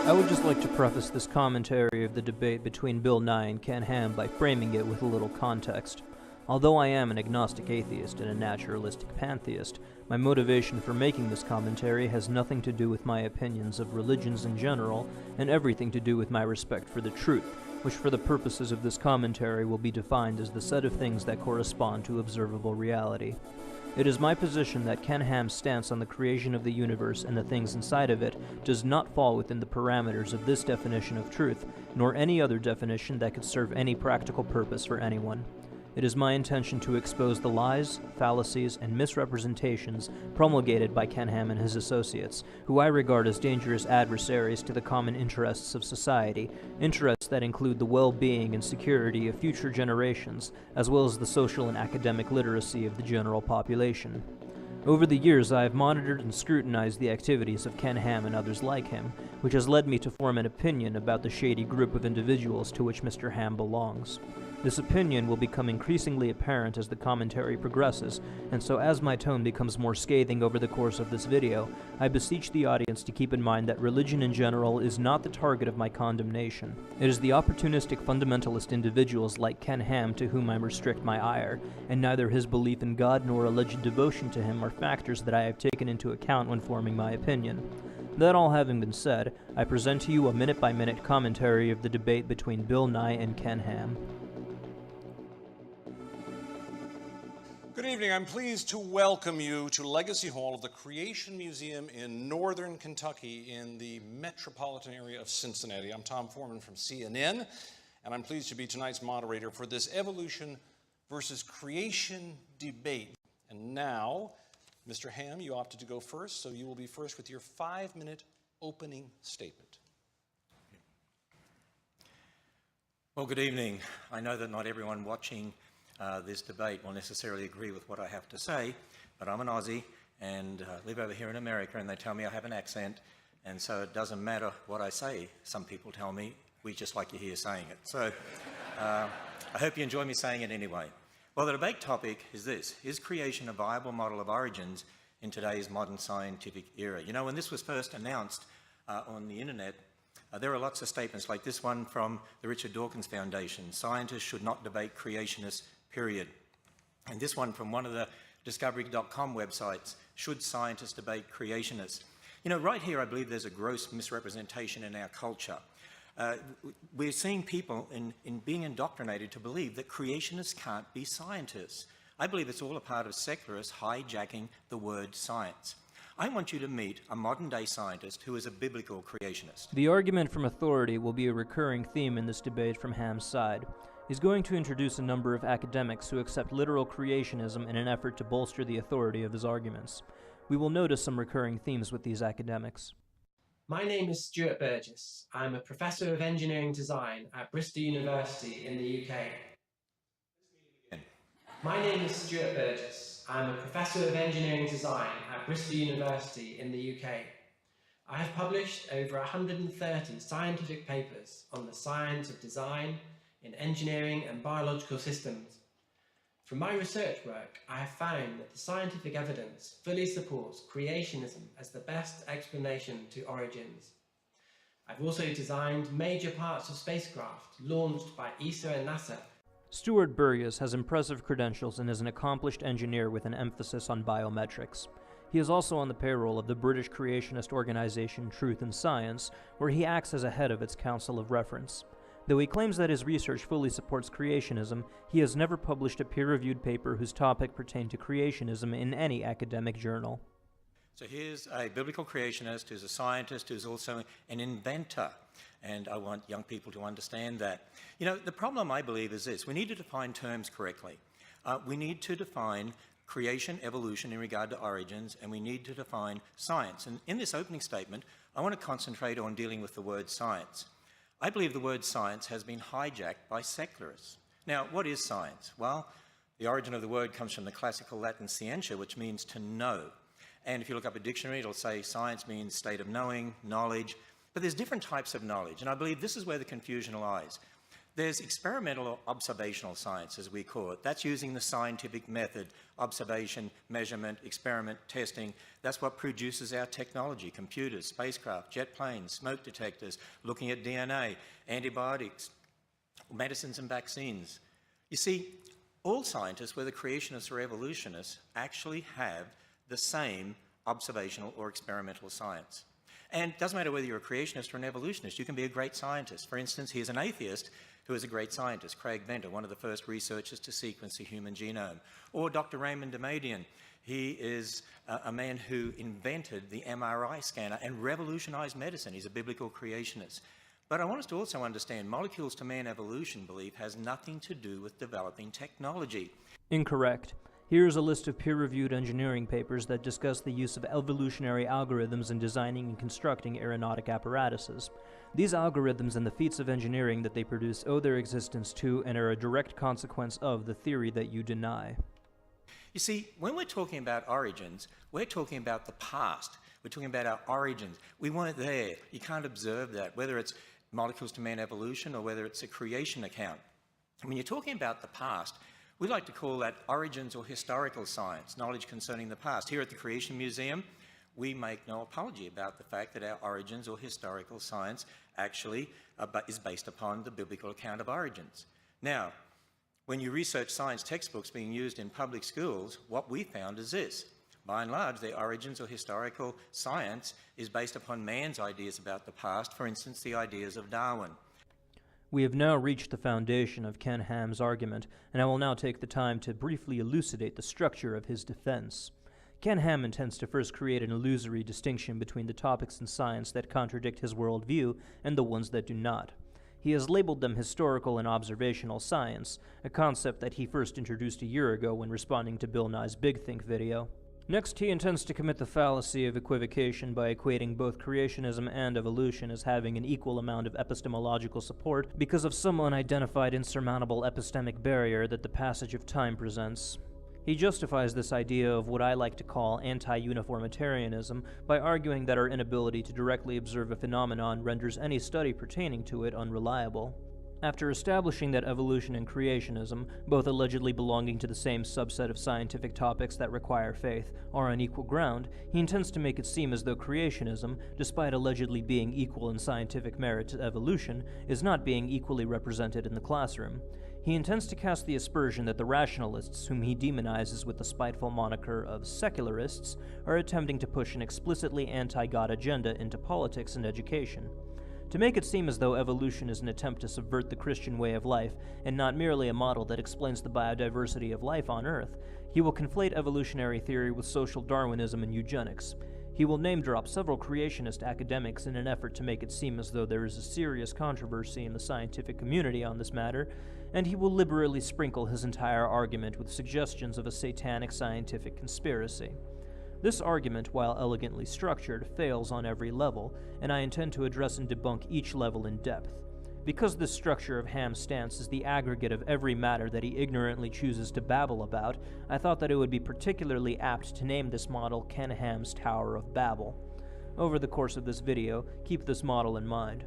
I would just like to preface this commentary of the debate between Bill Nye and Ken Ham by framing it with a little context. Although I am an agnostic atheist and a naturalistic pantheist, my motivation for making this commentary has nothing to do with my opinions of religions in general, and everything to do with my respect for the truth, which for the purposes of this commentary will be defined as the set of things that correspond to observable reality. It is my position that Ken Ham's stance on the creation of the universe and the things inside of it does not fall within the parameters of this definition of truth, nor any other definition that could serve any practical purpose for anyone. It is my intention to expose the lies, fallacies, and misrepresentations promulgated by Ken Ham and his associates, who I regard as dangerous adversaries to the common interests of society, interests that include the well-being and security of future generations, as well as the social and academic literacy of the general population. Over the years, I have monitored and scrutinized the activities of Ken Ham and others like him, which has led me to form an opinion about the shady group of individuals to which Mr. Ham belongs. This opinion will become increasingly apparent as the commentary progresses, and so as my tone becomes more scathing over the course of this video, I beseech the audience to keep in mind that religion in general is not the target of my condemnation. It is the opportunistic fundamentalist individuals like Ken Ham to whom I restrict my ire, and neither his belief in God nor alleged devotion to him are factors that I have taken into account when forming my opinion. That all having been said, I present to you a minute-by-minute commentary of the debate between Bill Nye and Ken Ham. Good evening. I'm pleased to welcome you to Legacy Hall of the Creation Museum in Northern Kentucky in the metropolitan area of Cincinnati. I'm Tom Foreman from CNN, and I'm pleased to be tonight's moderator for this evolution versus creation debate. And now, Mr. Ham, you opted to go first, so you will be first with your 5-minute opening statement. Well, good evening. I know that not everyone watching this debate will necessarily agree with what I have to say, but I'm an Aussie and live over here in America, and they tell me I have an accent, and so it doesn't matter what I say. Some people tell me, we just like you here saying it. So I hope you enjoy me saying it anyway. Well, the debate topic is this: is creation a viable model of origins in today's modern scientific era? You know, when this was first announced on the internet, there are lots of statements like this one from the Richard Dawkins Foundation: scientists should not debate creationists, period. And this one from one of the Discovery.com websites: should scientists debate creationists? You know, right here I believe there's a gross misrepresentation in our culture. We're seeing people in being indoctrinated to believe that creationists can't be scientists. I believe it's all a part of secularists hijacking the word science. I want you to meet a modern-day scientist who is a biblical creationist. The argument from authority will be a recurring theme in this debate from Ham's side. He's going to introduce a number of academics who accept literal creationism in an effort to bolster the authority of his arguments. We will notice some recurring themes with these academics. My name is Stuart Burgess. I'm a Professor of Engineering Design at Bristol University in the UK. My name is Stuart Burgess. I'm a Professor of Engineering Design at Bristol University in the UK. I have published over 130 scientific papers on the science of design in engineering and biological systems. From my research work, I have found that the scientific evidence fully supports creationism as the best explanation to origins. I've also designed major parts of spacecraft launched by ESA and NASA. Stuart Burgess has impressive credentials and is an accomplished engineer with an emphasis on biometrics. He is also on the payroll of the British creationist organization Truth and Science, where he acts as a head of its Council of Reference. Though he claims that his research fully supports creationism, he has never published a peer-reviewed paper whose topic pertained to creationism in any academic journal. So here's a biblical creationist who's a scientist who's also an inventor, and I want young people to understand that. You know, the problem, I believe, is this: we need to define terms correctly. We need to define creation, evolution in regard to origins, and we need to define science. And in this opening statement, I want to concentrate on dealing with the word science. I believe the word science has been hijacked by secularists. Now, what is science? Well, the origin of the word comes from the classical Latin scientia, which means to know. And if you look up a dictionary, it'll say science means state of knowing, knowledge. But there's different types of knowledge, and I believe this is where the confusion lies. There's experimental or observational science, as we call it. That's using the scientific method, observation, measurement, experiment, testing. That's what produces our technology, computers, spacecraft, jet planes, smoke detectors, looking at DNA, antibiotics, medicines and vaccines. You see, all scientists, whether creationists or evolutionists, actually have the same observational or experimental science. And it doesn't matter whether you're a creationist or an evolutionist, you can be a great scientist. For instance, here's an atheist who is a great scientist, Craig Venter, one of the first researchers to sequence the human genome. Or Dr. Raymond Damadian. He is a man who invented the MRI scanner and revolutionized medicine. He's a biblical creationist. But I want us to also understand molecules to man evolution belief has nothing to do with developing technology. Incorrect. Here's a list of peer-reviewed engineering papers that discuss the use of evolutionary algorithms in designing and constructing aeronautic apparatuses. These algorithms and the feats of engineering that they produce owe their existence to and are a direct consequence of the theory that you deny. You see, when we're talking about origins, we're talking about the past. We're talking about our origins. We weren't there. You can't observe that, whether it's molecules to man evolution or whether it's a creation account. When you're talking about the past, we like to call that origins or historical science, knowledge concerning the past. Here at the Creation Museum, we make no apology about the fact that our origins or historical science actually is based upon the biblical account of origins. Now, when you research science textbooks being used in public schools, what we found is this. By and large, the origins or historical science is based upon man's ideas about the past, for instance, the ideas of Darwin. We have now reached the foundation of Ken Ham's argument, and I will now take the time to briefly elucidate the structure of his defense. Ken Ham intends to first create an illusory distinction between the topics in science that contradict his worldview and the ones that do not. He has labeled them historical and observational science, a concept that he first introduced a year ago when responding to Bill Nye's Big Think video. Next, he intends to commit the fallacy of equivocation by equating both creationism and evolution as having an equal amount of epistemological support because of some unidentified insurmountable epistemic barrier that the passage of time presents. He justifies this idea of what I like to call anti-uniformitarianism by arguing that our inability to directly observe a phenomenon renders any study pertaining to it unreliable. After establishing that evolution and creationism, both allegedly belonging to the same subset of scientific topics that require faith, are on equal ground, he intends to make it seem as though creationism, despite allegedly being equal in scientific merit to evolution, is not being equally represented in the classroom. He intends to cast the aspersion that the rationalists, whom he demonizes with the spiteful moniker of secularists, are attempting to push an explicitly anti-God agenda into politics and education. To make it seem as though evolution is an attempt to subvert the Christian way of life, and not merely a model that explains the biodiversity of life on Earth, he will conflate evolutionary theory with social Darwinism and eugenics. He will name-drop several creationist academics in an effort to make it seem as though there is a serious controversy in the scientific community on this matter, and he will liberally sprinkle his entire argument with suggestions of a satanic scientific conspiracy. This argument, while elegantly structured, fails on every level, and I intend to address and debunk each level in depth. Because this structure of Ham's stance is the aggregate of every matter that he ignorantly chooses to babble about, I thought that it would be particularly apt to name this model Ken Ham's Tower of Babel. Over the course of this video, keep this model in mind.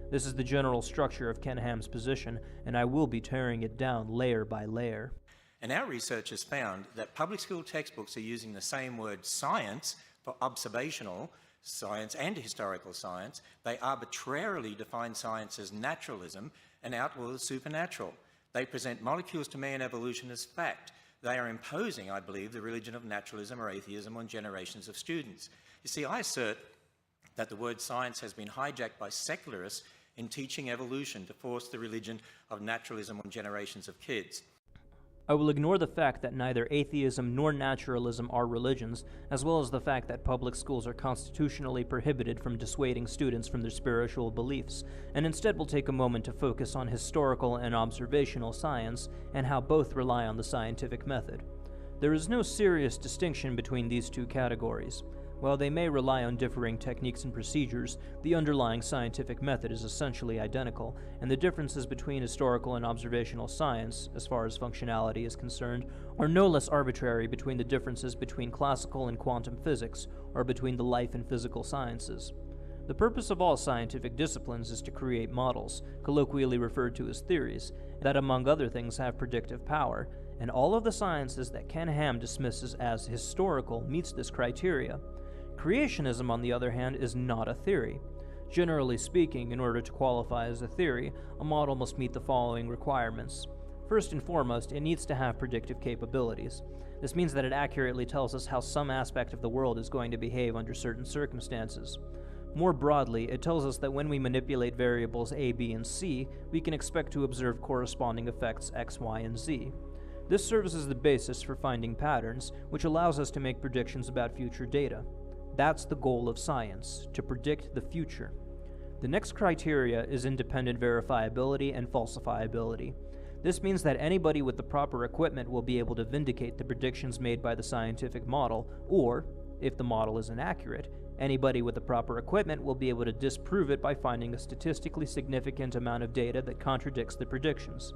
This is the general structure of Ken Ham's position, and I will be tearing it down layer by layer. And our research has found that public school textbooks are using the same word science for observational science and historical science. They arbitrarily define science as naturalism and outlaw the supernatural. They present molecules to man evolution as fact. They are imposing, I believe, the religion of naturalism or atheism on generations of students. You see, I assert that the word science has been hijacked by secularists in teaching evolution to force the religion of naturalism on generations of kids. I will ignore the fact that neither atheism nor naturalism are religions, as well as the fact that public schools are constitutionally prohibited from dissuading students from their spiritual beliefs, and instead will take a moment to focus on historical and observational science and how both rely on the scientific method. There is no serious distinction between these two categories. While they may rely on differing techniques and procedures, the underlying scientific method is essentially identical, and the differences between historical and observational science, as far as functionality is concerned, are no less arbitrary between the differences between classical and quantum physics, or between the life and physical sciences. The purpose of all scientific disciplines is to create models, colloquially referred to as theories, that among other things have predictive power, and all of the sciences that Ken Ham dismisses as historical meets this criteria. Creationism, on the other hand, is not a theory. Generally speaking, in order to qualify as a theory, a model must meet the following requirements. First and foremost, it needs to have predictive capabilities. This means that it accurately tells us how some aspect of the world is going to behave under certain circumstances. More broadly, it tells us that when we manipulate variables a, b, and c, we can expect to observe corresponding effects x, y, and z. This serves as the basis for finding patterns, which allows us to make predictions about future data. That's the goal of science, to predict the future. The next criteria is independent verifiability and falsifiability. This means that anybody with the proper equipment will be able to vindicate the predictions made by the scientific model, or, if the model is inaccurate, anybody with the proper equipment will be able to disprove it by finding a statistically significant amount of data that contradicts the predictions.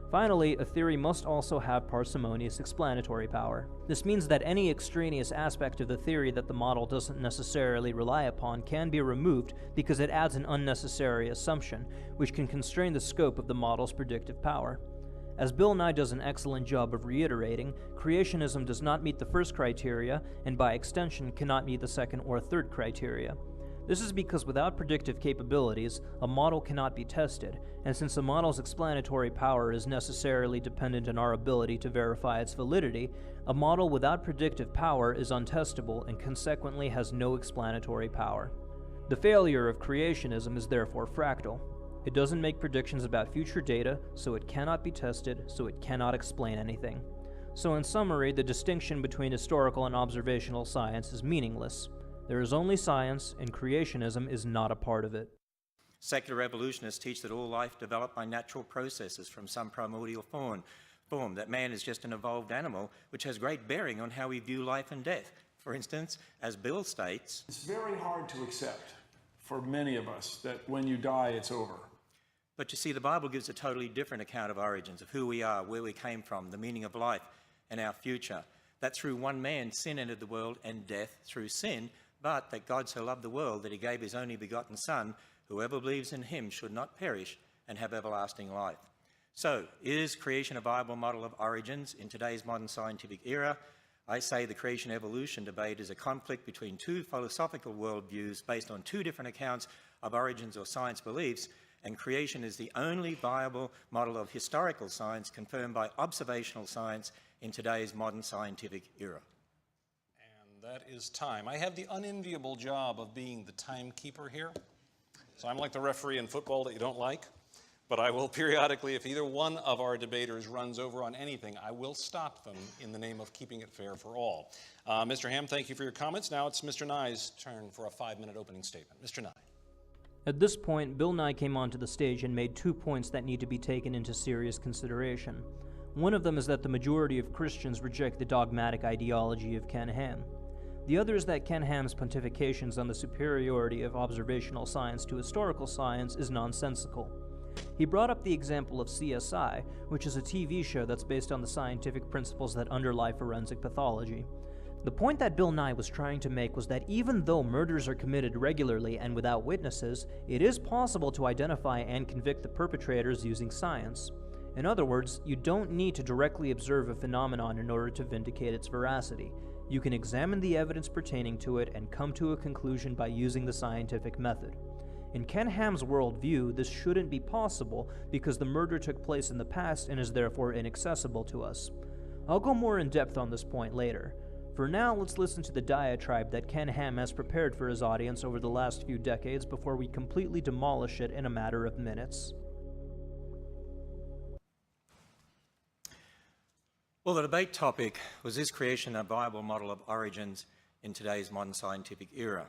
Finally, a theory must also have parsimonious explanatory power. This means that any extraneous aspect of the theory that the model doesn't necessarily rely upon can be removed because it adds an unnecessary assumption, which can constrain the scope of the model's predictive power. As Bill Nye does an excellent job of reiterating, creationism does not meet the first criteria, and by extension cannot meet the second or third criteria. This is because without predictive capabilities, a model cannot be tested, and since a model's explanatory power is necessarily dependent on our ability to verify its validity, a model without predictive power is untestable and consequently has no explanatory power. The failure of creationism is therefore fractal. It doesn't make predictions about future data, so it cannot be tested, so it cannot explain anything. So in summary, the distinction between historical and observational science is meaningless. There is only science, and creationism is not a part of it. Secular evolutionists teach that all life developed by natural processes from some primordial form, that man is just an evolved animal, which has great bearing on how we view life and death. For instance, as Bill states, it's very hard to accept for many of us that when you die, it's over. But you see, the Bible gives a totally different account of origins, of who we are, where we came from, the meaning of life, and our future. That through one man, sin entered the world, and death through sin, but that God so loved the world that he gave his only begotten Son, whoever believes in him should not perish and have everlasting life. So, is creation a viable model of origins in today's modern scientific era? I say the creation-evolution debate is a conflict between two philosophical worldviews based on two different accounts of origins or science beliefs, and creation is the only viable model of historical science confirmed by observational science in today's modern scientific era. That is time. I have the unenviable job of being the timekeeper here. So I'm like the referee in football that you don't like, but I will periodically, if either one of our debaters runs over on anything, I will stop them in the name of keeping it fair for all. Mr. Ham, thank you for your comments. Now it's Mr. Nye's turn for a 5-minute opening statement. Mr. Nye. At this point, Bill Nye came onto the stage and made 2 points that need to be taken into serious consideration. One of them is that the majority of Christians reject the dogmatic ideology of Ken Ham. The other is that Ken Ham's pontifications on the superiority of observational science to historical science is nonsensical. He brought up the example of CSI, which is a TV show that's based on the scientific principles that underlie forensic pathology. The point that Bill Nye was trying to make was that even though murders are committed regularly and without witnesses, it is possible to identify and convict the perpetrators using science. In other words, you don't need to directly observe a phenomenon in order to vindicate its veracity. You can examine the evidence pertaining to it and come to a conclusion by using the scientific method. In Ken Ham's worldview, this shouldn't be possible because the murder took place in the past and is therefore inaccessible to us. I'll go more in depth on this point later. For now, let's listen to the diatribe that Ken Ham has prepared for his audience over the last few decades before we completely demolish it in a matter of minutes. Well, the debate topic was, is creation a viable model of origins in today's modern scientific era?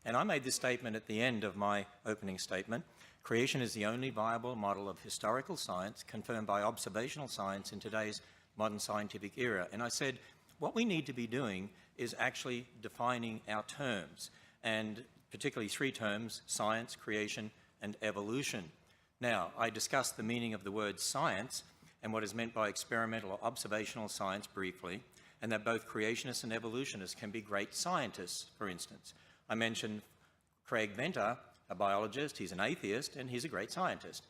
And I made this statement at the end of my opening statement. Creation is the only viable model of historical science confirmed by observational science in today's modern scientific era. And I said, what we need to be doing is actually defining our terms, and particularly 3 terms: science, creation, and evolution. Now, I discussed the meaning of the word science and what is meant by experimental or observational science briefly, and that both creationists and evolutionists can be great scientists, for instance. I mentioned Craig Venter, a biologist, he's an atheist, and he's a great scientist.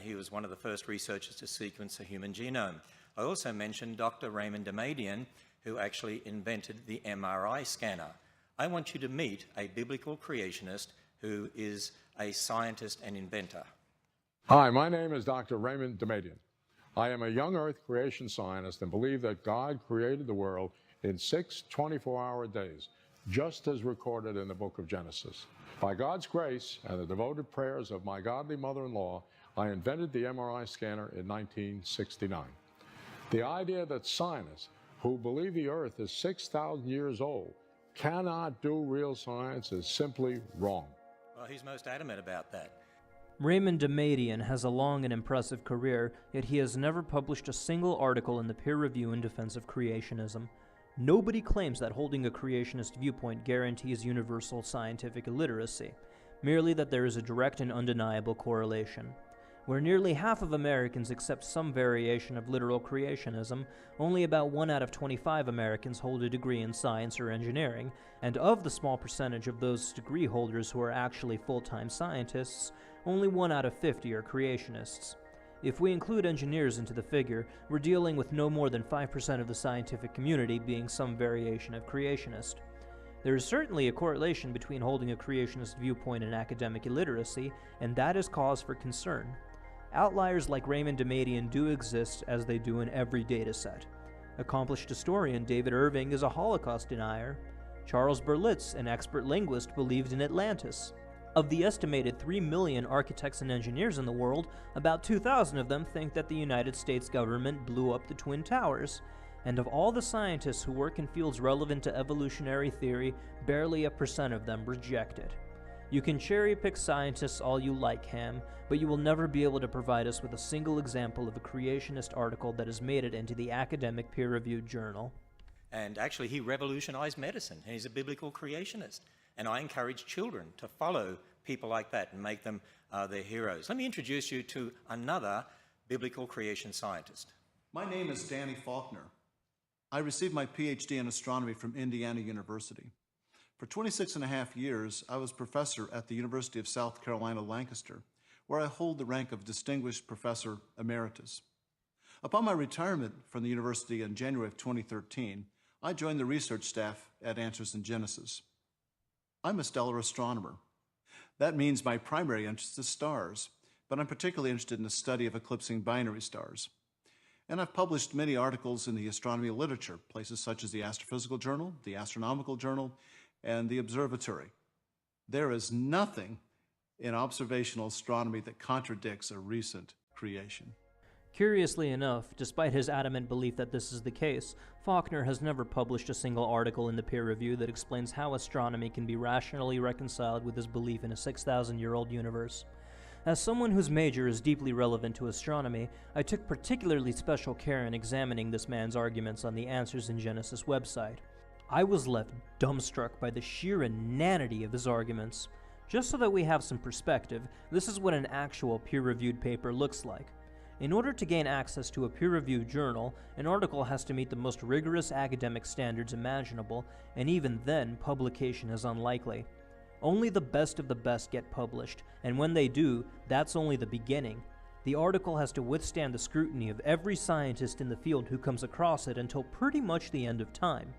He was one of the first researchers to sequence the human genome. I also mentioned Dr. Raymond Damadian, who actually invented the MRI scanner. I want you to meet a biblical creationist who is a scientist and inventor. Hi, my name is Dr. Raymond Damadian. I am a young Earth creation scientist and believe that God created the world in 6 24-hour days, just as recorded in the book of Genesis. By God's grace and the devoted prayers of my godly mother-in-law, I invented the MRI scanner in 1969. The idea that scientists who believe the Earth is 6,000 years old cannot do real science is simply wrong. Well, he's most adamant about that. Raymond Damadian has a long and impressive career, yet he has never published a single article in the peer review in defense of creationism. Nobody claims that holding a creationist viewpoint guarantees universal scientific illiteracy, merely that there is a direct and undeniable correlation. Where nearly half of Americans accept some variation of literal creationism, only about 1 out of 25 Americans hold a degree in science or engineering, and of the small percentage of those degree holders who are actually full-time scientists, only 1 out of 50 are creationists. If we include engineers into the figure, we're dealing with no more than 5% of the scientific community being some variation of creationist. There is certainly a correlation between holding a creationist viewpoint and academic illiteracy, and that is cause for concern. Outliers like Raymond Damadian do exist, as they do in every dataset. Accomplished historian David Irving is a Holocaust denier. Charles Berlitz, an expert linguist, believed in Atlantis. Of the estimated 3 million architects and engineers in the world, about 2,000 of them think that the United States government blew up the Twin Towers. And of all the scientists who work in fields relevant to evolutionary theory, barely 1% of them reject it. You can cherry-pick scientists all you like, Ham, but you will never be able to provide us with a single example of a creationist article that has made it into the academic peer-reviewed journal. And actually, he revolutionized medicine, and he's a biblical creationist. And I encourage children to follow people like that and make them their heroes. Let me introduce you to another biblical creation scientist. My name is Danny Faulkner. I received my PhD in astronomy from Indiana University. For 26 and a half years, I was professor at the University of South Carolina, Lancaster, where I hold the rank of Distinguished Professor Emeritus. Upon my retirement from the university in January of 2013, I joined the research staff at Answers in Genesis. I'm a stellar astronomer. That means my primary interest is stars, but I'm particularly interested in the study of eclipsing binary stars. And I've published many articles in the astronomy literature, places such as the Astrophysical Journal, the Astronomical Journal, and the Observatory. There is nothing in observational astronomy that contradicts a recent creation. Curiously enough, despite his adamant belief that this is the case, Faulkner has never published a single article in the peer review that explains how astronomy can be rationally reconciled with his belief in a 6,000-year-old universe. As someone whose major is deeply relevant to astronomy, I took particularly special care in examining this man's arguments on the Answers in Genesis website. I was left dumbstruck by the sheer inanity of his arguments. Just so that we have some perspective, this is what an actual peer-reviewed paper looks like. In order to gain access to a peer-reviewed journal, an article has to meet the most rigorous academic standards imaginable, and even then, publication is unlikely. Only the best of the best get published, and when they do, that's only the beginning. The article has to withstand the scrutiny of every scientist in the field who comes across it until pretty much the end of time.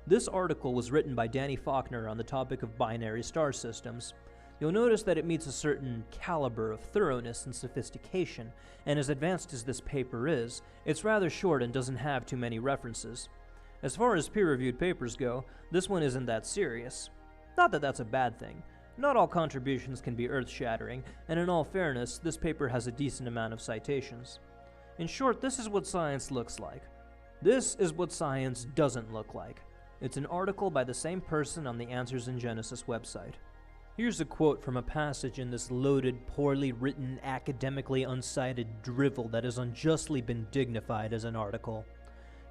This article was written by Danny Faulkner on the topic of binary star systems. You'll notice that it meets a certain caliber of thoroughness and sophistication, and as advanced as this paper is, it's rather short and doesn't have too many references. As far as peer-reviewed papers go, this one isn't that serious. Not that that's a bad thing. Not all contributions can be earth-shattering, and in all fairness, this paper has a decent amount of citations. In short, this is what science looks like. This is what science doesn't look like. It's an article by the same person on the Answers in Genesis website. Here's a quote from a passage in this loaded, poorly written, academically unsighted drivel that has unjustly been dignified as an article.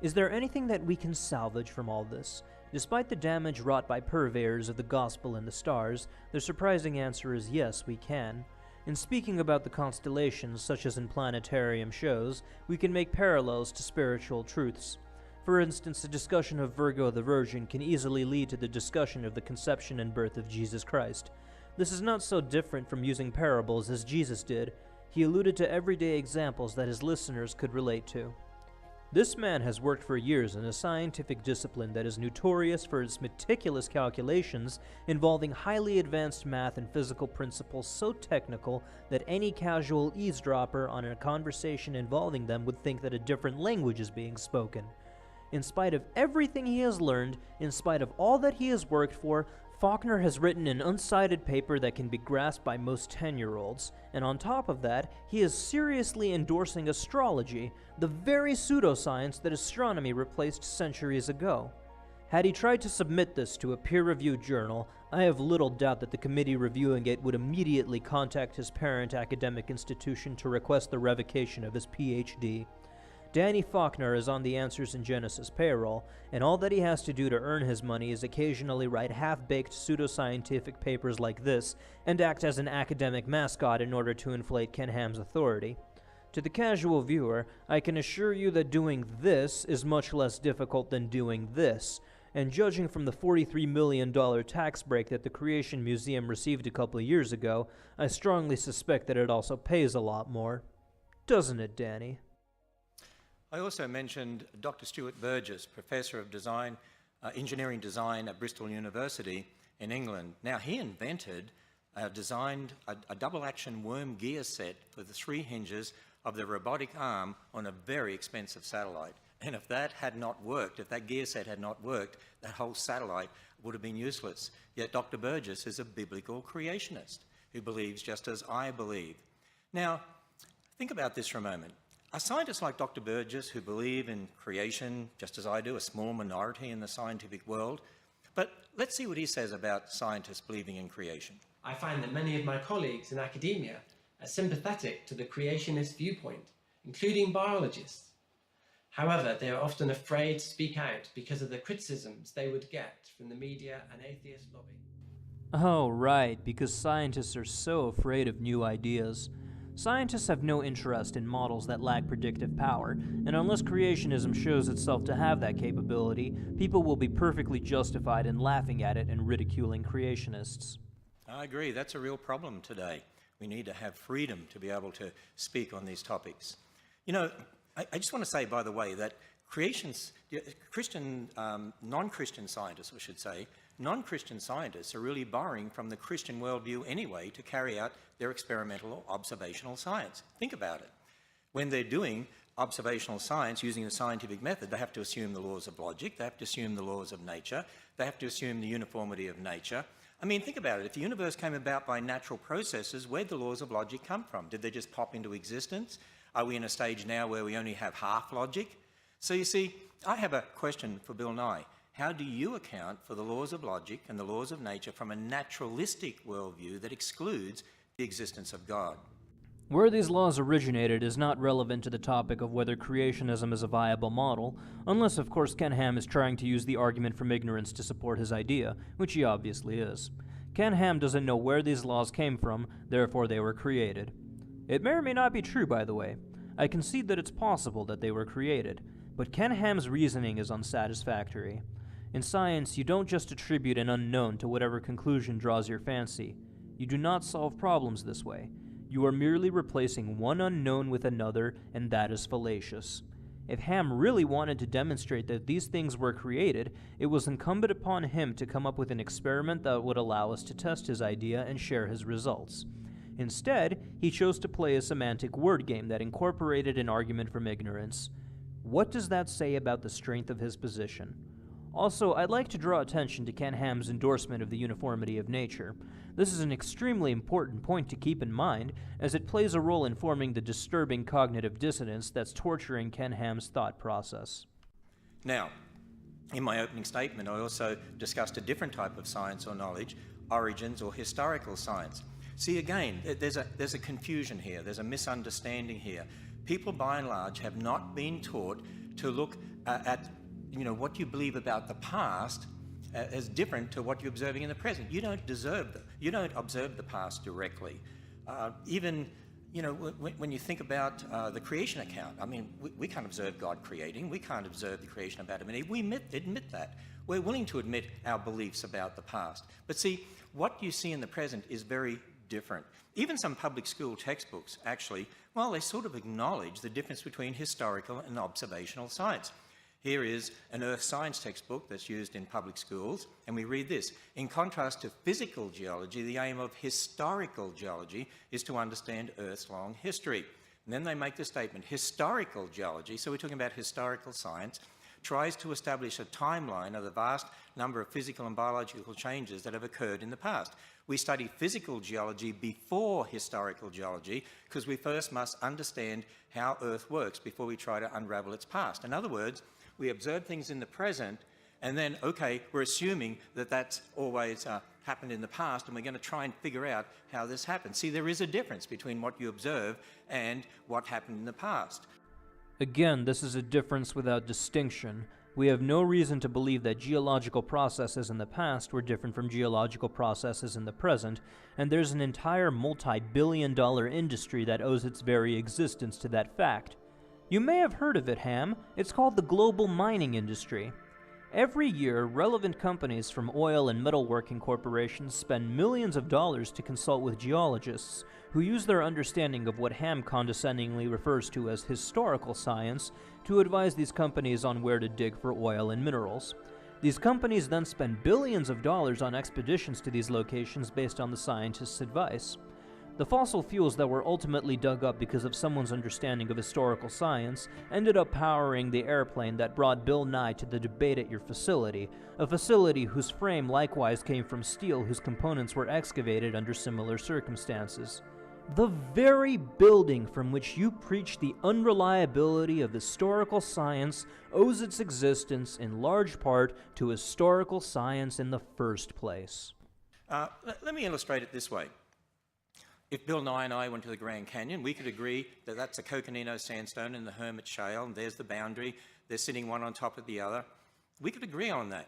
Is there anything that we can salvage from all this? Despite the damage wrought by purveyors of the gospel and the stars, the surprising answer is yes, we can. In speaking about the constellations, such as in planetarium shows, we can make parallels to spiritual truths. For instance, a discussion of Virgo the Virgin can easily lead to the discussion of the conception and birth of Jesus Christ. This is not so different from using parables as Jesus did. He alluded to everyday examples that his listeners could relate to. This man has worked for years in a scientific discipline that is notorious for its meticulous calculations involving highly advanced math and physical principles so technical that any casual eavesdropper on a conversation involving them would think that a different language is being spoken. In spite of everything he has learned, in spite of all that he has worked for, Faulkner has written an unsighted paper that can be grasped by most 10-year-olds, and on top of that, he is seriously endorsing astrology, the very pseudoscience that astronomy replaced centuries ago. Had he tried to submit this to a peer-reviewed journal, I have little doubt that the committee reviewing it would immediately contact his parent academic institution to request the revocation of his PhD. Danny Faulkner is on the Answers in Genesis payroll, and all that he has to do to earn his money is occasionally write half-baked pseudoscientific papers like this and act as an academic mascot in order to inflate Ken Ham's authority. To the casual viewer, I can assure you that doing this is much less difficult than doing this, and judging from the $43 million tax break that the Creation Museum received a couple of years ago, I strongly suspect that it also pays a lot more. Doesn't it, Danny? I also mentioned Dr. Stuart Burgess, Professor of Engineering Design at Bristol University in England. Now, he designed a double-action worm gear set for the 3 hinges of the robotic arm on a very expensive satellite. And if that had not worked, if that gear set had not worked, that whole satellite would have been useless. Yet Dr. Burgess is a biblical creationist who believes just as I believe. Now, think about this for a moment. Are scientists like Dr. Burgess, who believe in creation, just as I do, a small minority in the scientific world? But let's see what he says about scientists believing in creation. I find that many of my colleagues in academia are sympathetic to the creationist viewpoint, including biologists. However, they are often afraid to speak out because of the criticisms they would get from the media and atheist lobby. Oh, right, because scientists are so afraid of new ideas. Scientists have no interest in models that lack predictive power, and unless creationism shows itself to have that capability, people will be perfectly justified in laughing at it and ridiculing creationists. I agree, that's a real problem today. We need to have freedom to be able to speak on these topics. You know, I just want to say, by the way, that non-Christian scientists, I should say, non-Christian scientists are really borrowing from the Christian worldview anyway to carry out their experimental or observational science. Think about it. When they're doing observational science using the scientific method, they have to assume the laws of logic, they have to assume the laws of nature, they have to assume the uniformity of nature. I mean, think about it. If the universe came about by natural processes, where'd the laws of logic come from? Did they just pop into existence? Are we in a stage now where we only have half logic? So you see, I have a question for Bill Nye. How do you account for the laws of logic and the laws of nature from a naturalistic worldview that excludes the existence of God? Where these laws originated is not relevant to the topic of whether creationism is a viable model, unless of course Ken Ham is trying to use the argument from ignorance to support his idea, which he obviously is. Ken Ham doesn't know where these laws came from, therefore they were created. It may or may not be true, by the way. I concede that it's possible that they were created, but Ken Ham's reasoning is unsatisfactory. In science, you don't just attribute an unknown to whatever conclusion draws your fancy. You do not solve problems this way. You are merely replacing one unknown with another, and that is fallacious. If Ham really wanted to demonstrate that these things were created, it was incumbent upon him to come up with an experiment that would allow us to test his idea and share his results. Instead, he chose to play a semantic word game that incorporated an argument from ignorance. What does that say about the strength of his position? Also, I'd like to draw attention to Ken Ham's endorsement of the uniformity of nature. This is an extremely important point to keep in mind, as it plays a role in forming the disturbing cognitive dissonance that's torturing Ken Ham's thought process. Now, in my opening statement, I also discussed a different type of science or knowledge, origins or historical science. See, again, there's a confusion here, there's a misunderstanding here. People, by and large, have not been taught to look at what you believe about the past as different to what you're observing in the present. You don't observe the past directly. Even you know, when you think about the creation account, I mean, we can't observe God creating. We can't observe the creation of Adam and Eve. We admit that. We're willing to admit our beliefs about the past. But see, what you see in the present is very different. Even some public school textbooks, actually, well, they sort of acknowledge the difference between historical and observational science. Here is an earth science textbook that's used in public schools, and we read this. In contrast to physical geology, the aim of historical geology is to understand Earth's long history. And then they make the statement, historical geology, so we're talking about historical science, tries to establish a timeline of the vast number of physical and biological changes that have occurred in the past. We study physical geology before historical geology because we first must understand how Earth works before we try to unravel its past. In other words, we observe things in the present and then, okay, we're assuming that that's always happened in the past and we're going to try and figure out how this happened. See, there is a difference between what you observe and what happened in the past. Again, this is a difference without distinction. We have no reason to believe that geological processes in the past were different from geological processes in the present, and there's an entire multi-billion-dollar industry that owes its very existence to that fact. You may have heard of it, Ham. It's called the global mining industry. Every year, relevant companies from oil and metalworking corporations spend millions of dollars to consult with geologists, who use their understanding of what Ham condescendingly refers to as historical science to advise these companies on where to dig for oil and minerals. These companies then spend billions of dollars on expeditions to these locations based on the scientists' advice. The fossil fuels that were ultimately dug up because of someone's understanding of historical science ended up powering the airplane that brought Bill Nye to the debate at your facility, a facility whose frame likewise came from steel whose components were excavated under similar circumstances. The very building from which you preach the unreliability of historical science owes its existence in large part to historical science in the first place. Let me illustrate it this way. If Bill Nye and I went to the Grand Canyon, we could agree that that's a Coconino sandstone in the Hermit Shale, and there's the boundary. They're sitting one on top of the other. We could agree on that.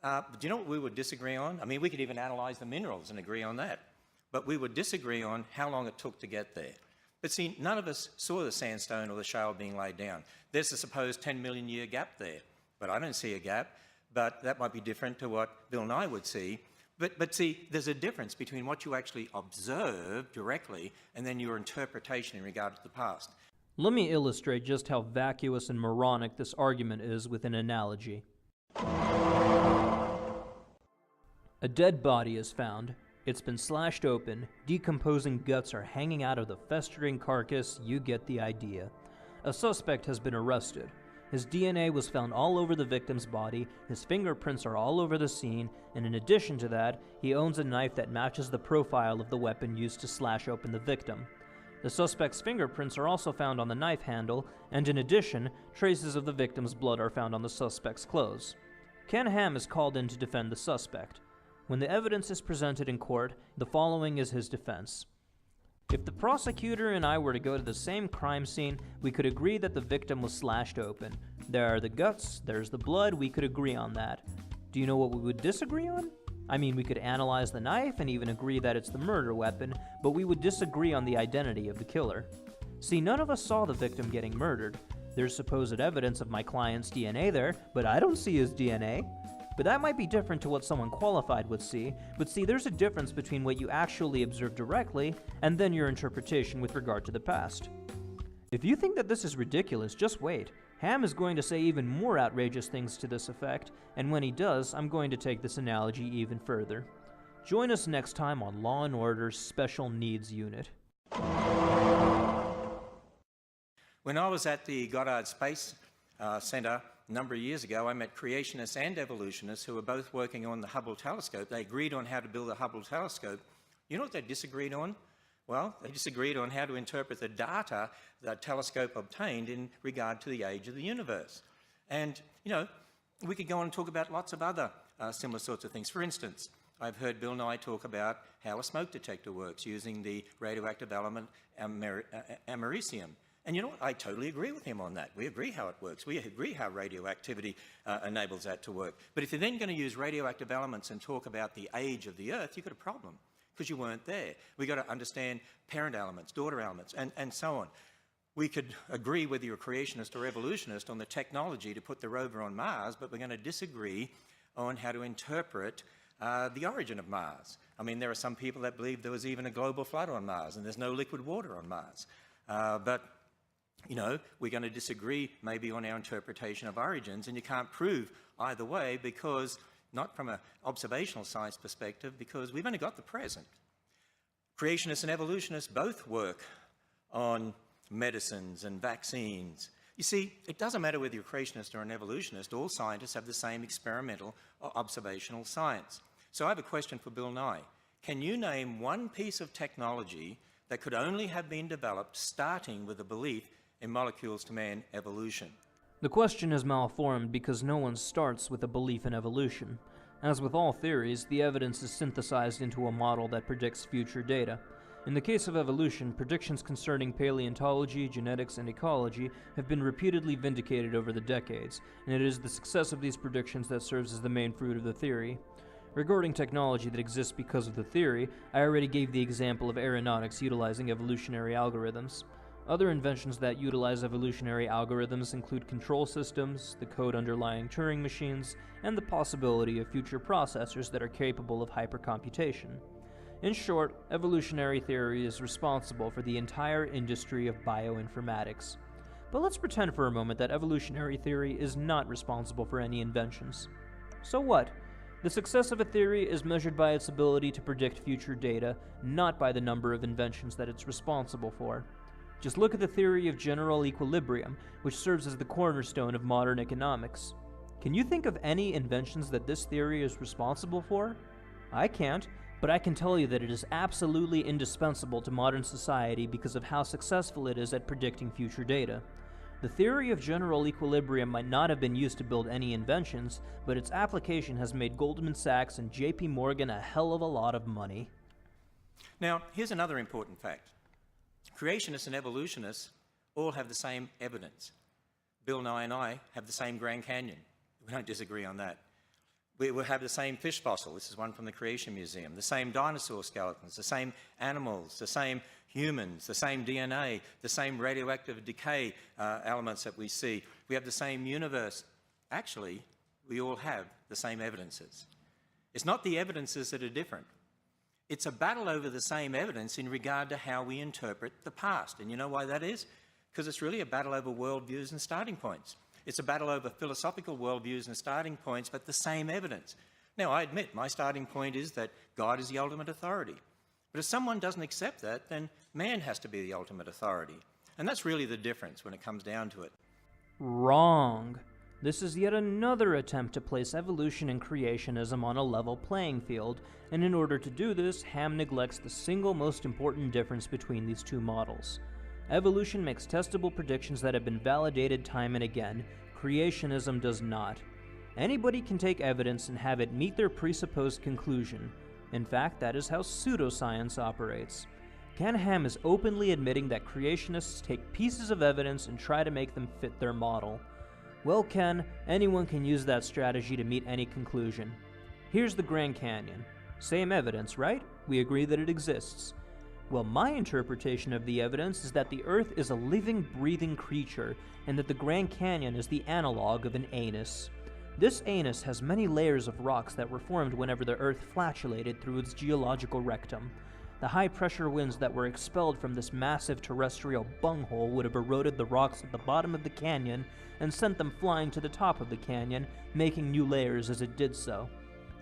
But do you know what we would disagree on? I mean, we could even analyze the minerals and agree on that. But we would disagree on how long it took to get there. But see, none of us saw the sandstone or the shale being laid down. There's a supposed 10 million year gap there, but I don't see a gap. But that might be different to what Bill Nye would see. But see, there's a difference between what you actually observe directly and then your interpretation in regard to the past. Let me illustrate just how vacuous and moronic this argument is with an analogy. A dead body is found. It's been slashed open, decomposing guts are hanging out of the festering carcass, you get the idea. A suspect has been arrested. His DNA was found all over the victim's body, his fingerprints are all over the scene, and in addition to that, he owns a knife that matches the profile of the weapon used to slash open the victim. The suspect's fingerprints are also found on the knife handle, and in addition, traces of the victim's blood are found on the suspect's clothes. Ken Ham is called in to defend the suspect. When the evidence is presented in court, the following is his defense. If the prosecutor and I were to go to the same crime scene, we could agree that the victim was slashed open. There are the guts, there's the blood, we could agree on that. Do you know what we would disagree on? I mean, we could analyze the knife and even agree that it's the murder weapon, but we would disagree on the identity of the killer. See, none of us saw the victim getting murdered. There's supposed evidence of my client's DNA there, but I don't see his DNA. But that might be different to what someone qualified would see. But see, there's a difference between what you actually observe directly and then your interpretation with regard to the past. If you think that this is ridiculous, just wait. Ham is going to say even more outrageous things to this effect, and when he does, I'm going to take this analogy even further. Join us next time on Law & Order's Special Needs Unit. When I was at the Goddard Space Center a number of years ago, I met creationists and evolutionists who were both working on the Hubble telescope. They agreed on how to build a Hubble telescope. You know what they disagreed on? Well, they disagreed on how to interpret the data that telescope obtained in regard to the age of the universe. And, you know, we could go on and talk about lots of other similar sorts of things. For instance, I've heard Bill Nye talk about how a smoke detector works using the radioactive element americium. And you know what? I totally agree with him on that. We agree how it works. We agree how radioactivity enables that to work. But if you're then going to use radioactive elements and talk about the age of the Earth, you've got a problem. because you weren't there. We've got to understand parent elements, daughter elements, and so on. We could agree whether you're a creationist or evolutionist on the technology to put the rover on Mars, but we're going to disagree on how to interpret the origin of Mars. I mean, there are some people that believe there was even a global flood on Mars and there's no liquid water on Mars. But, you know, we're going to disagree maybe on our interpretation of origins, and you can't prove either way because, not from an observational science perspective, because we've only got the present. Creationists and evolutionists both work on medicines and vaccines. You see, it doesn't matter whether you're a creationist or an evolutionist, all scientists have the same experimental or observational science. So I have a question for Bill Nye. Can you name one piece of technology that could only have been developed starting with a belief in molecules to man evolution? The question is malformed because no one starts with a belief in evolution. As with all theories, the evidence is synthesized into a model that predicts future data. In the case of evolution, predictions concerning paleontology, genetics, and ecology have been repeatedly vindicated over the decades, and it is the success of these predictions that serves as the main fruit of the theory. Regarding technology that exists because of the theory, I already gave the example of aeronautics utilizing evolutionary algorithms. Other inventions that utilize evolutionary algorithms include control systems, the code underlying Turing machines, and the possibility of future processors that are capable of hypercomputation. In short, evolutionary theory is responsible for the entire industry of bioinformatics. But let's pretend for a moment that evolutionary theory is not responsible for any inventions. So what? The success of a theory is measured by its ability to predict future data, not by the number of inventions that it's responsible for. Just look at the theory of general equilibrium, which serves as the cornerstone of modern economics. Can you think of any inventions that this theory is responsible for? I can't, but I can tell you that it is absolutely indispensable to modern society because of how successful it is at predicting future data. The theory of general equilibrium might not have been used to build any inventions, but its application has made Goldman Sachs and JP Morgan a hell of a lot of money. Now, here's another important fact. Creationists and evolutionists all have the same evidence. Bill Nye and I have the same Grand Canyon. We don't disagree on that. We will have the same fish fossil, this is one from the Creation Museum, the same dinosaur skeletons, the same animals, the same humans, the same DNA, the same radioactive decay elements that we see. We have the same universe. Actually, we all have the same evidences. It's not the evidences that are different. It's a battle over the same evidence in regard to how we interpret the past. And you know why that is? Because it's really a battle over worldviews and starting points. It's a battle over philosophical worldviews and starting points, but the same evidence. Now, I admit, my starting point is that God is the ultimate authority. But if someone doesn't accept that, then man has to be the ultimate authority. And that's really the difference when it comes down to it. Wrong. This is yet another attempt to place evolution and creationism on a level playing field, and in order to do this, Ham neglects the single most important difference between these two models. Evolution makes testable predictions that have been validated time and again. Creationism does not. Anybody can take evidence and have it meet their presupposed conclusion. In fact, that is how pseudoscience operates. Ken Ham is openly admitting that creationists take pieces of evidence and try to make them fit their model. Well, Ken, anyone can use that strategy to meet any conclusion. Here's the Grand Canyon. Same evidence, right? We agree that it exists. Well, my interpretation of the evidence is that the Earth is a living, breathing creature, and that the Grand Canyon is the analog of an anus. This anus has many layers of rocks that were formed whenever the Earth flatulated through its geological rectum. The high-pressure winds that were expelled from this massive terrestrial bunghole would have eroded the rocks at the bottom of the canyon and sent them flying to the top of the canyon, making new layers as it did so.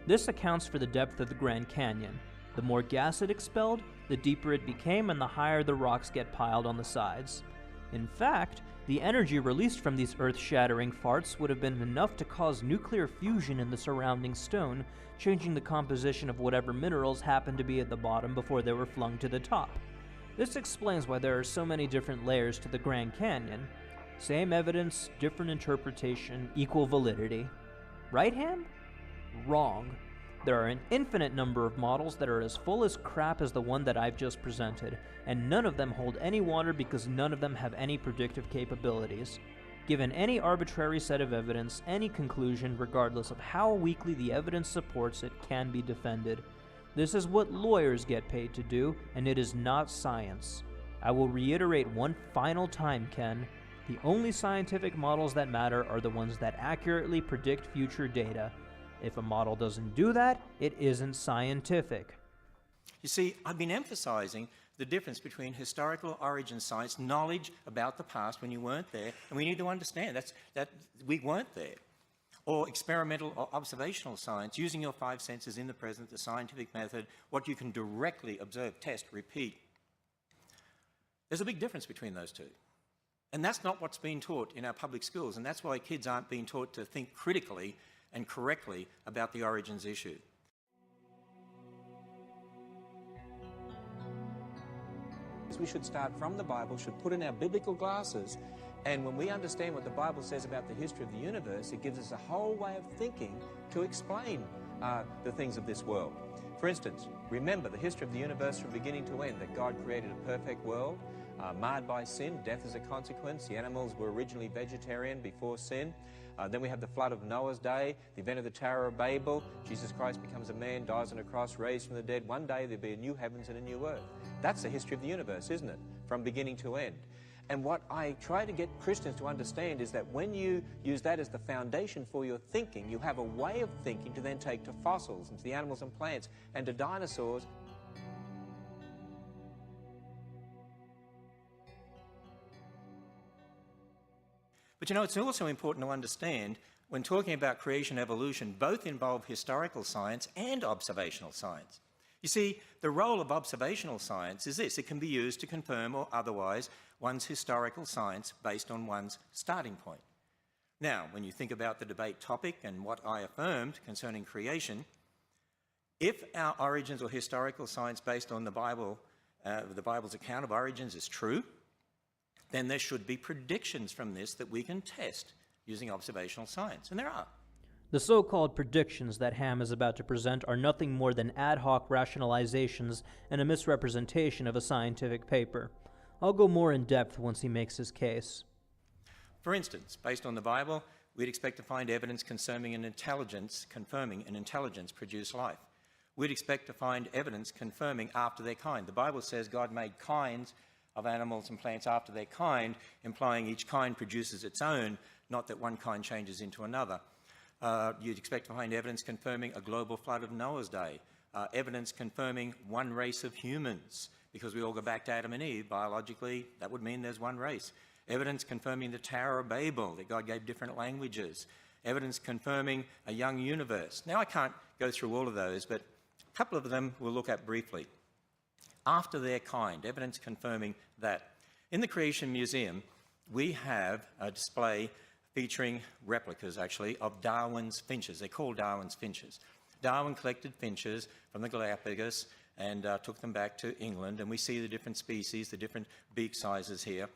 This accounts for the depth of the Grand Canyon. The more gas it expelled, the deeper it became and the higher the rocks get piled on the sides. In fact, the energy released from these earth-shattering farts would have been enough to cause nuclear fusion in the surrounding stone, changing the composition of whatever minerals happened to be at the bottom before they were flung to the top. This explains why there are so many different layers to the Grand Canyon. Same evidence, different interpretation, equal validity. Right, Ham? Wrong. There are an infinite number of models that are as full as crap as the one that I've just presented, and none of them hold any water because none of them have any predictive capabilities. Given any arbitrary set of evidence, any conclusion, regardless of how weakly the evidence supports it, can be defended. This is what lawyers get paid to do, and it is not science. I will reiterate one final time, Ken. The only scientific models that matter are the ones that accurately predict future data. If a model doesn't do that, it isn't scientific. You see, I've been emphasizing the difference between historical origin science, knowledge about the past when you weren't there, and we need to understand that we weren't there, or experimental or observational science, using your five senses in the present, the scientific method, what you can directly observe, test, repeat. There's a big difference between those two. And that's not what's being taught in our public schools, and that's why kids aren't being taught to think critically and correctly about the origins issue. We should start from the Bible, should put in our biblical glasses, and when we understand what the Bible says about the history of the universe, it gives us a whole way of thinking to explain the things of this world. For instance, remember the history of the universe from beginning to end, that God created a perfect world, marred by sin, death is a consequence. The animals were originally vegetarian before sin. Then we have the flood of Noah's day, the event of the Tower of Babel. Jesus Christ becomes a man, dies on a cross, raised from the dead. One day there'll be a new heavens and a new earth. That's the history of the universe, isn't it? From beginning to end. And what I try to get Christians to understand is that when you use that as the foundation for your thinking, you have a way of thinking to then take to fossils and to the animals and plants and to dinosaurs. But you know, it's also important to understand, when talking about creation evolution, both involve historical science and observational science. You see, the role of observational science is this: it can be used to confirm or otherwise one's historical science based on one's starting point. Now, when you think about the debate topic and what I affirmed concerning creation, if our origins or historical science based on the Bible, the Bible's account of origins is true, then there should be predictions from this that we can test using observational science, and there are. The so-called predictions that Ham is about to present are nothing more than ad hoc rationalizations and a misrepresentation of a scientific paper. I'll go more in depth once he makes his case. For instance, based on the Bible, we'd expect to find evidence confirming an intelligence produced life. We'd expect to find evidence confirming after their kind. The Bible says God made kinds of animals and plants after their kind, implying each kind produces its own, not that one kind changes into another. You'd expect to find evidence confirming a global flood of Noah's day, evidence confirming one race of humans, because we all go back to Adam and Eve. Biologically, that would mean there's one race. Evidence confirming the Tower of Babel, that God gave different languages. Evidence confirming a young universe. Now, I can't go through all of those, but a couple of them we'll look at briefly. After their kind, evidence confirming that. In the Creation Museum, we have a display featuring replicas, actually, of Darwin's finches. They're called Darwin's finches. Darwin collected finches from the Galapagos and took them back to England, and we see the different species, the different beak sizes here.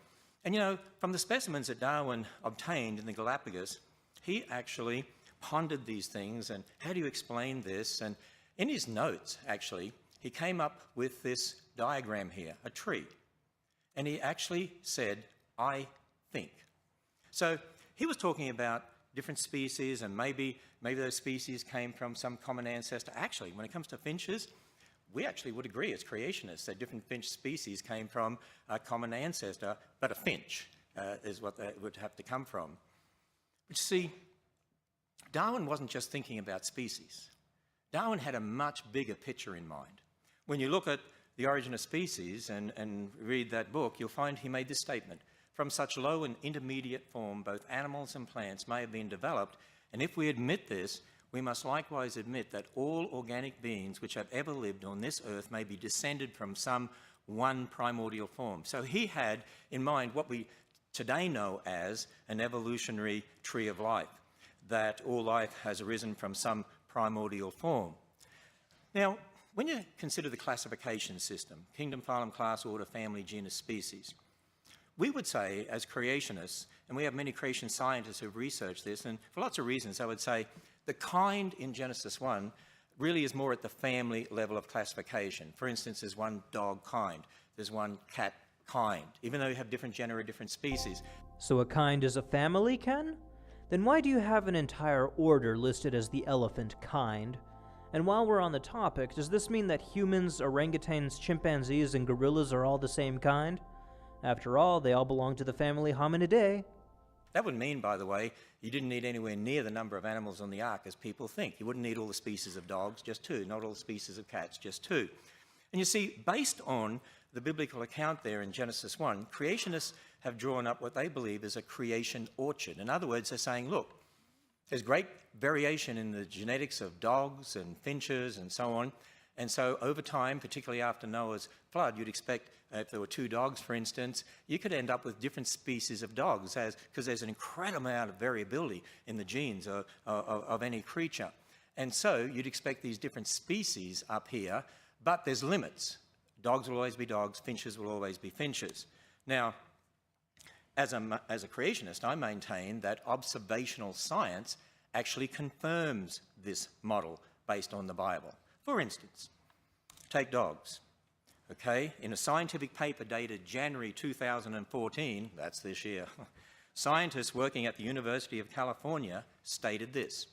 And you know, from the specimens that Darwin obtained in the Galapagos, he actually pondered these things, and how do you explain this? And in his notes, actually, he came up with this diagram here, a tree. And he actually said, I think. So he was talking about different species, and maybe those species came from some common ancestor. Actually, when it comes to finches, we actually would agree as creationists that different finch species came from a common ancestor, but a finch is what they would have to come from. But you see, Darwin wasn't just thinking about species. Darwin had a much bigger picture in mind. When you look at The Origin of Species and read that book, you'll find he made this statement: from such low and intermediate form, both animals and plants may have been developed, and if we admit this, we must likewise admit that all organic beings which have ever lived on this earth may be descended from some one primordial form. So he had in mind what we today know as an evolutionary tree of life, that all life has arisen from some primordial form. Now, when you consider the classification system, kingdom, phylum, class, order, family, genus, species, we would say, as creationists, and we have many creation scientists who've researched this, and for lots of reasons, I would say the kind in Genesis 1 really is more at the family level of classification. For instance, there's one dog kind, there's one cat kind, even though you have different genera, different species. So a kind is a family, Ken? Then why do you have an entire order listed as the elephant kind? And while we're on the topic, does this mean that humans, orangutans, chimpanzees, and gorillas are all the same kind? After all, they all belong to the family Hominidae. That would mean, by the way, you didn't need anywhere near the number of animals on the ark as people think. You wouldn't need all the species of dogs, just 2, not all the species of cats, just 2. And you see, based on the biblical account there in Genesis 1, creationists have drawn up what they believe is a creation orchard. In other words, they're saying, look, there's great variation in the genetics of dogs and finches and so on. And so over time, particularly after Noah's flood, you'd expect if there were 2 dogs, for instance, you could end up with different species of dogs because there's an incredible amount of variability in the genes of any creature. And so you'd expect these different species up here, but there's limits. Dogs will always be dogs, finches will always be finches. Now, as a creationist, I maintain that observational science actually confirms this model based on the Bible. For instance, take dogs. Okay, in a scientific paper dated January 2014, that's this year, scientists working at the University of California stated this: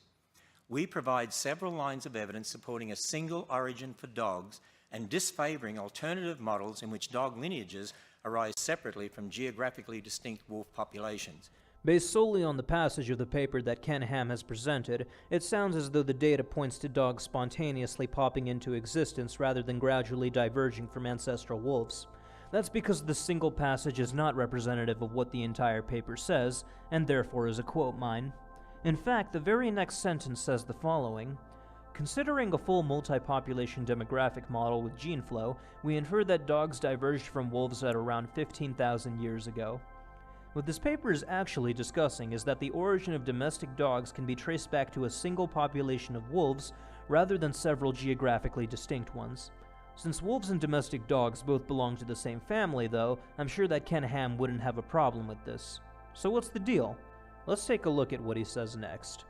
"We provide several lines of evidence supporting a single origin for dogs and disfavoring alternative models in which dog lineages arise separately from geographically distinct wolf populations." Based solely on the passage of the paper that Ken Ham has presented, it sounds as though the data points to dogs spontaneously popping into existence rather than gradually diverging from ancestral wolves. That's because the single passage is not representative of what the entire paper says, and therefore is a quote mine. In fact, the very next sentence says the following: "Considering a full multi-population demographic model with gene flow, we infer that dogs diverged from wolves at around 15,000 years ago." What this paper is actually discussing is that the origin of domestic dogs can be traced back to a single population of wolves rather than several geographically distinct ones. Since wolves and domestic dogs both belong to the same family, though, I'm sure that Ken Ham wouldn't have a problem with this. So what's the deal? Let's take a look at what he says next.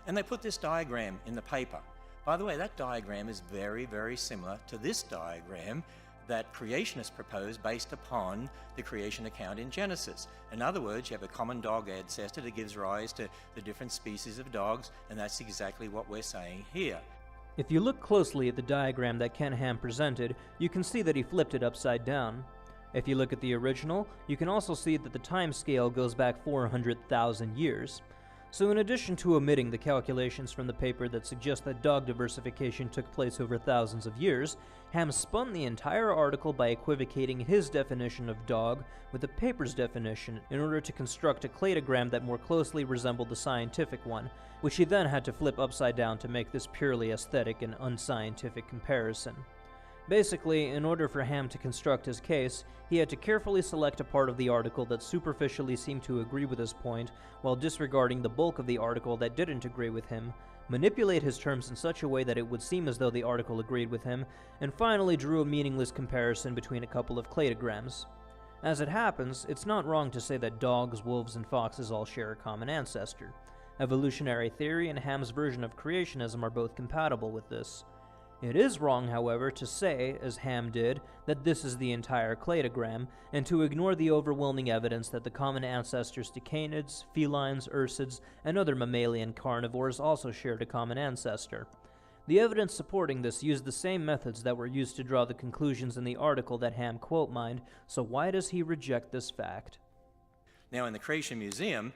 And they put this diagram in the paper. By the way, that diagram is very, very similar to this diagram that creationists proposed based upon the creation account in Genesis. In other words, you have a common dog ancestor that gives rise to the different species of dogs, and that's exactly what we're saying here. If you look closely at the diagram that Ken Ham presented, you can see that he flipped it upside down. If you look at the original, you can also see that the time scale goes back 400,000 years. So in addition to omitting the calculations from the paper that suggest that dog diversification took place over thousands of years, Ham spun the entire article by equivocating his definition of dog with the paper's definition in order to construct a cladogram that more closely resembled the scientific one, which he then had to flip upside down to make this purely aesthetic and unscientific comparison. Basically, in order for Ham to construct his case, he had to carefully select a part of the article that superficially seemed to agree with his point, while disregarding the bulk of the article that didn't agree with him, manipulate his terms in such a way that it would seem as though the article agreed with him, and finally drew a meaningless comparison between a couple of cladograms. As it happens, it's not wrong to say that dogs, wolves, and foxes all share a common ancestor. Evolutionary theory and Ham's version of creationism are both compatible with this. It is wrong, however, to say, as Ham did, that this is the entire cladogram, and to ignore the overwhelming evidence that the common ancestors to canids, felines, ursids, and other mammalian carnivores also shared a common ancestor. The evidence supporting this used the same methods that were used to draw the conclusions in the article that Ham quote-mined, so why does he reject this fact? Now, in the Creation Museum,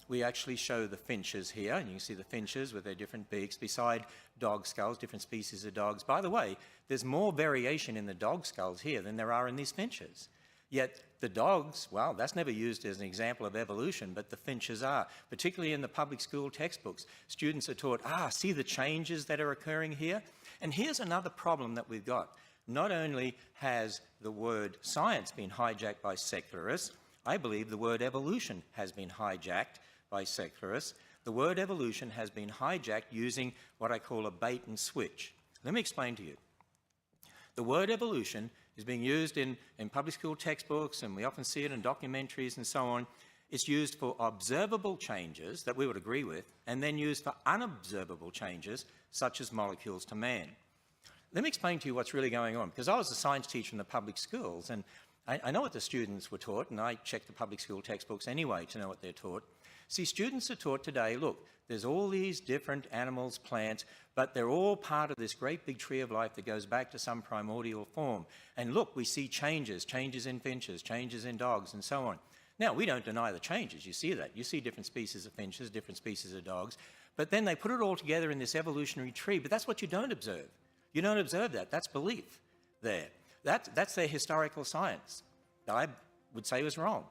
we actually show the finches here, and you can see the finches with their different beaks beside dog skulls, different species of dogs. By the way, there's more variation in the dog skulls here than there are in these finches. Yet the dogs, well, that's never used as an example of evolution, but the finches are, particularly in the public school textbooks. Students are taught, see the changes that are occurring here? And here's another problem that we've got. Not only has the word science been hijacked by secularists, I believe the word evolution has been hijacked by secularists. The word evolution has been hijacked using what I call a bait and switch. Let me explain to you. The word evolution is being used in public school textbooks, and we often see it in documentaries and so on. It's used for observable changes that we would agree with, and then used for unobservable changes, such as molecules to man. Let me explain to you what's really going on, because I was a science teacher in the public schools, and I know what the students were taught, and I check the public school textbooks anyway to know what they're taught. See, students are taught today, look, there's all these different animals, plants, but they're all part of this great big tree of life that goes back to some primordial form. And look, we see changes in finches, changes in dogs, and so on. Now, we don't deny the changes. You see that. You see different species of finches, different species of dogs. But then they put it all together in this evolutionary tree, but that's what you don't observe. You don't observe that. That's belief there. That's their historical science that I would say was wrong.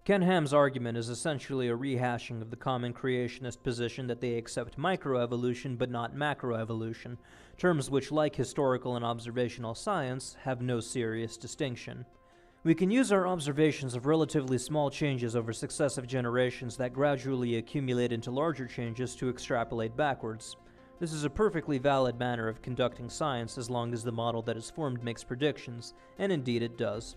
Ken Ham's argument is essentially a rehashing of the common creationist position that they accept microevolution but not macroevolution, terms which, like historical and observational science, have no serious distinction. We can use our observations of relatively small changes over successive generations that gradually accumulate into larger changes to extrapolate backwards. This is a perfectly valid manner of conducting science as long as the model that is formed makes predictions, and indeed it does.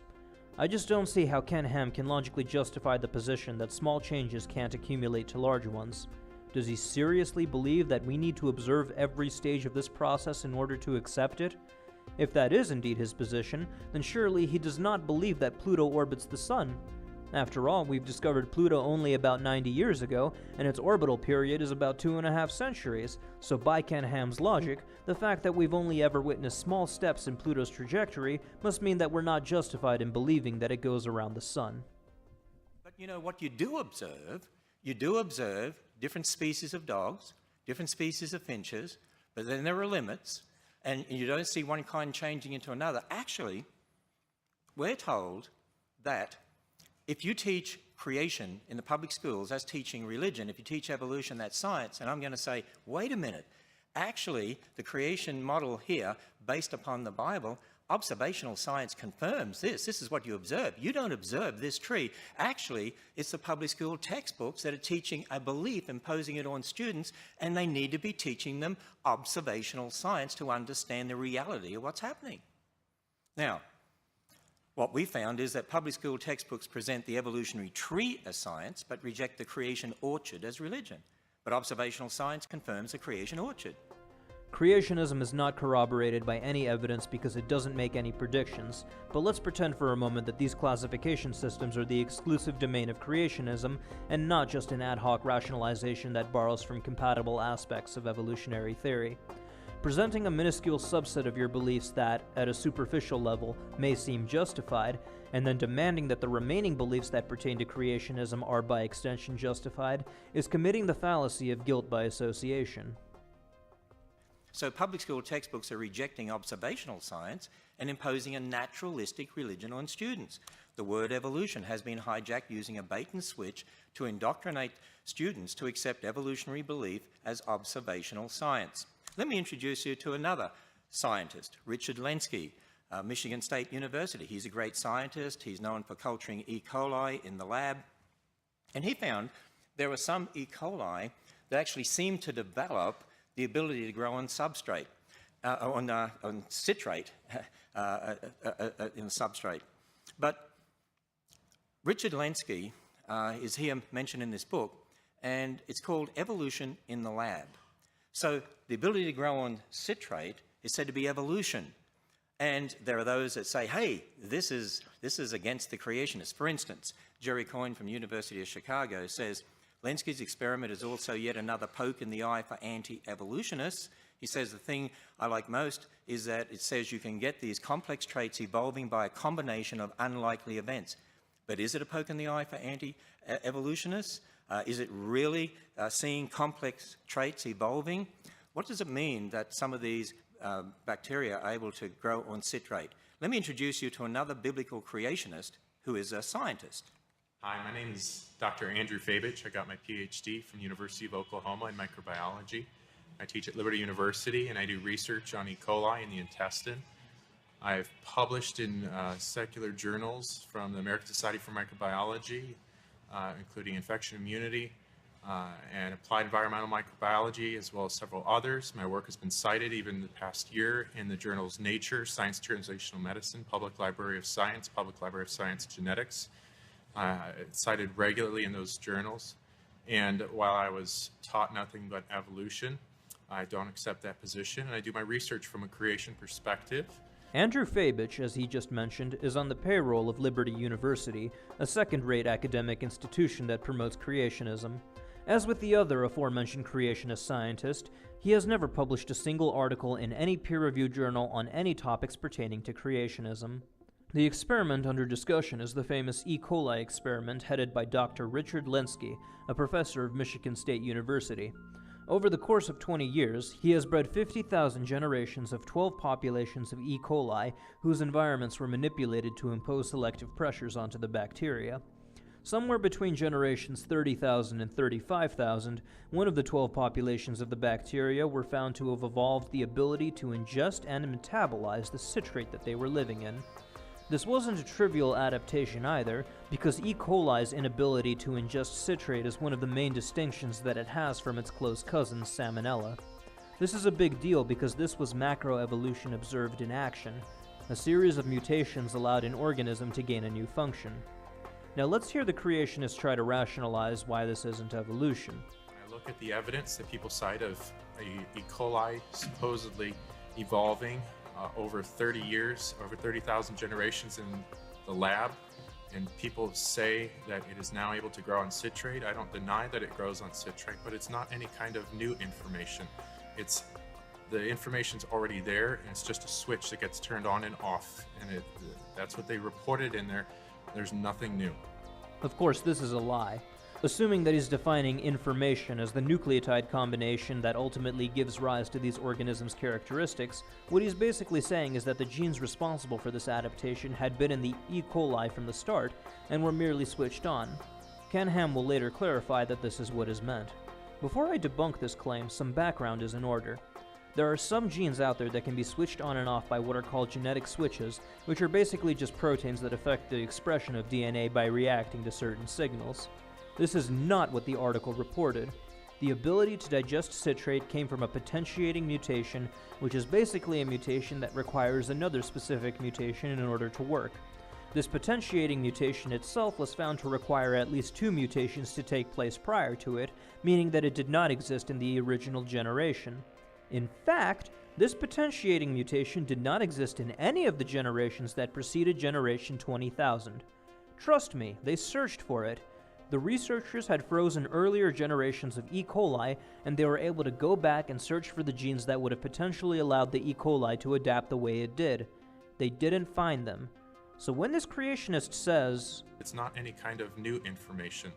I just don't see how Ken Ham can logically justify the position that small changes can't accumulate to large ones. Does he seriously believe that we need to observe every stage of this process in order to accept it? If that is indeed his position, then surely he does not believe that Pluto orbits the Sun. After all, we've discovered Pluto only about 90 years ago, and its orbital period is about 2.5 centuries, so by Ken Ham's logic, the fact that we've only ever witnessed small steps in Pluto's trajectory must mean that we're not justified in believing that it goes around the Sun. But you know what you do observe different species of dogs, different species of finches, but then there are limits, and you don't see one kind changing into another. Actually, we're told that if you teach creation in the public schools, that's teaching religion. If you teach evolution, that's science. And I'm going to say, wait a minute. Actually, the creation model here, based upon the Bible, observational science confirms this. This is what you observe. You don't observe this tree. Actually, it's the public school textbooks that are teaching a belief, imposing it on students, and they need to be teaching them observational science to understand the reality of what's happening. Now, what we found is that public school textbooks present the evolutionary tree as science, but reject the creation orchard as religion. But observational science confirms the creation orchard. Creationism is not corroborated by any evidence because it doesn't make any predictions, but let's pretend for a moment that these classification systems are the exclusive domain of creationism, and not just an ad hoc rationalization that borrows from compatible aspects of evolutionary theory. Presenting a minuscule subset of your beliefs that, at a superficial level, may seem justified, and then demanding that the remaining beliefs that pertain to creationism are by extension justified, is committing the fallacy of guilt by association. So public school textbooks are rejecting observational science and imposing a naturalistic religion on students. The word evolution has been hijacked using a bait and switch to indoctrinate students to accept evolutionary belief as observational science. Let me introduce you to another scientist, Richard Lenski, Michigan State University. He's a great scientist. He's known for culturing E. coli in the lab. And he found there were some E. coli that actually seemed to develop the ability to grow on substrate, on citrate in substrate. But Richard Lenski is here mentioned in this book, and it's called Evolution in the Lab. So the ability to grow on citrate is said to be evolution. And there are those that say, hey, this is against the creationists. For instance, Jerry Coyne from University of Chicago says, Lenski's experiment is also yet another poke in the eye for anti-evolutionists. He says the thing I like most is that it says you can get these complex traits evolving by a combination of unlikely events. But is it a poke in the eye for anti-evolutionists? Is it really seeing complex traits evolving? What does it mean that some of these bacteria are able to grow on citrate? Let me introduce you to another biblical creationist who is a scientist. Hi, my name is Dr. Andrew Fabich. I got my PhD from the University of Oklahoma in microbiology. I teach at Liberty University, and I do research on E. coli in the intestine. I've published in secular journals from the American Society for Microbiology, including infection immunity and applied environmental microbiology, as well as several others. My work has been cited even the past year in the journals Nature, Science Translational Medicine, Public Library of Science, Public Library of Science Genetics. It's cited regularly in those journals. And while I was taught nothing but evolution, I don't accept that position, and I do my research from a creation perspective. Andrew Fabich, as he just mentioned, is on the payroll of Liberty University, a second-rate academic institution that promotes creationism. As with the other aforementioned creationist scientist, he has never published a single article in any peer-reviewed journal on any topics pertaining to creationism. The experiment under discussion is the famous E. coli experiment headed by Dr. Richard Lenski, a professor of Michigan State University. Over the course of 20 years, he has bred 50,000 generations of 12 populations of E. coli whose environments were manipulated to impose selective pressures onto the bacteria. Somewhere between generations 30,000 and 35,000, one of the 12 populations of the bacteria were found to have evolved the ability to ingest and metabolize the citrate that they were living in. This wasn't a trivial adaptation either, because E. coli's inability to ingest citrate is one of the main distinctions that it has from its close cousin, Salmonella. This is a big deal because this was macroevolution observed in action. A series of mutations allowed an organism to gain a new function. Now let's hear the creationists try to rationalize why this isn't evolution. I look at the evidence that people cite of E. coli supposedly evolving over 30 years, over 30,000 generations in the lab, and people say that it is now able to grow on citrate. I don't deny that it grows on citrate, but it's not any kind of new information. The information's already there, and it's just a switch that gets turned on and off, and that's what they reported in there. There's nothing new. Of course, this is a lie. Assuming that he's defining information as the nucleotide combination that ultimately gives rise to these organisms' characteristics, what he's basically saying is that the genes responsible for this adaptation had been in the E. coli from the start and were merely switched on. Ken Ham will later clarify that this is what is meant. Before I debunk this claim, some background is in order. There are some genes out there that can be switched on and off by what are called genetic switches, which are basically just proteins that affect the expression of DNA by reacting to certain signals. This is not what the article reported. The ability to digest citrate came from a potentiating mutation, which is basically a mutation that requires another specific mutation in order to work. This potentiating mutation itself was found to require at least 2 mutations to take place prior to it, meaning that it did not exist in the original generation. In fact, this potentiating mutation did not exist in any of the generations that preceded generation 20,000. Trust me, they searched for it. The researchers had frozen earlier generations of E. coli, and they were able to go back and search for the genes that would have potentially allowed the E. coli to adapt the way it did. They didn't find them. So when this creationist says, it's not any kind of new information.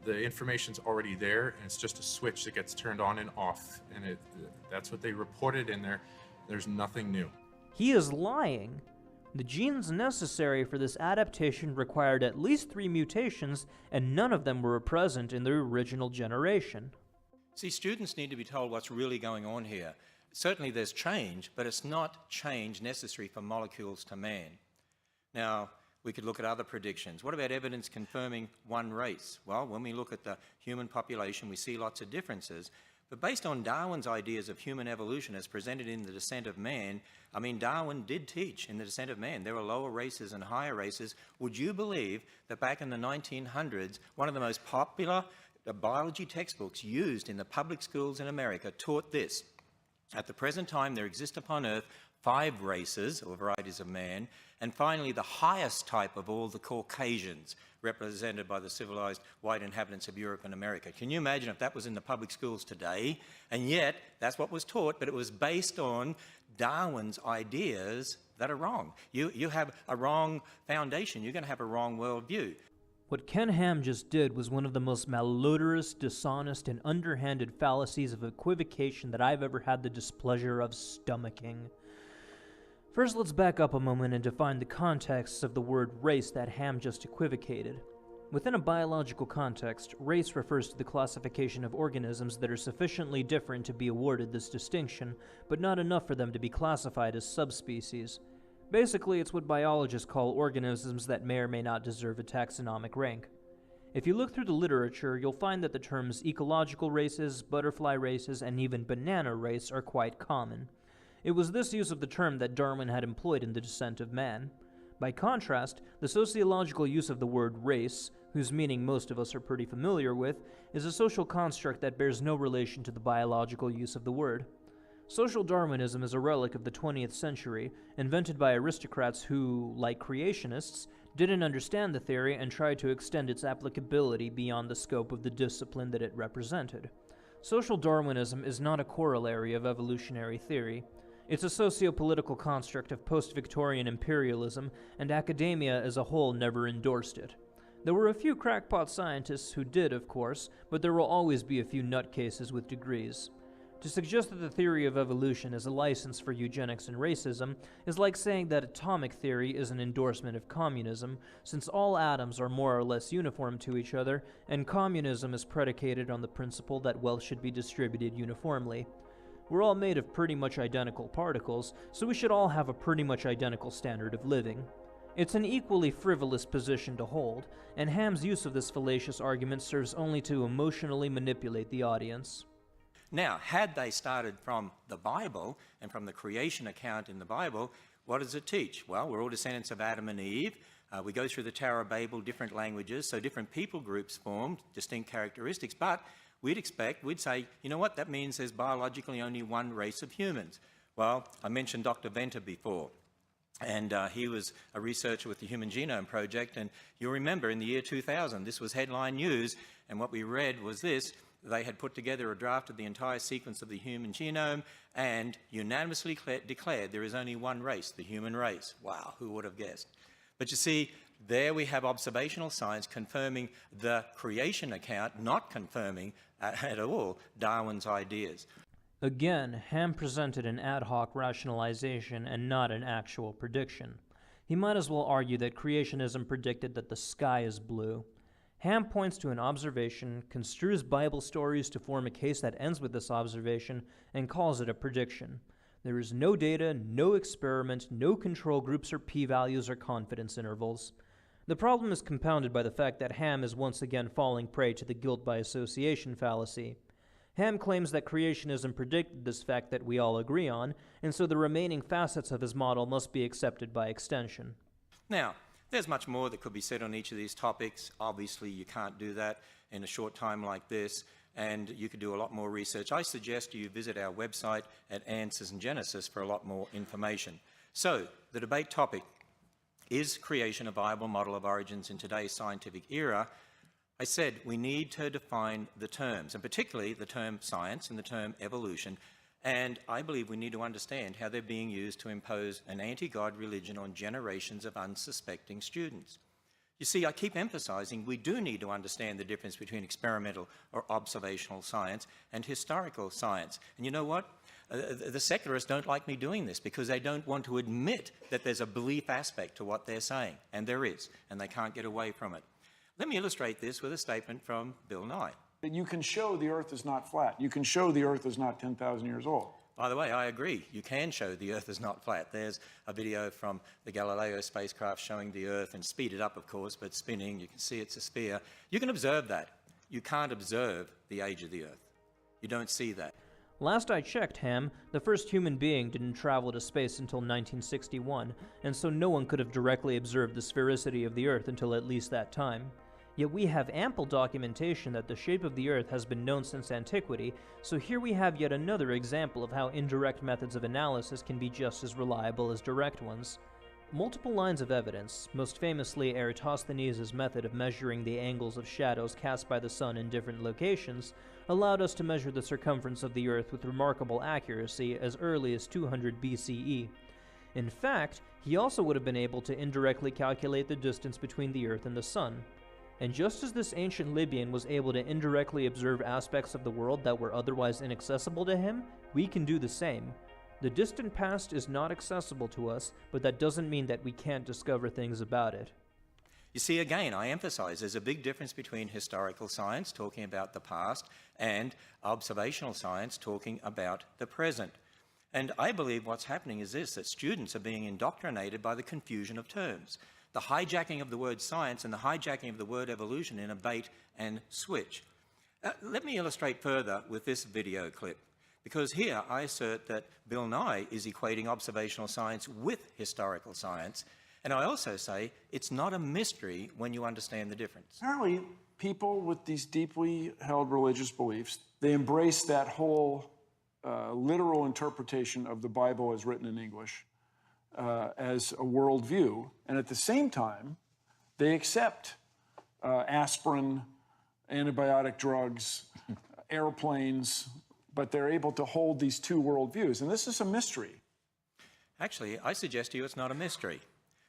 The information's already there, and it's just a switch that gets turned on and off, and that's what they reported in there. There's nothing new. he is lying. The genes necessary for this adaptation required at least 3 mutations, and none of them were present in the original generation. See, students need to be told what's really going on here. Certainly there's change, but it's not change necessary for molecules to man. Now, we could look at other predictions. What about evidence confirming one race? Well, when we look at the human population, we see lots of differences. But based on Darwin's ideas of human evolution as presented in The Descent of Man, I mean, Darwin did teach in The Descent of Man there were lower races and higher races. Would you believe that back in the 1900s, one of the most popular biology textbooks used in the public schools in America taught this? At the present time, there exist upon Earth 5 races or varieties of man, and finally the highest type of all, the Caucasians, represented by the civilized white inhabitants of Europe and America. Can you imagine if that was in the public schools today? And yet, that's what was taught, but it was based on Darwin's ideas that are wrong. You have a wrong foundation, you're going to have a wrong worldview. What Ken Ham just did was one of the most malodorous, dishonest, and underhanded fallacies of equivocation that I've ever had the displeasure of stomaching. First, let's back up a moment and define the context of the word race that Ham just equivocated. Within a biological context, race refers to the classification of organisms that are sufficiently different to be awarded this distinction, but not enough for them to be classified as subspecies. Basically, it's what biologists call organisms that may or may not deserve a taxonomic rank. If you look through the literature, you'll find that the terms ecological races, butterfly races, and even banana race are quite common. It was this use of the term that Darwin had employed in The Descent of Man. By contrast, the sociological use of the word race, whose meaning most of us are pretty familiar with, is a social construct that bears no relation to the biological use of the word. Social Darwinism is a relic of the 20th century, invented by aristocrats who, like creationists, didn't understand the theory and tried to extend its applicability beyond the scope of the discipline that it represented. Social Darwinism is not a corollary of evolutionary theory. It's a socio-political construct of post-Victorian imperialism, and academia as a whole never endorsed it. There were a few crackpot scientists who did, of course, but there will always be a few nutcases with degrees. To suggest that the theory of evolution is a license for eugenics and racism is like saying that atomic theory is an endorsement of communism, since all atoms are more or less uniform to each other, and communism is predicated on the principle that wealth should be distributed uniformly. We're all made of pretty much identical particles, so we should all have a pretty much identical standard of living. It's an equally frivolous position to hold, and Ham's use of this fallacious argument serves only to emotionally manipulate the audience. Now, had they started from the Bible and from the creation account in the Bible, what does it teach? Well, we're all descendants of Adam and Eve. We go through the Tower of Babel, different languages, so different people groups formed, distinct characteristics, but we'd say, you know what, that means there's biologically only one race of humans. Well, I mentioned Dr. Venter before, and he was a researcher with the Human Genome Project, and you'll remember in the year 2000, this was headline news, and what we read was this: they had put together a draft of the entire sequence of the human genome and unanimously declared there is only one race, the human race. Wow, who would have guessed? But you see, there we have observational science confirming the creation account, not confirming at all Darwin's ideas. Again, Ham presented an ad hoc rationalization and not an actual prediction. He might as well argue that creationism predicted that the sky is blue. Ham points to an observation, construes Bible stories to form a case that ends with this observation, and calls it a prediction. There is no data, no experiment, no control groups or p-values or confidence intervals. The problem is compounded by the fact that Ham is once again falling prey to the guilt by association fallacy. Ham claims that creationism predicted this fact that we all agree on, and so the remaining facets of his model must be accepted by extension. Now, there's much more that could be said on each of these topics. Obviously, you can't do that in a short time like this, and you could do a lot more research. I suggest you visit our website at Answers in Genesis for a lot more information. So, the debate topic: is creation a viable model of origins in today's scientific era? I said we need to define the terms, and particularly the term science and the term evolution, and I believe we need to understand how they're being used to impose an anti-God religion on generations of unsuspecting students. You see, I keep emphasizing we do need to understand the difference between experimental or observational science and historical science. And you know what? The secularists don't like me doing this because they don't want to admit that there's a belief aspect to what they're saying, and there is, and they can't get away from it. Let me illustrate this with a statement from Bill Nye. You can show the Earth is not flat. You can show the Earth is not 10,000 years old. By the way, I agree. You can show the Earth is not flat. There's a video from the Galileo spacecraft showing the Earth, and speeded up, of course, but spinning. You can see it's a sphere. You can observe that. You can't observe the age of the Earth. You don't see that. Last I checked, Ham, the first human being didn't travel to space until 1961, and so no one could have directly observed the sphericity of the Earth until at least that time. Yet we have ample documentation that the shape of the Earth has been known since antiquity, so here we have yet another example of how indirect methods of analysis can be just as reliable as direct ones. Multiple lines of evidence, most famously Eratosthenes' method of measuring the angles of shadows cast by the sun in different locations, allowed us to measure the circumference of the Earth with remarkable accuracy as early as 200 BCE. In fact, he also would have been able to indirectly calculate the distance between the Earth and the sun. And just as this ancient Libyan was able to indirectly observe aspects of the world that were otherwise inaccessible to him, we can do the same. The distant past is not accessible to us, but that doesn't mean that we can't discover things about it. You see, again, I emphasize there's a big difference between historical science, talking about the past, and observational science, talking about the present. And I believe what's happening is this, that students are being indoctrinated by the confusion of terms. The hijacking of the word science and the hijacking of the word evolution in a bait and switch. Let me illustrate further with this video clip, because here I assert that Bill Nye is equating observational science with historical science, and I also say it's not a mystery when you understand the difference. Apparently, people with these deeply held religious beliefs, they embrace that whole literal interpretation of the Bible as written in English as a worldview, and at the same time, They accept aspirin, antibiotic drugs, airplanes, but they're able to hold these two worldviews. And this is a mystery. Actually, I suggest to you it's not a mystery.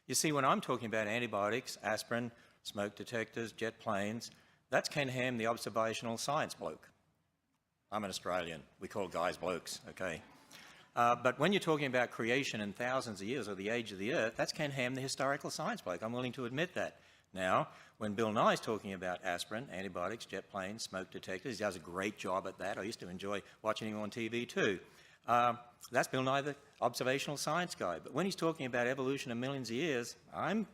You see, when I'm talking about antibiotics, aspirin, smoke detectors, jet planes, that's Ken Ham, the observational science bloke. I'm an Australian. We call guys blokes, okay? But when you're talking about creation in thousands of years or the age of the earth, that's Ken Ham, the historical science bloke. I'm willing to admit that. Now, when Bill Nye's talking about aspirin, antibiotics, jet planes, smoke detectors, he does a great job at that. I used to enjoy watching him on TV too. That's Bill Nye, the observational science guy. But when he's talking about evolution of millions of years, I'm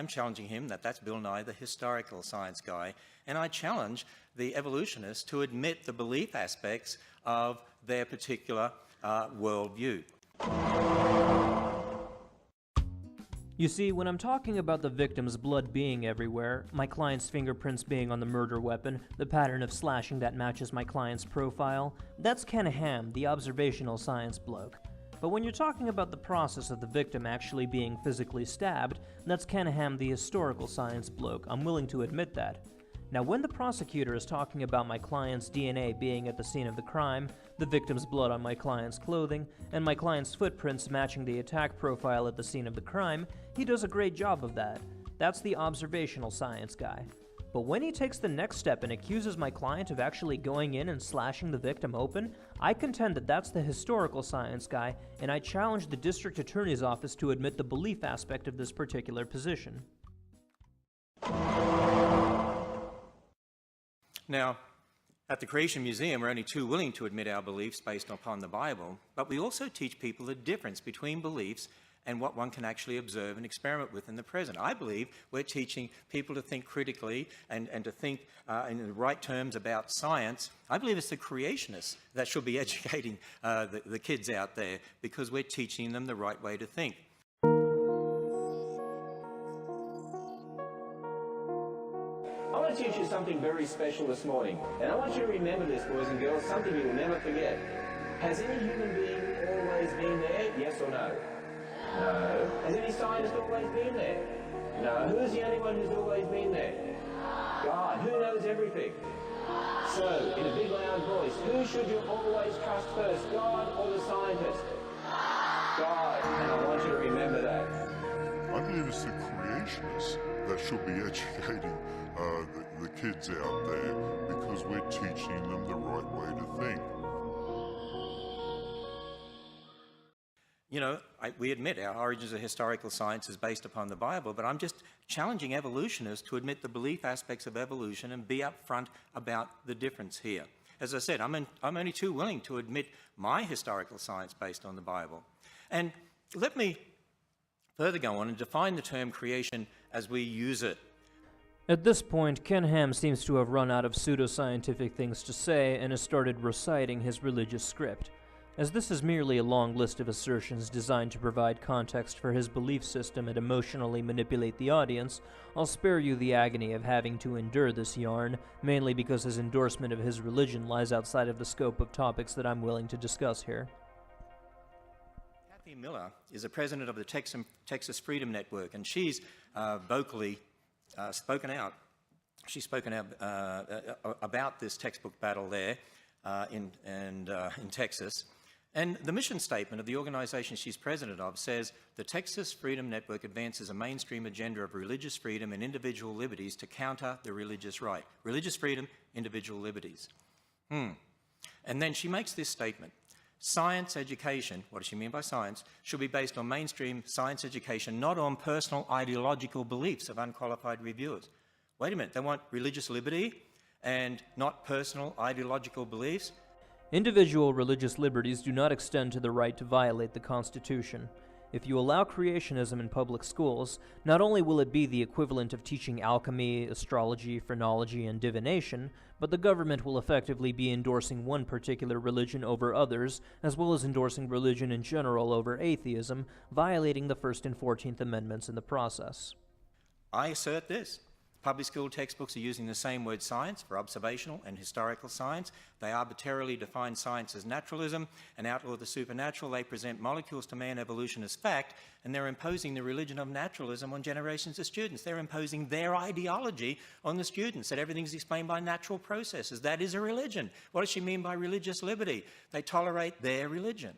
challenging him that that's Bill Nye, the historical science guy. And I challenge the evolutionists to admit the belief aspects of their particular worldview. You see, when I'm talking about the victim's blood being everywhere, my client's fingerprints being on the murder weapon, the pattern of slashing that matches my client's profile, that's Ken Ham, the observational science bloke. But when you're talking about the process of the victim actually being physically stabbed, that's Ken Ham, the historical science bloke. I'm willing to admit that. Now, when the prosecutor is talking about my client's DNA being at the scene of the crime, the victim's blood on my client's clothing, and my client's footprints matching the attack profile at the scene of the crime, he does a great job of that. That's the observational science guy. But when he takes the next step and accuses my client of actually going in and slashing the victim open, I contend that that's the historical science guy, and I challenge the district attorney's office to admit the belief aspect of this particular position. Now, at the Creation Museum, we're only too willing to admit our beliefs based upon the Bible, but we also teach people the difference between beliefs and what one can actually observe and experiment with in the present. I believe we're teaching people to think critically and to think in the right terms about science. I believe it's the creationists that should be educating the kids out there, because we're teaching them the right way to think. I want to teach you something very special this morning, and I want you to remember this, boys and girls, something you'll never forget. Has any human being always been there? Yes or no? No. Has any scientist always been there? No. Who's the only one who's always been there? God. Who knows everything? So, in a big loud voice, who should you always trust first, God or the scientist? God. And I want you to remember that. I believe it's the creationists that should be educating the kids out there, because we're teaching them the right way to think. You know, we admit our origins of historical science is based upon the Bible, but I'm just challenging evolutionists to admit the belief aspects of evolution and be upfront about the difference here. As I said, I'm only too willing to admit my historical science based on the Bible. And let me further go on and define the term creation as we use it. At this point, Ken Ham seems to have run out of pseudoscientific things to say and has started reciting his religious script. As this is merely a long list of assertions designed to provide context for his belief system and emotionally manipulate the audience, I'll spare you the agony of having to endure this yarn, mainly because his endorsement of his religion lies outside of the scope of topics that I'm willing to discuss here. Kathy Miller is the president of the Texas Freedom Network, and she's vocally spoken out. She's spoken out about this textbook battle there in Texas. And the mission statement of the organization she's president of says, the Texas Freedom Network advances a mainstream agenda of religious freedom and individual liberties to counter the religious right. Religious freedom, individual liberties. And then she makes this statement. Science education, what does she mean by science, should be based on mainstream science education, not on personal ideological beliefs of unqualified reviewers. Wait a minute, they want religious liberty and not personal ideological beliefs? Individual religious liberties do not extend to the right to violate the Constitution. If you allow creationism in public schools, not only will it be the equivalent of teaching alchemy, astrology, phrenology, and divination, but the government will effectively be endorsing one particular religion over others, as well as endorsing religion in general over atheism, violating the First and 14th Amendments in the process. I assert this. Public school textbooks are using the same word science for observational and historical science. They arbitrarily define science as naturalism and outlaw the supernatural. They present molecules to man evolution as fact, and they're imposing the religion of naturalism on generations of students. They're imposing their ideology on the students, that everything's explained by natural processes. That is a religion. What does she mean by religious liberty? They tolerate their religion.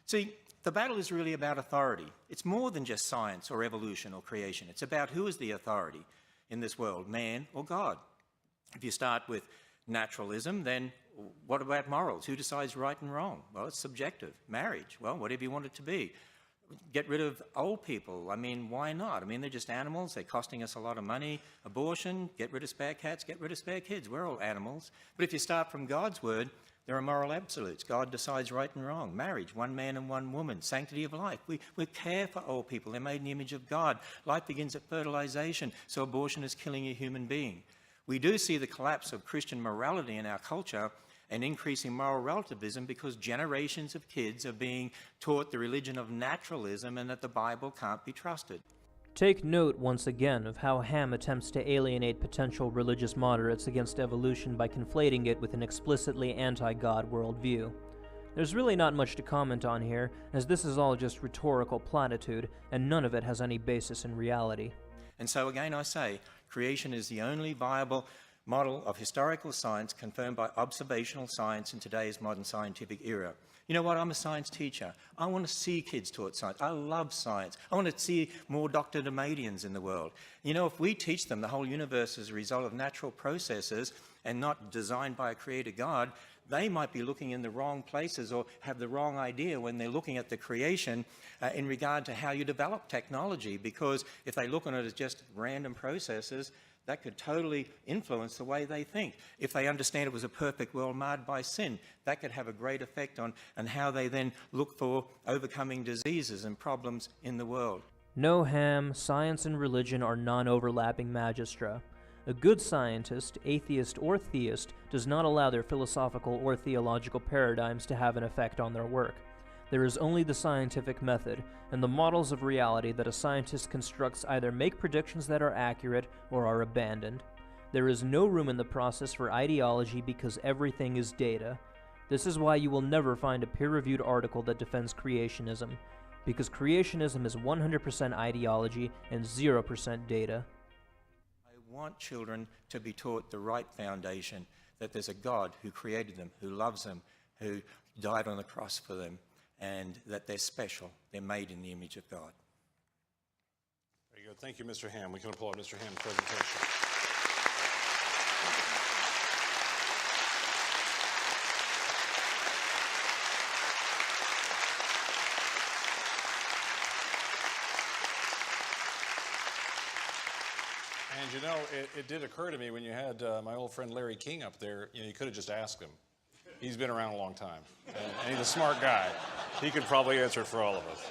See, the battle is really about authority. It's more than just science or evolution or creation. It's about who is the authority in this world, man or God. If you start with naturalism, then what about morals? Who decides right and wrong? Well, it's subjective. Marriage, well, whatever you want it to be. Get rid of old people. I mean, why not? I mean, they're just animals. They're costing us a lot of money. Abortion, get rid of spare cats, get rid of spare kids. We're all animals. But if you start from God's word, there are moral absolutes. God decides right and wrong. Marriage, one man and one woman. Sanctity of life. We care for old people. They're made in the image of God. Life begins at fertilization, so abortion is killing a human being. We do see the collapse of Christian morality in our culture and increasing moral relativism because generations of kids are being taught the religion of naturalism and that the Bible can't be trusted. Take note once again of how Ham attempts to alienate potential religious moderates against evolution by conflating it with an explicitly anti-God worldview. There's really not much to comment on here, as this is all just rhetorical platitude, and none of it has any basis in reality. And so again I say, creation is the only viable model of historical science confirmed by observational science in today's modern scientific era. You know what? I'm a science teacher. I want to see kids taught science. I love science. I want to see more Dr. Demadians in the world. You know, if we teach them the whole universe is a result of natural processes and not designed by a creator God, they might be looking in the wrong places or have the wrong idea when they're looking at the creation in regard to how you develop technology, because if they look on it as just random processes, that could totally influence the way they think. If they understand it was a perfect world marred by sin, that could have a great effect on how they then look for overcoming diseases and problems in the world. No, Ham, science and religion are non-overlapping magistra. A good scientist, atheist or theist, does not allow their philosophical or theological paradigms to have an effect on their work. There is only the scientific method, and the models of reality that a scientist constructs either make predictions that are accurate or are abandoned. There is no room in the process for ideology because everything is data. This is why you will never find a peer-reviewed article that defends creationism, because creationism is 100% ideology and 0% data. I want children to be taught the right foundation, that there's a God who created them, who loves them, who died on the cross for them, and that they're special. They're made in the image of God. Very good. Thank you, Mr. Ham. We can applaud Mr. Ham's presentation. And you know, it did occur to me when you had my old friend Larry King up there, you know, you could have just asked him. He's been around a long time, and he's a smart guy. He could probably answer for all of us.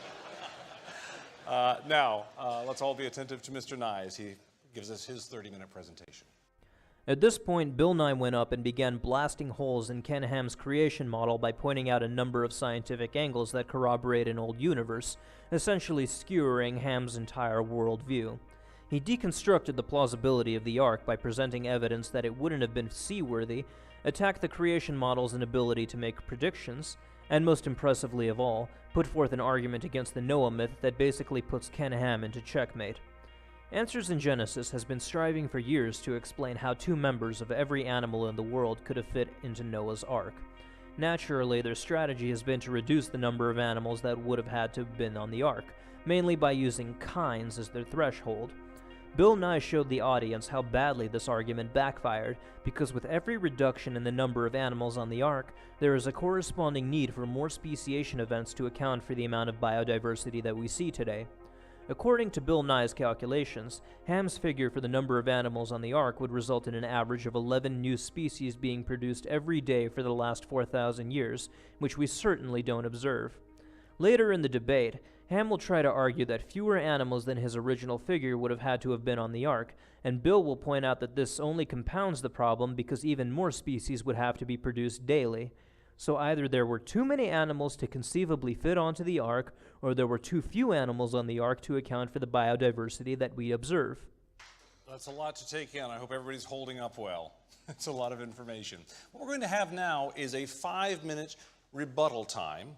Now, let's all be attentive to Mr. Nye as he gives us his 30-minute presentation. At this point, Bill Nye went up and began blasting holes in Ken Ham's creation model by pointing out a number of scientific angles that corroborate an old universe, essentially skewering Ham's entire worldview. He deconstructed the plausibility of the Ark by presenting evidence that it wouldn't have been seaworthy, attacked the creation model's inability to make predictions, and most impressively of all, put forth an argument against the Noah myth that basically puts Ken Ham into checkmate. Answers in Genesis has been striving for years to explain how 2 members of every animal in the world could have fit into Noah's Ark. Naturally, their strategy has been to reduce the number of animals that would have had to have been on the Ark, mainly by using kinds as their threshold. Bill Nye showed the audience how badly this argument backfired, because with every reduction in the number of animals on the Ark, there is a corresponding need for more speciation events to account for the amount of biodiversity that we see today. According to Bill Nye's calculations, Ham's figure for the number of animals on the Ark would result in an average of 11 new species being produced every day for the last 4,000 years, which we certainly don't observe. Later in the debate, Ham will try to argue that fewer animals than his original figure would have had to have been on the Ark, and Bill will point out that this only compounds the problem because even more species would have to be produced daily. So either there were too many animals to conceivably fit onto the Ark, or there were too few animals on the Ark to account for the biodiversity that we observe. That's a lot to take in. I hope everybody's holding up well. It's a lot of information. What we're going to have now is a 5-minute rebuttal time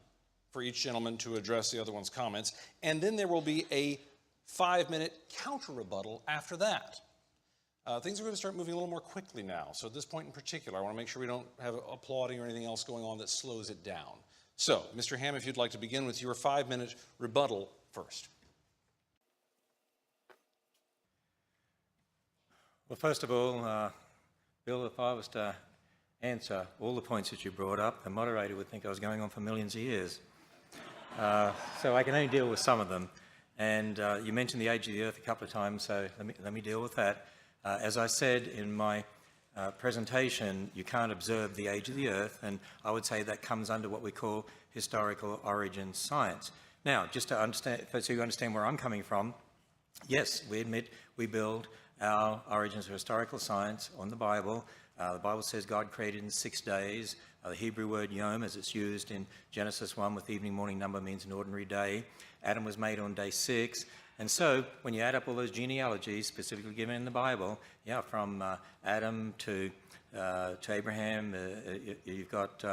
for each gentleman to address the other one's comments, and then there will be a 5-minute counter-rebuttal after that. Things are going to start moving a little more quickly now. So at this point in particular, I want to make sure we don't have applauding or anything else going on that slows it down. So, Mr. Ham, if you'd like to begin with your 5-minute rebuttal first. Well, first of all, Bill, if I was to answer all the points that you brought up, the moderator would think I was going on for millions of years. So I can only deal with some of them. And you mentioned the age of the Earth a couple of times, so let me deal with that. As I said in my presentation, you can't observe the age of the Earth, and I would say that comes under what we call historical origin science. Now, just to understand, so you understand where I'm coming from, yes, we admit we build our origins of historical science on the Bible. The Bible says God created in 6 days. The Hebrew word yom, as it's used in Genesis 1 with evening, morning number, means an ordinary day. Adam was made on day 6. And so when you add up all those genealogies specifically given in the Bible, yeah, from Adam to Abraham, you've got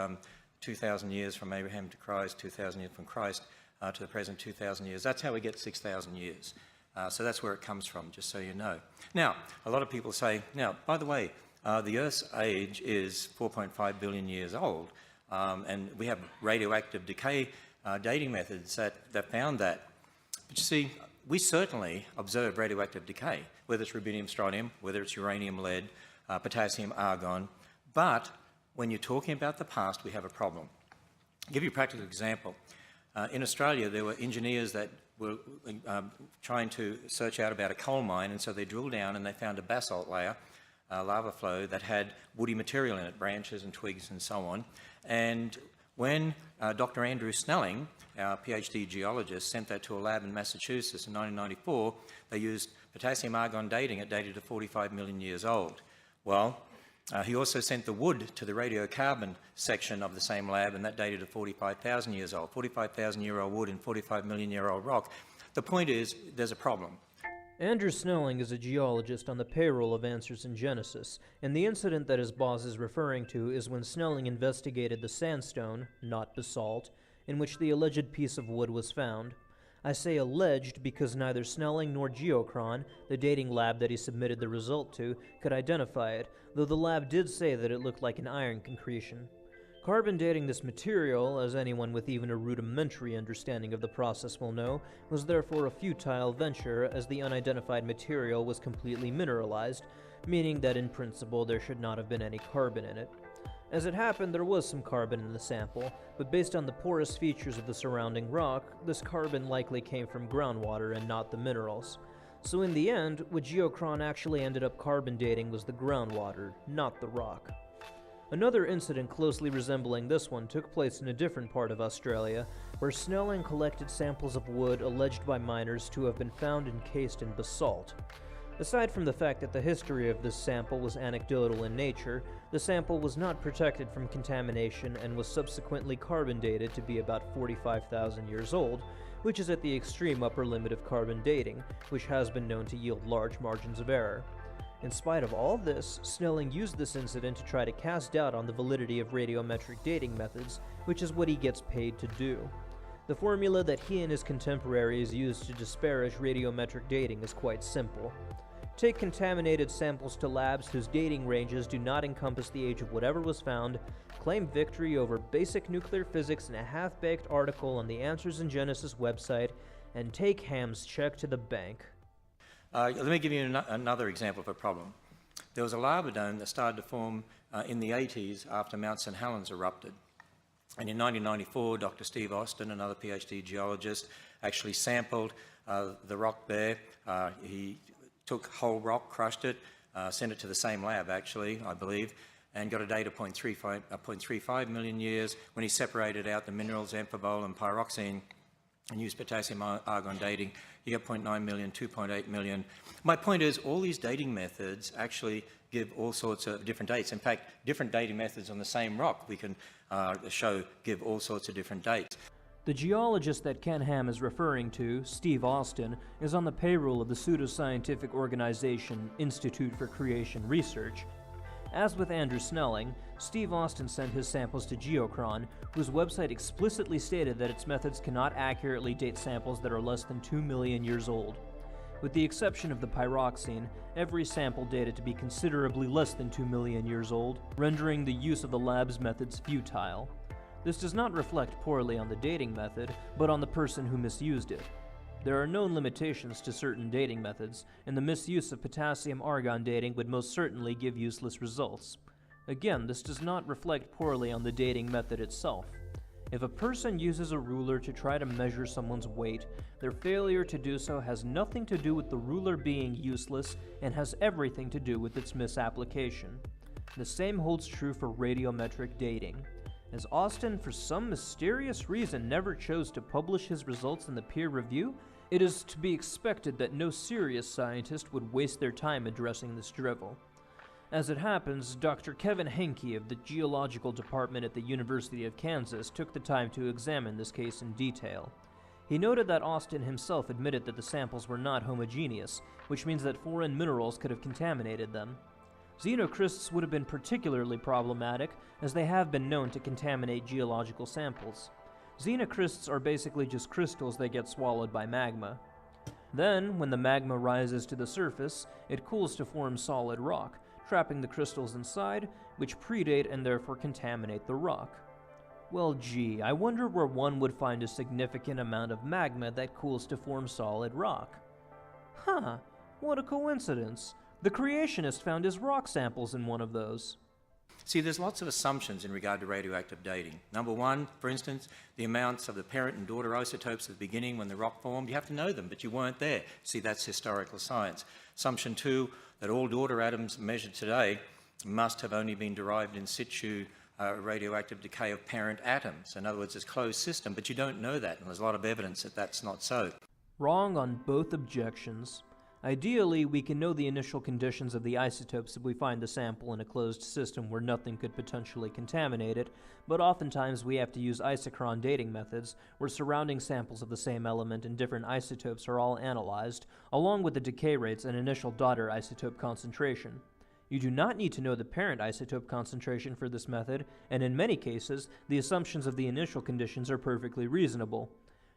2,000 years from Abraham to Christ, 2,000 years from Christ to the present 2,000 years. That's how we get 6,000 years. So that's where it comes from, just so you know. Now, a lot of people say, now, by the way, the Earth's age is 4.5 billion years old, and we have radioactive decay dating methods that found that. But you see, we certainly observe radioactive decay, whether it's rubidium, strontium, whether it's uranium, lead, potassium, argon. But when you're talking about the past, we have a problem. I'll give you a practical example. In Australia, there were engineers that were trying to search out about a coal mine, and so they drilled down and they found a basalt layer, lava flow, that had woody material in it, branches and twigs and so on. And when Dr. Andrew Snelling, our PhD geologist, sent that to a lab in Massachusetts in 1994, they used potassium argon dating. It dated to 45 million years old. Well, he also sent the wood to the radiocarbon section of the same lab, and that dated to 45,000 years old. 45,000-year-old wood and 45 million-year-old rock. The point is, there's a problem. Andrew Snelling is a geologist on the payroll of Answers in Genesis, and the incident that his boss is referring to is when Snelling investigated the sandstone, not basalt, in which the alleged piece of wood was found. I say alleged because neither Snelling nor Geochron, the dating lab that he submitted the result to, could identify it, though the lab did say that it looked like an iron concretion. Carbon dating this material, as anyone with even a rudimentary understanding of the process will know, was therefore a futile venture, as the unidentified material was completely mineralized, meaning that in principle there should not have been any carbon in it. As it happened, there was some carbon in the sample, but based on the porous features of the surrounding rock, this carbon likely came from groundwater and not the minerals. So in the end, what Geochron actually ended up carbon dating was the groundwater, not the rock. Another incident closely resembling this one took place in a different part of Australia, where Snelling collected samples of wood alleged by miners to have been found encased in basalt. Aside from the fact that the history of this sample was anecdotal in nature, the sample was not protected from contamination and was subsequently carbon dated to be about 45,000 years old, which is at the extreme upper limit of carbon dating, which has been known to yield large margins of error. In spite of all this, Snelling used this incident to try to cast doubt on the validity of radiometric dating methods, which is what he gets paid to do. The formula that he and his contemporaries used to disparage radiometric dating is quite simple. Take contaminated samples to labs whose dating ranges do not encompass the age of whatever was found, claim victory over basic nuclear physics in a half-baked article on the Answers in Genesis website, and take Ham's check to the bank. Let me give you another example of a problem. There was a lava dome that started to form in the 80s after Mount St. Helens erupted. And in 1994, Dr. Steve Austin, another PhD geologist, actually sampled the rock there. He took whole rock, crushed it, sent it to the same lab, actually, I believe, and got a date of 0.35 million years. When he separated out the minerals, amphibole and pyroxene, and used potassium argon dating, you get 0.9 million, 2.8 million. My point is, all these dating methods actually give all sorts of different dates. In fact, different dating methods on the same rock we can give all sorts of different dates. The geologist that Ken Ham is referring to, Steve Austin, is on the payroll of the pseudoscientific organization Institute for Creation Research. As with Andrew Snelling, Steve Austin sent his samples to Geochron, whose website explicitly stated that its methods cannot accurately date samples that are less than 2 million years old. With the exception of the pyroxene, every sample dated to be considerably less than 2 million years old, rendering the use of the lab's methods futile. This does not reflect poorly on the dating method, but on the person who misused it. There are known limitations to certain dating methods, and the misuse of potassium-argon dating would most certainly give useless results. Again, this does not reflect poorly on the dating method itself. If a person uses a ruler to try to measure someone's weight, their failure to do so has nothing to do with the ruler being useless and has everything to do with its misapplication. The same holds true for radiometric dating. As Austin, for some mysterious reason, never chose to publish his results in the peer review, it is to be expected that no serious scientist would waste their time addressing this drivel. As it happens, Dr. Kevin Henke of the Geological Department at the University of Kansas took the time to examine this case in detail. He noted that Austin himself admitted that the samples were not homogeneous, which means that foreign minerals could have contaminated them. Xenocrysts would have been particularly problematic, as they have been known to contaminate geological samples. Xenocrysts are basically just crystals that get swallowed by magma. Then, when the magma rises to the surface, it cools to form solid rock, trapping the crystals inside, which predate and therefore contaminate the rock. Well, gee, I wonder where one would find a significant amount of magma that cools to form solid rock. Huh, what a coincidence. The creationist found his rock samples in one of those. See, there's lots of assumptions in regard to radioactive dating. Number one, for instance, the amounts of the parent and daughter isotopes at the beginning when the rock formed. You have to know them, but you weren't there. See, that's historical science. Assumption two, that all daughter atoms measured today must have only been derived in situ radioactive decay of parent atoms. In other words, it's a closed system, but you don't know that, and there's a lot of evidence that that's not so. Wrong on both objections. Ideally, we can know the initial conditions of the isotopes if we find the sample in a closed system where nothing could potentially contaminate it, but oftentimes we have to use isochron dating methods, where surrounding samples of the same element and different isotopes are all analyzed, along with the decay rates and initial daughter isotope concentration. You do not need to know the parent isotope concentration for this method, and in many cases, the assumptions of the initial conditions are perfectly reasonable.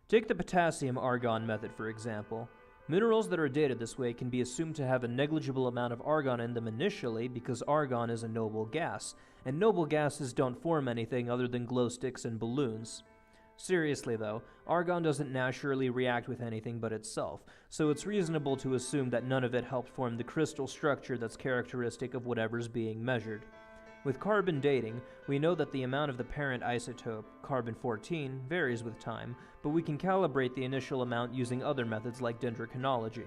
Take the potassium-argon method, for example. Minerals that are dated this way can be assumed to have a negligible amount of argon in them initially because argon is a noble gas, and noble gases don't form anything other than glow sticks and balloons. Seriously though, argon doesn't naturally react with anything but itself, so it's reasonable to assume that none of it helped form the crystal structure that's characteristic of whatever's being measured. With carbon dating, we know that the amount of the parent isotope, carbon-14, varies with time, but we can calibrate the initial amount using other methods like dendrochronology.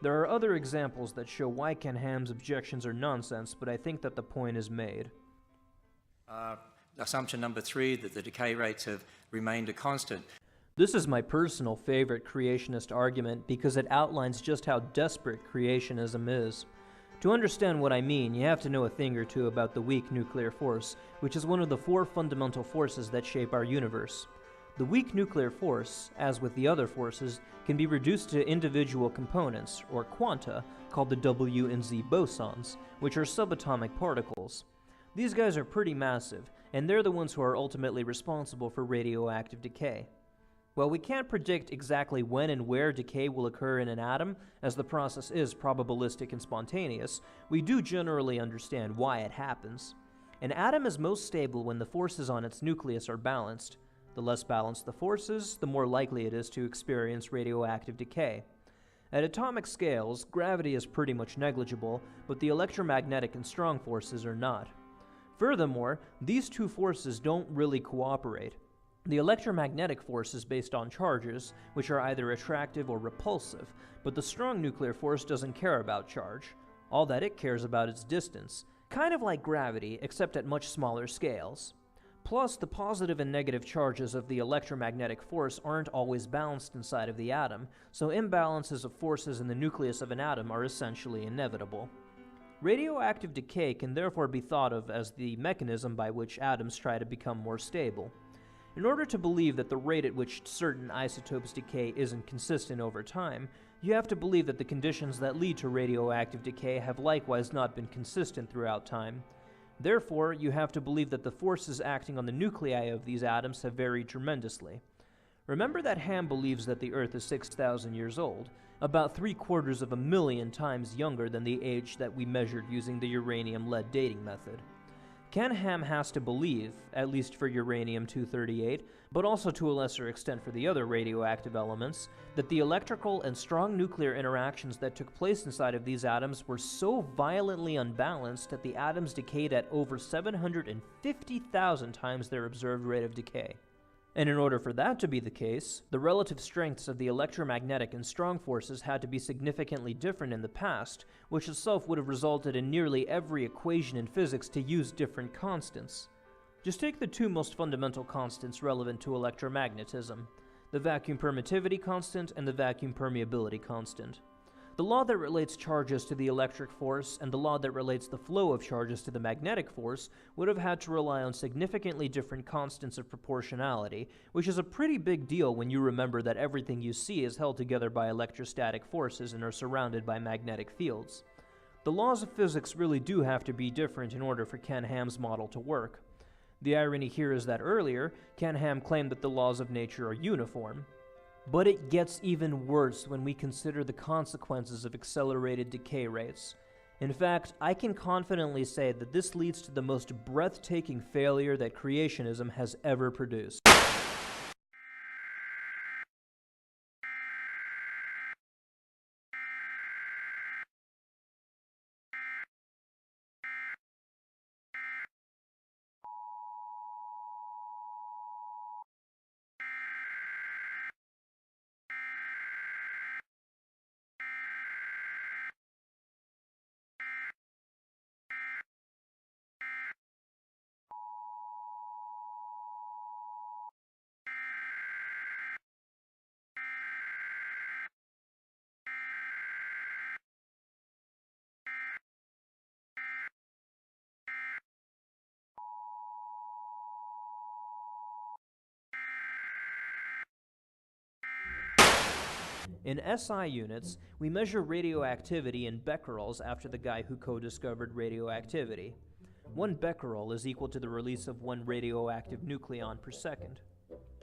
There are other examples that show why Ken Ham's objections are nonsense, but I think that the point is made. Assumption number three, that the decay rates have remained a constant. This is my personal favorite creationist argument because it outlines just how desperate creationism is. To understand what I mean, you have to know a thing or two about the weak nuclear force, which is one of the four fundamental forces that shape our universe. The weak nuclear force, as with the other forces, can be reduced to individual components, or quanta, called the W and Z bosons, which are subatomic particles. These guys are pretty massive, and they're the ones who are ultimately responsible for radioactive decay. While we can't predict exactly when and where decay will occur in an atom, as the process is probabilistic and spontaneous, we do generally understand why it happens. An atom is most stable when the forces on its nucleus are balanced. The less balanced the forces, the more likely it is to experience radioactive decay. At atomic scales, gravity is pretty much negligible, but the electromagnetic and strong forces are not. Furthermore, these two forces don't really cooperate. The electromagnetic force is based on charges, which are either attractive or repulsive, but the strong nuclear force doesn't care about charge. All that it cares about is distance, kind of like gravity, except at much smaller scales. Plus, the positive and negative charges of the electromagnetic force aren't always balanced inside of the atom, so imbalances of forces in the nucleus of an atom are essentially inevitable. Radioactive decay can therefore be thought of as the mechanism by which atoms try to become more stable. In order to believe that the rate at which certain isotopes decay isn't consistent over time, you have to believe that the conditions that lead to radioactive decay have likewise not been consistent throughout time. Therefore, you have to believe that the forces acting on the nuclei of these atoms have varied tremendously. Remember that Ham believes that the Earth is 6,000 years old, about 750,000 times younger than the age that we measured using the uranium-lead dating method. Ken Ham has to believe, at least for uranium-238, but also to a lesser extent for the other radioactive elements, that the electrical and strong nuclear interactions that took place inside of these atoms were so violently unbalanced that the atoms decayed at over 750,000 times their observed rate of decay. And in order for that to be the case, the relative strengths of the electromagnetic and strong forces had to be significantly different in the past, which itself would have resulted in nearly every equation in physics to use different constants. Just take the two most fundamental constants relevant to electromagnetism, the vacuum permittivity constant and the vacuum permeability constant. The law that relates charges to the electric force and the law that relates the flow of charges to the magnetic force would have had to rely on significantly different constants of proportionality, which is a pretty big deal when you remember that everything you see is held together by electrostatic forces and are surrounded by magnetic fields. The laws of physics really do have to be different in order for Ken Ham's model to work. The irony here is that earlier, Ken Ham claimed that the laws of nature are uniform. But it gets even worse when we consider the consequences of accelerated decay rates. In fact, I can confidently say that this leads to the most breathtaking failure that creationism has ever produced. In SI units, we measure radioactivity in becquerels after the guy who co-discovered radioactivity. 1 becquerel is equal to the release of 1 radioactive nucleon per second.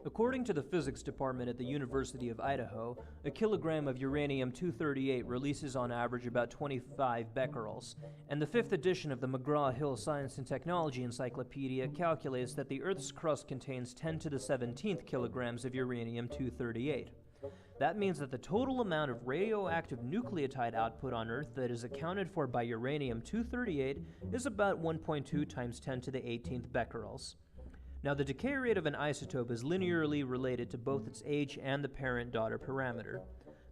According to the physics department at the University of Idaho, a kilogram of uranium-238 releases on average about 25 becquerels, and the 5th edition of the McGraw-Hill Science and Technology Encyclopedia calculates that the Earth's crust contains 10 to the 17th kilograms of uranium-238. That means that the total amount of radioactive nucleotide output on Earth that is accounted for by uranium-238 is about 1.2 times 10 to the 18th becquerels. Now, the decay rate of an isotope is linearly related to both its age and the parent-daughter parameter.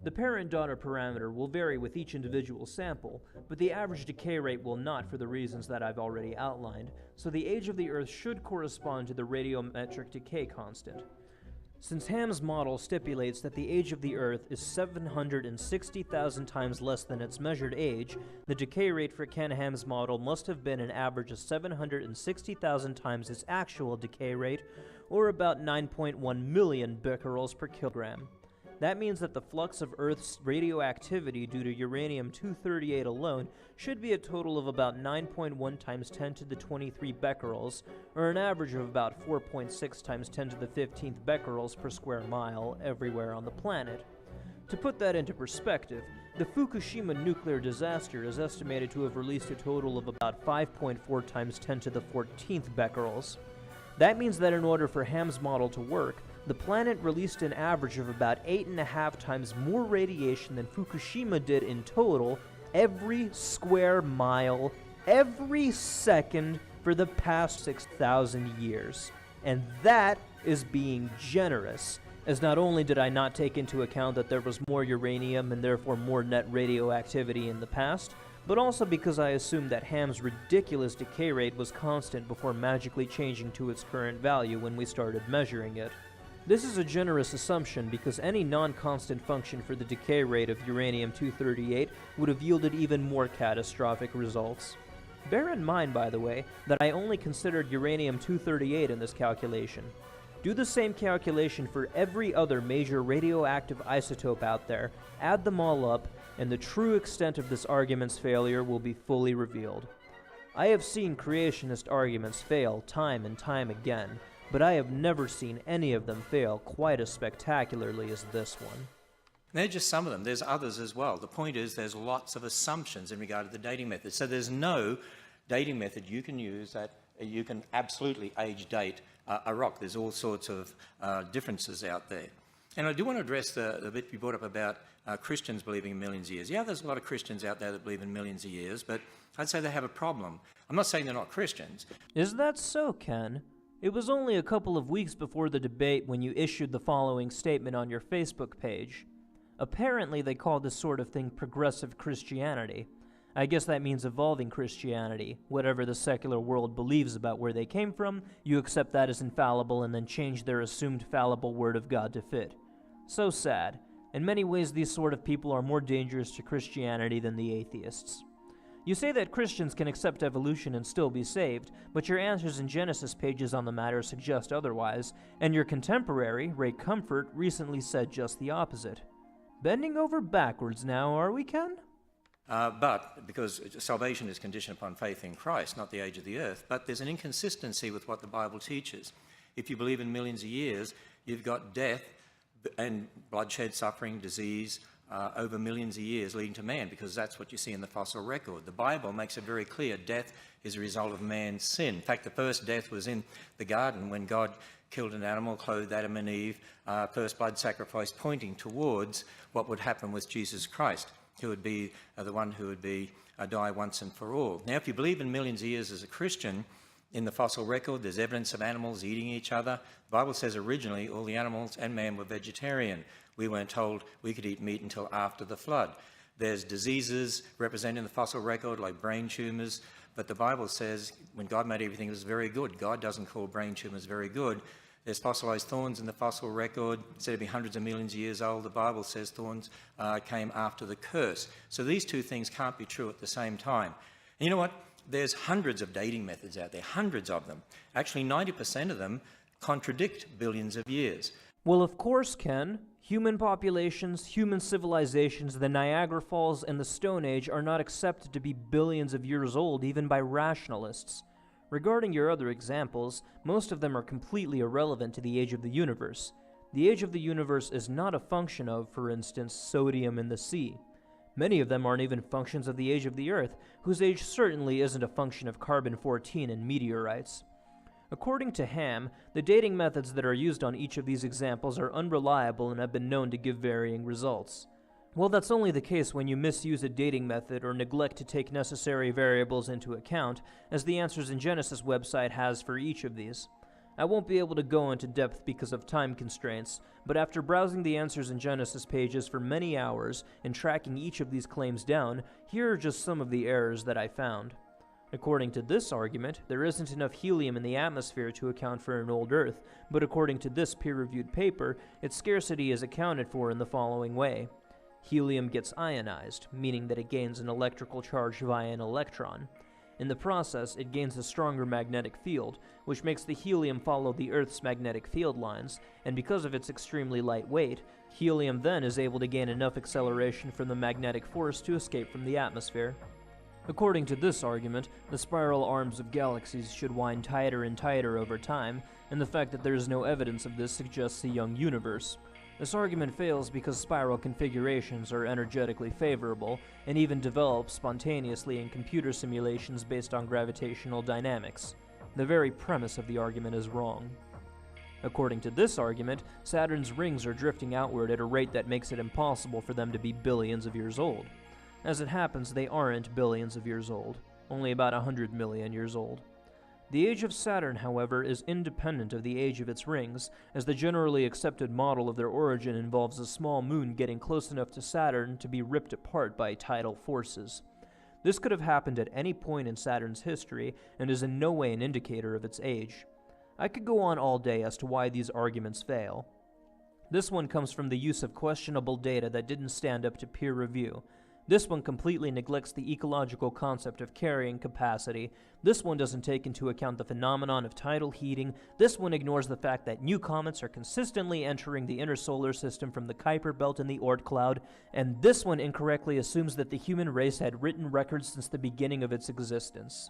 The parent-daughter parameter will vary with each individual sample, but the average decay rate will not for the reasons that I've already outlined, so the age of the Earth should correspond to the radiometric decay constant. Since Ham's model stipulates that the age of the Earth is 760,000 times less than its measured age, the decay rate for Ken Ham's model must have been an average of 760,000 times its actual decay rate, or about 9.1 million becquerels per kilogram. That means that the flux of Earth's radioactivity due to uranium-238 alone should be a total of about 9.1 times 10 to the 23 becquerels, or an average of about 4.6 times 10 to the 15th becquerels per square mile everywhere on the planet. To put that into perspective, the Fukushima nuclear disaster is estimated to have released a total of about 5.4 times 10 to the 14th becquerels. That means that in order for Ham's model to work, the planet released an average of about 8.5 times more radiation than Fukushima did in total every square mile, every second for the past 6,000 years. And that is being generous, as not only did I not take into account that there was more uranium and therefore more net radioactivity in the past, but also because I assumed that Ham's ridiculous decay rate was constant before magically changing to its current value when we started measuring it. This is a generous assumption because any non-constant function for the decay rate of uranium-238 would have yielded even more catastrophic results. Bear in mind, by the way, that I only considered uranium-238 in this calculation. Do the same calculation for every other major radioactive isotope out there, add them all up, and the true extent of this argument's failure will be fully revealed. I have seen creationist arguments fail time and time again, but I have never seen any of them fail quite as spectacularly as this one. They're just some of them. There's others as well. The point is there's lots of assumptions in regard to the dating method. So there's no dating method you can use that you can absolutely age date a rock. There's all sorts of differences out there. And I do want to address the bit you brought up about Christians believing in millions of years. Yeah, there's a lot of Christians out there that believe in millions of years, but I'd say they have a problem. I'm not saying they're not Christians. Is that so, Ken? It was only a couple of weeks before the debate when you issued the following statement on your Facebook page. Apparently, they call this sort of thing progressive Christianity. I guess that means evolving Christianity. Whatever the secular world believes about where they came from, you accept that as infallible and then change their assumed fallible word of God to fit. So sad. In many ways, these sort of people are more dangerous to Christianity than the atheists. You say that Christians can accept evolution and still be saved, but your Answers in Genesis pages on the matter suggest otherwise, and your contemporary, Ray Comfort, recently said just the opposite. Bending over backwards now, are we, Ken? But because salvation is conditioned upon faith in Christ, not the age of the earth, but there's an inconsistency with what the Bible teaches. If you believe in millions of years, you've got death and bloodshed, suffering, disease over millions of years leading to man, because that's what you see in the fossil record. The Bible makes it very clear death is a result of man's sin. In fact, the first death was in the garden when God killed an animal, clothed Adam and Eve, first blood sacrifice pointing towards what would happen with Jesus Christ, who would be the one who would be die once and for all. Now, if you believe in millions of years as a Christian, in the fossil record, there's evidence of animals eating each other. The Bible says originally all the animals and man were vegetarian. We weren't told we could eat meat until after the flood. There's diseases represented in the fossil record, like brain tumours, but the Bible says when God made everything, it was very good. God doesn't call brain tumours very good. There's fossilised thorns in the fossil record. Instead of being hundreds of millions of years old, the Bible says thorns came after the curse. So these two things can't be true at the same time. And you know what? There's hundreds of dating methods out there, hundreds of them. Actually, 90% of them contradict billions of years. Well, of course, Ken. Human populations, human civilizations, the Niagara Falls, and the Stone Age are not accepted to be billions of years old even by rationalists. Regarding your other examples, most of them are completely irrelevant to the age of the universe. The age of the universe is not a function of, for instance, sodium in the sea. Many of them aren't even functions of the age of the Earth, whose age certainly isn't a function of carbon-14 and meteorites. According to Ham, the dating methods that are used on each of these examples are unreliable and have been known to give varying results. Well, that's only the case when you misuse a dating method or neglect to take necessary variables into account, as the Answers in Genesis website has for each of these. I won't be able to go into depth because of time constraints, but after browsing the Answers in Genesis pages for many hours and tracking each of these claims down, here are just some of the errors that I found. According to this argument, there isn't enough helium in the atmosphere to account for an old Earth, but according to this peer-reviewed paper, its scarcity is accounted for in the following way. Helium gets ionized, meaning that it gains an electrical charge via an electron. In the process, it gains a stronger magnetic field, which makes the helium follow the Earth's magnetic field lines, and because of its extremely light weight, helium then is able to gain enough acceleration from the magnetic force to escape from the atmosphere. According to this argument, the spiral arms of galaxies should wind tighter and tighter over time, and the fact that there is no evidence of this suggests a young universe. This argument fails because spiral configurations are energetically favorable, and even develop spontaneously in computer simulations based on gravitational dynamics. The very premise of the argument is wrong. According to this argument, Saturn's rings are drifting outward at a rate that makes it impossible for them to be billions of years old. As it happens, they aren't billions of years old, only about 100 million years old. The age of Saturn, however, is independent of the age of its rings, as the generally accepted model of their origin involves a small moon getting close enough to Saturn to be ripped apart by tidal forces. This could have happened at any point in Saturn's history, and is in no way an indicator of its age. I could go on all day as to why these arguments fail. This one comes from the use of questionable data that didn't stand up to peer review. This one completely neglects the ecological concept of carrying capacity. This one doesn't take into account the phenomenon of tidal heating. This one ignores the fact that new comets are consistently entering the inner solar system from the Kuiper Belt and the Oort cloud. And this one incorrectly assumes that the human race had written records since the beginning of its existence.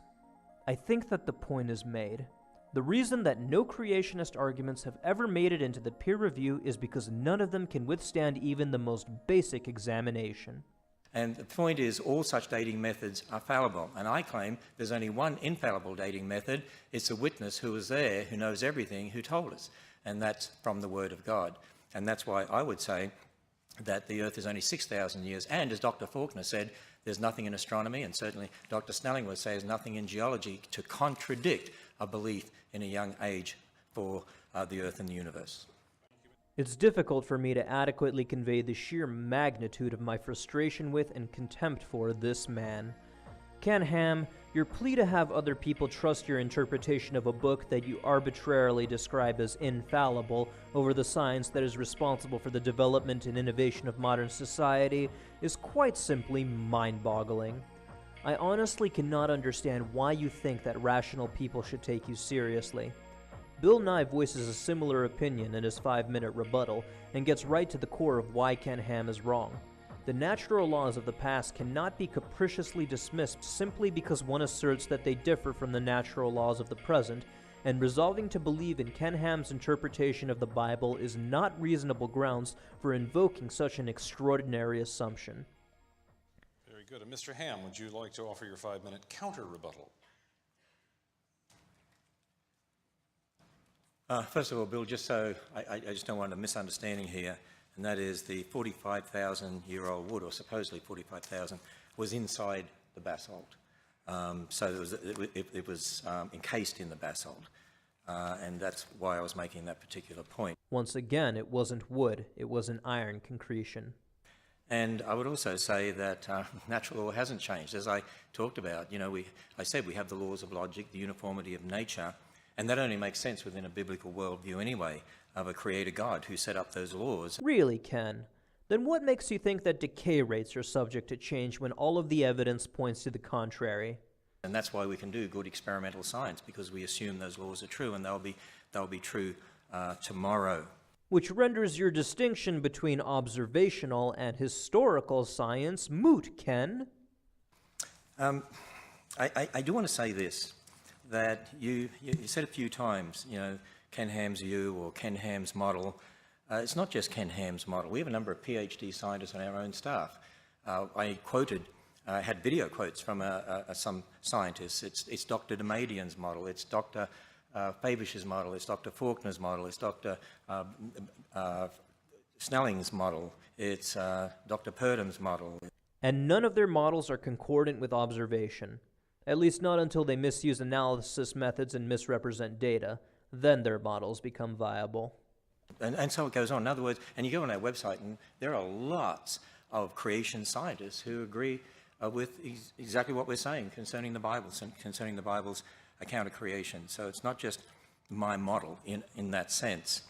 I think that the point is made. The reason that no creationist arguments have ever made it into the peer review is because none of them can withstand even the most basic examination. And the point is, all such dating methods are fallible. And I claim there's only one infallible dating method. It's a witness who was there, who knows everything, who told us. And that's from the Word of God. And that's why I would say that the Earth is only 6,000 years. And as Dr. Faulkner said, there's nothing in astronomy, and certainly Dr. Snelling would say there's nothing in geology to contradict a belief in a young age for the Earth and the universe. It's difficult for me to adequately convey the sheer magnitude of my frustration with and contempt for this man. Ken Ham, your plea to have other people trust your interpretation of a book that you arbitrarily describe as infallible over the science that is responsible for the development and innovation of modern society is quite simply mind-boggling. I honestly cannot understand why you think that rational people should take you seriously. Bill Nye voices a similar opinion in his 5-minute rebuttal and gets right to the core of why Ken Ham is wrong. The natural laws of the past cannot be capriciously dismissed simply because one asserts that they differ from the natural laws of the present, and resolving to believe in Ken Ham's interpretation of the Bible is not reasonable grounds for invoking such an extraordinary assumption. Very good. And Mr. Ham, would you like to offer your 5-minute counter rebuttal? First of all, Bill, just so I just don't want a misunderstanding here, and that is the 45,000-year-old wood, or supposedly 45,000, was inside the basalt. So it was encased in the basalt, and that's why I was making that particular point. Once again, it wasn't wood, it was an iron concretion. And I would also say that natural law hasn't changed. As I talked about, I said we have the laws of logic, the uniformity of nature, and that only makes sense within a biblical worldview anyway, of a creator God who set up those laws. Really, Ken? Then what makes you think that decay rates are subject to change when all of the evidence points to the contrary? And that's why we can do good experimental science, because we assume those laws are true, and they'll be true tomorrow. Which renders your distinction between observational and historical science moot, Ken. I do want to say this, that you said a few times, Ken Ham's view or Ken Ham's model. It's not just Ken Ham's model. We have a number of PhD scientists on our own staff. I had video quotes from some scientists. It's Dr. Damadian's model. It's Dr. Fabish's model. It's Dr. Faulkner's model. It's Dr. Snelling's model. It's Dr. Purdam's model. And none of their models are concordant with observation. At least not until they misuse analysis methods and misrepresent data. Then their models become viable. And so it goes on. In other words, and you go on our website, and there are lots of creation scientists who agree with exactly what we're saying concerning the Bible, concerning the Bible's account of creation. So it's not just my model in that sense.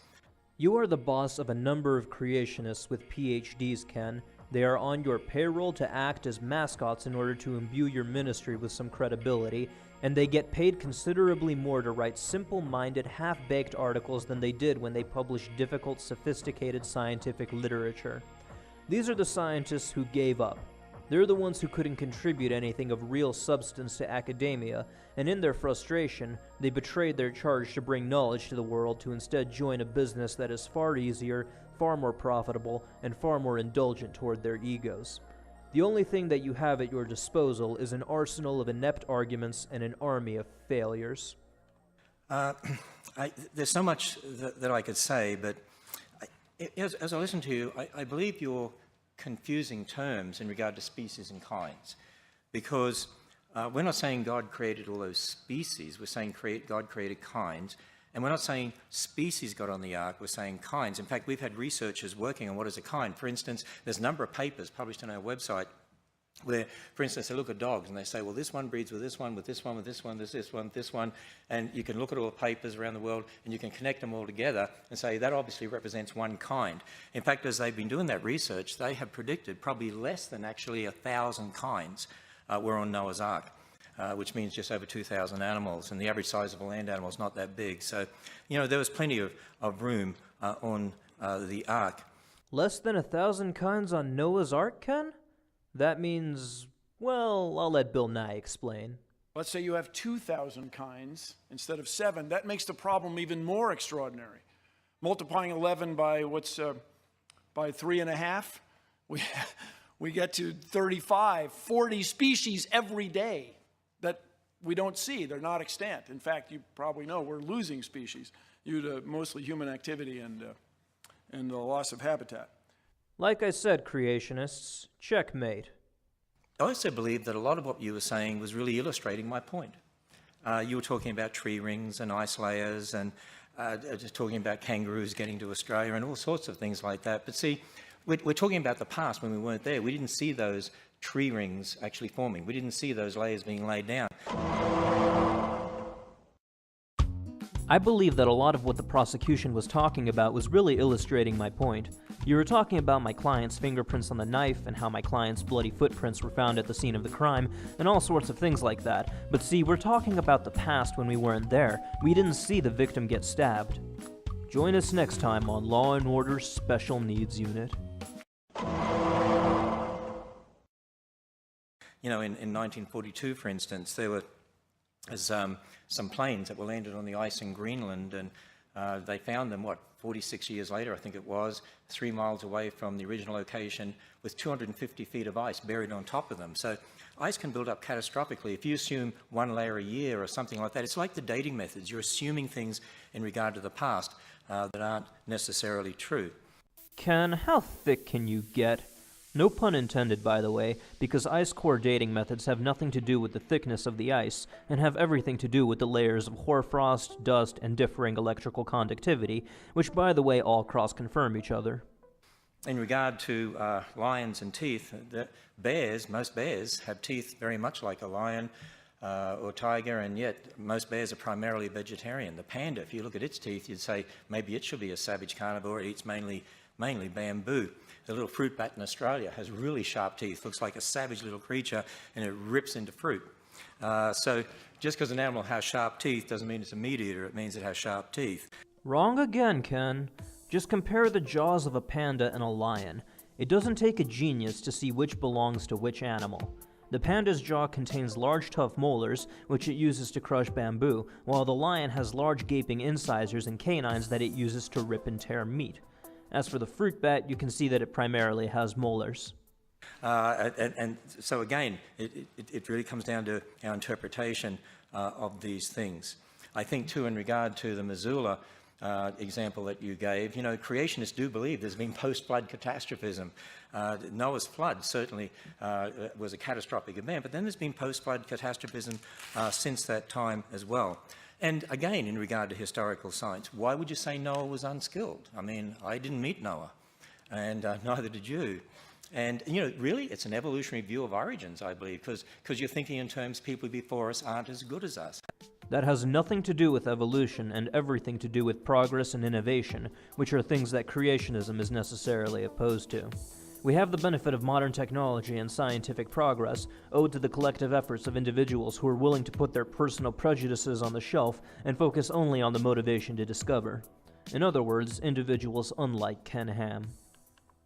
You are the boss of a number of creationists with PhDs, Ken. They are on your payroll to act as mascots in order to imbue your ministry with some credibility, and they get paid considerably more to write simple-minded, half-baked articles than they did when they published difficult, sophisticated scientific literature. These are the scientists who gave up. They're the ones who couldn't contribute anything of real substance to academia, and in their frustration, they betrayed their charge to bring knowledge to the world to instead join a business that is far easier, far more profitable, and far more indulgent toward their egos. The only thing that you have at your disposal is an arsenal of inept arguments and an army of failures. There's so much that I could say, but as I listen to you, I believe you're confusing terms in regard to species and kinds, because we're not saying God created all those species, we're saying God created kinds, and we're not saying species got on the ark, we're saying kinds. In fact, we've had researchers working on what is a kind. For instance, there's a number of papers published on our website where, for instance, they look at dogs and they say, well, this one breeds with this one, with this one, with this one, there's this one, this one, and you can look at all the papers around the world and you can connect them all together and say that obviously represents one kind. In fact, as they've been doing that research, they have predicted probably less than actually 1,000 kinds were on Noah's Ark, which means just over 2,000 animals, and the average size of a land animal is not that big. So, you know, there was plenty of room on the Ark. Less than 1,000 kinds on Noah's Ark, Ken? That means, well, I'll let Bill Nye explain. Let's say you have 2,000 kinds instead of 7. That makes the problem even more extraordinary. Multiplying 11 by by 3.5, we get to 35, 40 species every day that we don't see. They're not extant. In fact, you probably know we're losing species due to mostly human activity and the loss of habitat. Like I said, creationists, checkmate. I also believe that a lot of what you were saying was really illustrating my point. You were talking about tree rings and ice layers and just talking about kangaroos getting to Australia and all sorts of things like that. But see, we're talking about the past when we weren't there. We didn't see those tree rings actually forming. We didn't see those layers being laid down. I believe that a lot of what the prosecution was talking about was really illustrating my point. You were talking about my client's fingerprints on the knife and how my client's bloody footprints were found at the scene of the crime and all sorts of things like that. But see, we're talking about the past when we weren't there. We didn't see the victim get stabbed. Join us next time on Law & Order's Special Needs Unit. You know, in 1942, for instance, there were some planes that were landed on the ice in Greenland, and they found them, 46 years later, I think it was, 3 miles away from the original location with 250 feet of ice buried on top of them. So ice can build up catastrophically. If you assume 1 layer a year or something like that, it's like the dating methods. You're assuming things in regard to the past that aren't necessarily true. Ken, how thick can you get? No pun intended, by the way, because ice core dating methods have nothing to do with the thickness of the ice, and have everything to do with the layers of hoarfrost, dust, and differing electrical conductivity, which, by the way, all cross-confirm each other. In regard to lions and teeth, most bears have teeth very much like a lion or tiger, and yet most bears are primarily vegetarian. The panda, if you look at its teeth, you'd say maybe it should be a savage carnivore. It eats mainly bamboo. The little fruit bat in Australia has really sharp teeth, looks like a savage little creature, and it rips into fruit. So just because an animal has sharp teeth doesn't mean it's a meat eater, it means it has sharp teeth. Wrong again, Ken. Just compare the jaws of a panda and a lion. It doesn't take a genius to see which belongs to which animal. The panda's jaw contains large tough molars, which it uses to crush bamboo, while the lion has large gaping incisors and canines that it uses to rip and tear meat. As for the fruit bat, you can see that it primarily has molars. And so again, it really comes down to our interpretation of these things. I think too, in regard to the Missoula example that you gave, you know, creationists do believe there's been post-flood catastrophism. Noah's flood certainly was a catastrophic event, but then there's been post-flood catastrophism since that time as well. And again, in regard to historical science, why would you say Noah was unskilled? I mean, I didn't meet Noah, and neither did you. And, you know, really, it's an evolutionary view of origins, I believe, because you're thinking in terms people before us aren't as good as us. That has nothing to do with evolution and everything to do with progress and innovation, which are things that creationism is necessarily opposed to. We have the benefit of modern technology and scientific progress, owed to the collective efforts of individuals who are willing to put their personal prejudices on the shelf and focus only on the motivation to discover. In other words, individuals unlike Ken Ham.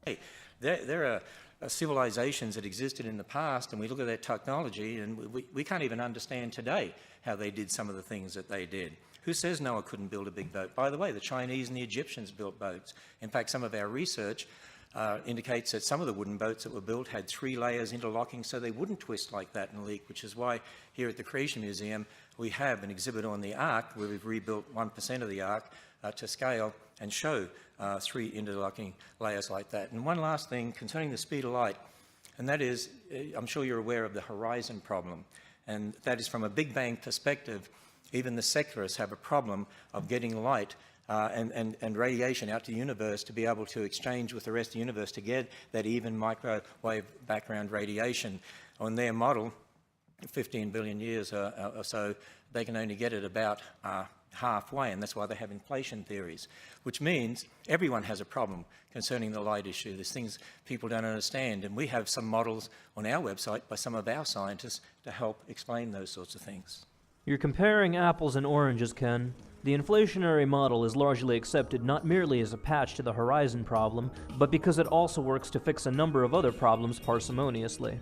Hey, there are civilizations that existed in the past, and we look at their technology, and we can't even understand today how they did some of the things that they did. Who says Noah couldn't build a big boat? By the way, the Chinese and the Egyptians built boats. In fact, some of our research indicates that some of the wooden boats that were built had 3 layers interlocking so they wouldn't twist like that and leak, which is why here at the Creation Museum we have an exhibit on the Ark where we've rebuilt 1% of the Ark to scale and show 3 interlocking layers like that. And one last thing concerning the speed of light, and that is, I'm sure you're aware of the horizon problem, and that is from a Big Bang perspective, even the secularists have a problem of getting light and radiation out to the universe to be able to exchange with the rest of the universe to get that even microwave background radiation. On their model, 15 billion years or so, they can only get it about halfway, and that's why they have inflation theories, which means everyone has a problem concerning the light issue. There's things people don't understand, and we have some models on our website by some of our scientists to help explain those sorts of things. You're comparing apples and oranges, Ken. The inflationary model is largely accepted not merely as a patch to the horizon problem, but because it also works to fix a number of other problems parsimoniously.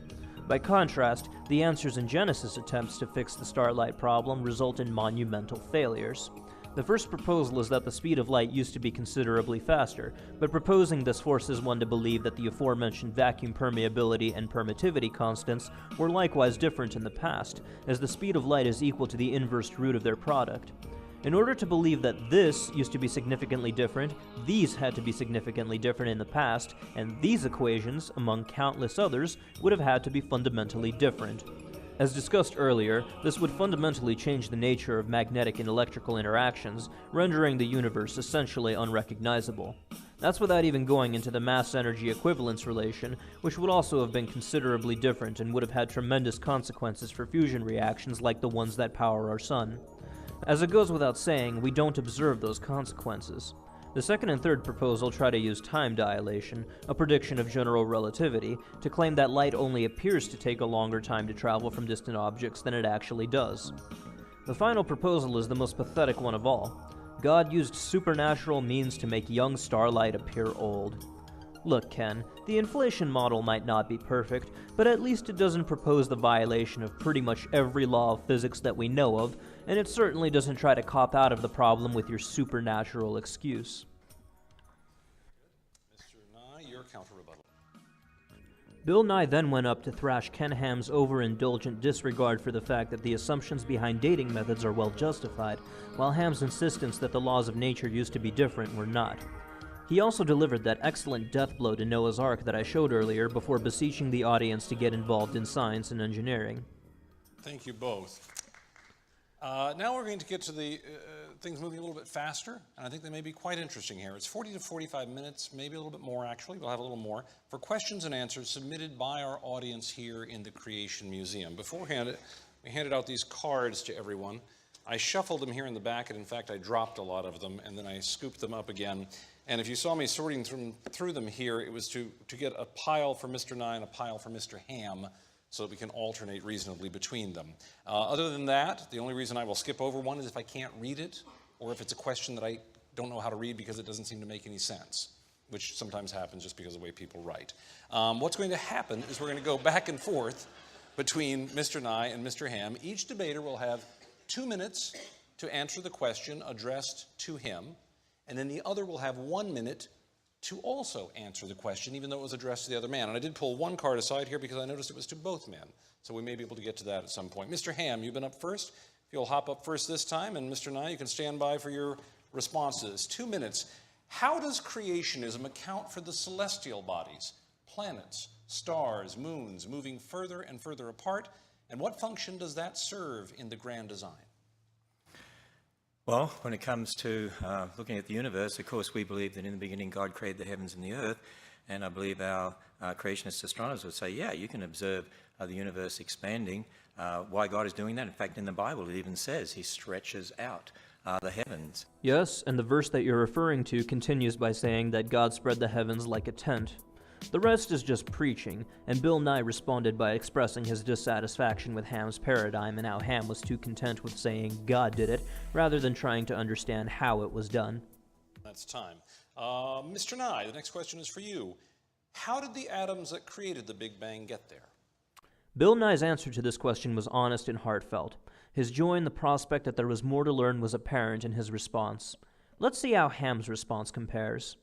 By contrast, the answers in Genesis' attempts to fix the starlight problem result in monumental failures. The first proposal is that the speed of light used to be considerably faster, but proposing this forces one to believe that the aforementioned vacuum permeability and permittivity constants were likewise different in the past, as the speed of light is equal to the inverse root of their product. In order to believe that this used to be significantly different, these had to be significantly different in the past, and these equations, among countless others, would have had to be fundamentally different. As discussed earlier, this would fundamentally change the nature of magnetic and electrical interactions, rendering the universe essentially unrecognizable. That's without even going into the mass-energy equivalence relation, which would also have been considerably different and would have had tremendous consequences for fusion reactions like the ones that power our sun. As it goes without saying, we don't observe those consequences. The second and third proposal try to use time dilation, a prediction of general relativity, to claim that light only appears to take a longer time to travel from distant objects than it actually does. The final proposal is the most pathetic one of all. God used supernatural means to make young starlight appear old. Look, Ken, the inflation model might not be perfect, but at least it doesn't propose the violation of pretty much every law of physics that we know of, and it certainly doesn't try to cop out of the problem with your supernatural excuse. Mr. Nye, your counter-rebuttal. Bill Nye then went up to thrash Ken Ham's overindulgent disregard for the fact that the assumptions behind dating methods are well justified, while Ham's insistence that the laws of nature used to be different were not. He also delivered that excellent death blow to Noah's Ark that I showed earlier before beseeching the audience to get involved in science and engineering. Thank you both. Now we're going to get to the things moving a little bit faster, and I think they may be quite interesting here. It's 40 to 45 minutes, maybe a little bit more actually, we'll have a little more, for questions and answers submitted by our audience here in the Creation Museum. Beforehand, we handed out these cards to everyone. I shuffled them here in the back, and in fact I dropped a lot of them, and then I scooped them up again. And if you saw me sorting through them here, it was to get a pile for Mr. Nye and a pile for Mr. Ham, so that we can alternate reasonably between them. Other than that, the only reason I will skip over one is if I can't read it, or if it's a question that I don't know how to read because it doesn't seem to make any sense, which sometimes happens just because of the way people write. What's going to happen is we're going to go back and forth between Mr. Nye and Mr. Ham. Each debater will have 2 minutes to answer the question addressed to him, and then the other will have 1 minute to also answer the question, even though it was addressed to the other man. And I did pull one card aside here because I noticed it was to both men, so we may be able to get to that at some point. Mr. Ham, you've been up first. If you'll hop up first this time, and Mr. Nye, you can stand by for your responses. 2 minutes. How does creationism account for the celestial bodies, planets, stars, moons, moving further and further apart, and what function does that serve in the grand design? Well, when it comes to looking at the universe, of course, we believe that in the beginning God created the heavens and the earth, and I believe our creationist astronomers would say, yeah, you can observe the universe expanding. Why God is doing that? In fact, in the Bible, it even says he stretches out the heavens. Yes, and the verse that you're referring to continues by saying that God spread the heavens like a tent. The rest is just preaching, and Bill Nye responded by expressing his dissatisfaction with Ham's paradigm and how Ham was too content with saying God did it, rather than trying to understand how it was done. That's time. Mr. Nye, the next question is for you. How did the atoms that created the Big Bang get there? Bill Nye's answer to this question was honest and heartfelt. His joy in the prospect that there was more to learn was apparent in his response. Let's see how Ham's response compares.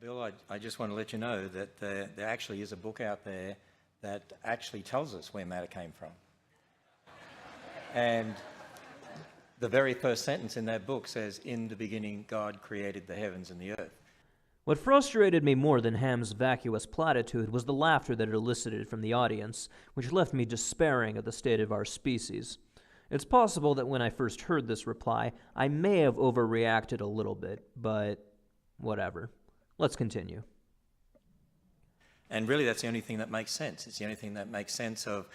Bill, I just want to let you know that there actually is a book out there that actually tells us where matter came from. And the very first sentence in that book says, in the beginning, God created the heavens and the earth. What frustrated me more than Ham's vacuous platitude was the laughter that it elicited from the audience, which left me despairing at the state of our species. It's possible that when I first heard this reply, I may have overreacted a little bit, but whatever. Let's continue. And really, that's the only thing that makes sense. It's the only thing that makes sense of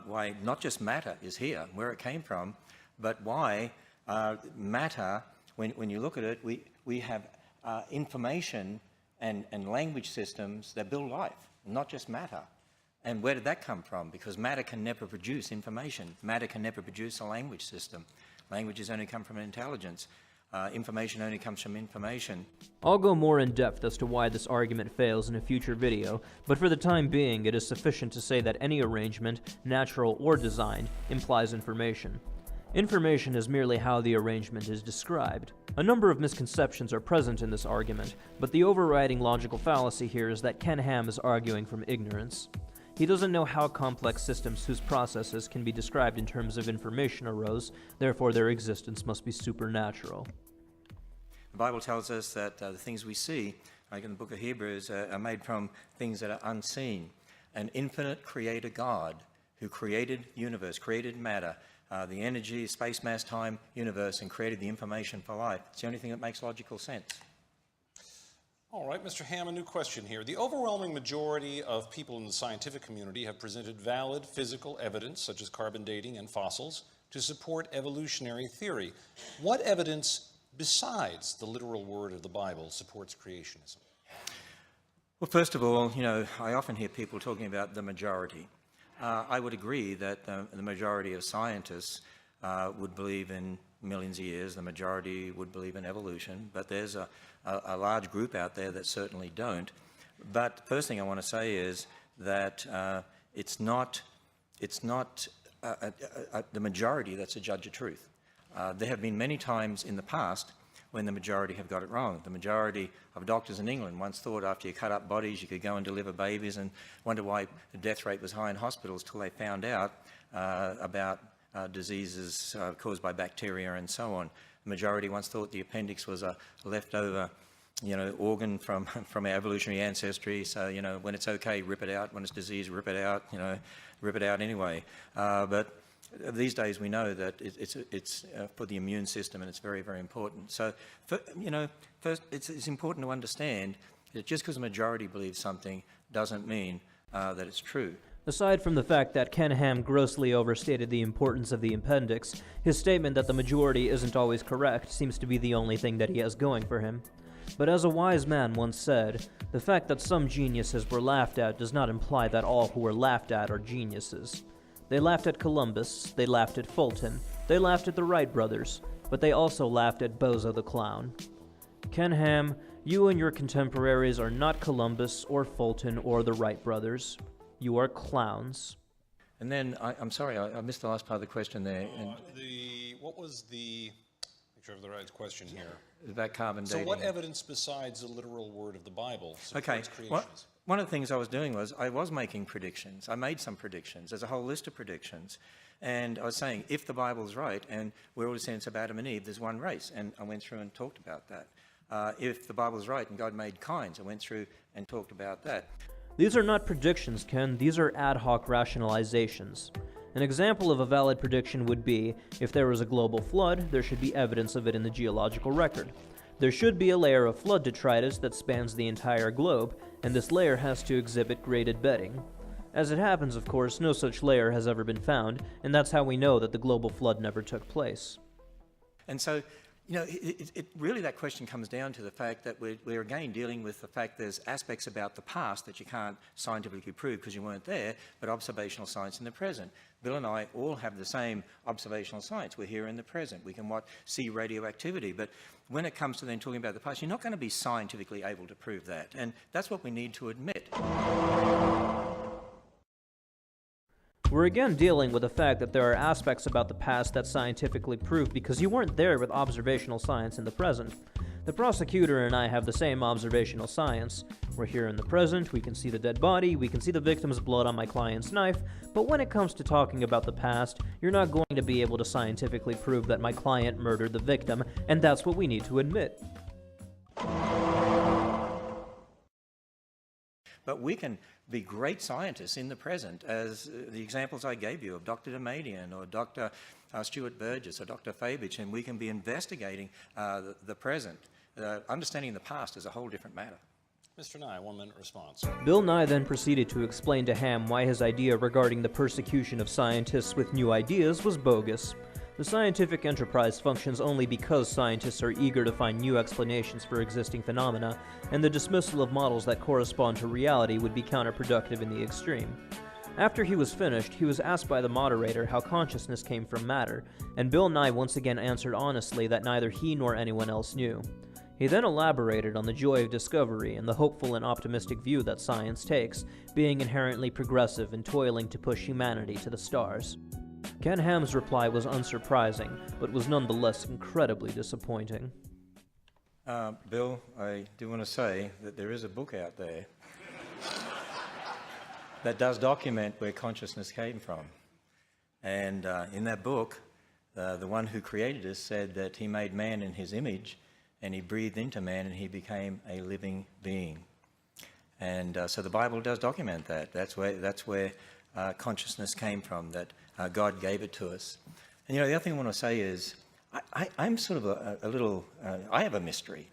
why not just matter is here, where it came from, but why matter, when you look at it, we have information and language systems that build life, not just matter. And where did that come from? Because matter can never produce information. Matter can never produce a language system. Languages only come from intelligence. Information only comes from information. I'll go more in depth as to why this argument fails in a future video, but for the time being it is sufficient to say that any arrangement, natural or designed, implies information. Information is merely how the arrangement is described. A number of misconceptions are present in this argument, but the overriding logical fallacy here is that Ken Ham is arguing from ignorance. He doesn't know how complex systems whose processes can be described in terms of information arose, therefore their existence must be supernatural. The Bible tells us that the things we see, like in the book of Hebrews, are made from things that are unseen. An infinite creator God who created the universe, created matter, the energy, space, mass, time, universe, and created the information for life. It's the only thing that makes logical sense. All right, Mr. Ham, a new question here. The overwhelming majority of people in the scientific community have presented valid physical evidence, such as carbon dating and fossils, to support evolutionary theory. What evidence besides the literal word of the Bible supports creationism? Well, first of all, I often hear people talking about the majority. I would agree that the majority of scientists would believe in millions of years. The majority would believe in evolution, but there's a large group out there that certainly don't. But the first thing I want to say is that it's not the majority that's a judge of truth. There have been many times in the past when the majority have got it wrong. The majority of doctors in England once thought after you cut up bodies you could go and deliver babies, and wonder why the death rate was high in hospitals till they found out about diseases caused by bacteria and so on. The majority once thought the appendix was a leftover organ from our evolutionary ancestry, so when it's okay, rip it out. When it's disease, rip it out, rip it out anyway. But these days we know that it's for the immune system, and it's very, very important. So, first it's important to understand that just because the majority believes something doesn't mean that it's true. Aside from the fact that Ken Ham grossly overstated the importance of the appendix, his statement that the majority isn't always correct seems to be the only thing that he has going for him. But as a wise man once said, the fact that some geniuses were laughed at does not imply that all who were laughed at are geniuses. They laughed at Columbus, they laughed at Fulton, they laughed at the Wright brothers, but they also laughed at Bozo the Clown. Ken Ham, you and your contemporaries are not Columbus or Fulton or the Wright brothers. You are clowns. And then, I'm sorry, I missed the last part of the question there. What was the... Make sure I have the right question here. About carbon dating. So what evidence besides the literal word of the Bible supports creationism? One of the things I was doing was I was making predictions. I made some predictions. There's a whole list of predictions. And I was saying, if the Bible's right, and we're all descendants of Adam and Eve, there's one race. And I went through and talked about that. If the Bible's right and God made kinds, I went through and talked about that. These are not predictions, Ken. These are ad hoc rationalizations. An example of a valid prediction would be, if there was a global flood, there should be evidence of it in the geological record. There should be a layer of flood detritus that spans the entire globe, and this layer has to exhibit graded bedding. As it happens, of course, no such layer has ever been found, and that's how we know that the global flood never took place. And so, really that question comes down to the fact that we're again dealing with the fact there's aspects about the past that you can't scientifically prove because you weren't there, but observational science in the present. Bill and I all have the same observational science. We're here in the present. We can see radioactivity, but when it comes to then talking about the past, you're not going to be scientifically able to prove that, and that's what we need to admit. We're again dealing with the fact that there are aspects about the past that scientifically prove because you weren't there with observational science in the present. The prosecutor and I have the same observational science. We're here in the present, we can see the dead body, we can see the victim's blood on my client's knife, but when it comes to talking about the past, you're not going to be able to scientifically prove that my client murdered the victim, and that's what we need to admit. But we can be great scientists in the present, as the examples I gave you of Dr. Damadian or Dr. Stuart Burgess or Dr. Fabich, and we can be investigating the present. Understanding the past is a whole different matter. Mr. Nye, 1 minute response. Bill Nye then proceeded to explain to Ham why his idea regarding the persecution of scientists with new ideas was bogus. The scientific enterprise functions only because scientists are eager to find new explanations for existing phenomena, and the dismissal of models that correspond to reality would be counterproductive in the extreme. After he was finished, he was asked by the moderator how consciousness came from matter, and Bill Nye once again answered honestly that neither he nor anyone else knew. He then elaborated on the joy of discovery and the hopeful and optimistic view that science takes, being inherently progressive and toiling to push humanity to the stars. Ken Ham's reply was unsurprising, but was nonetheless incredibly disappointing. Bill, I do want to say that there is a book out there that does document where consciousness came from. And in that book, the one who created us said that he made man in his image, and he breathed into man, and he became a living being. And so the Bible does document that. That's where consciousness came from, that God gave it to us. And the other thing I want to say is, I'm sort of a little, I have a mystery.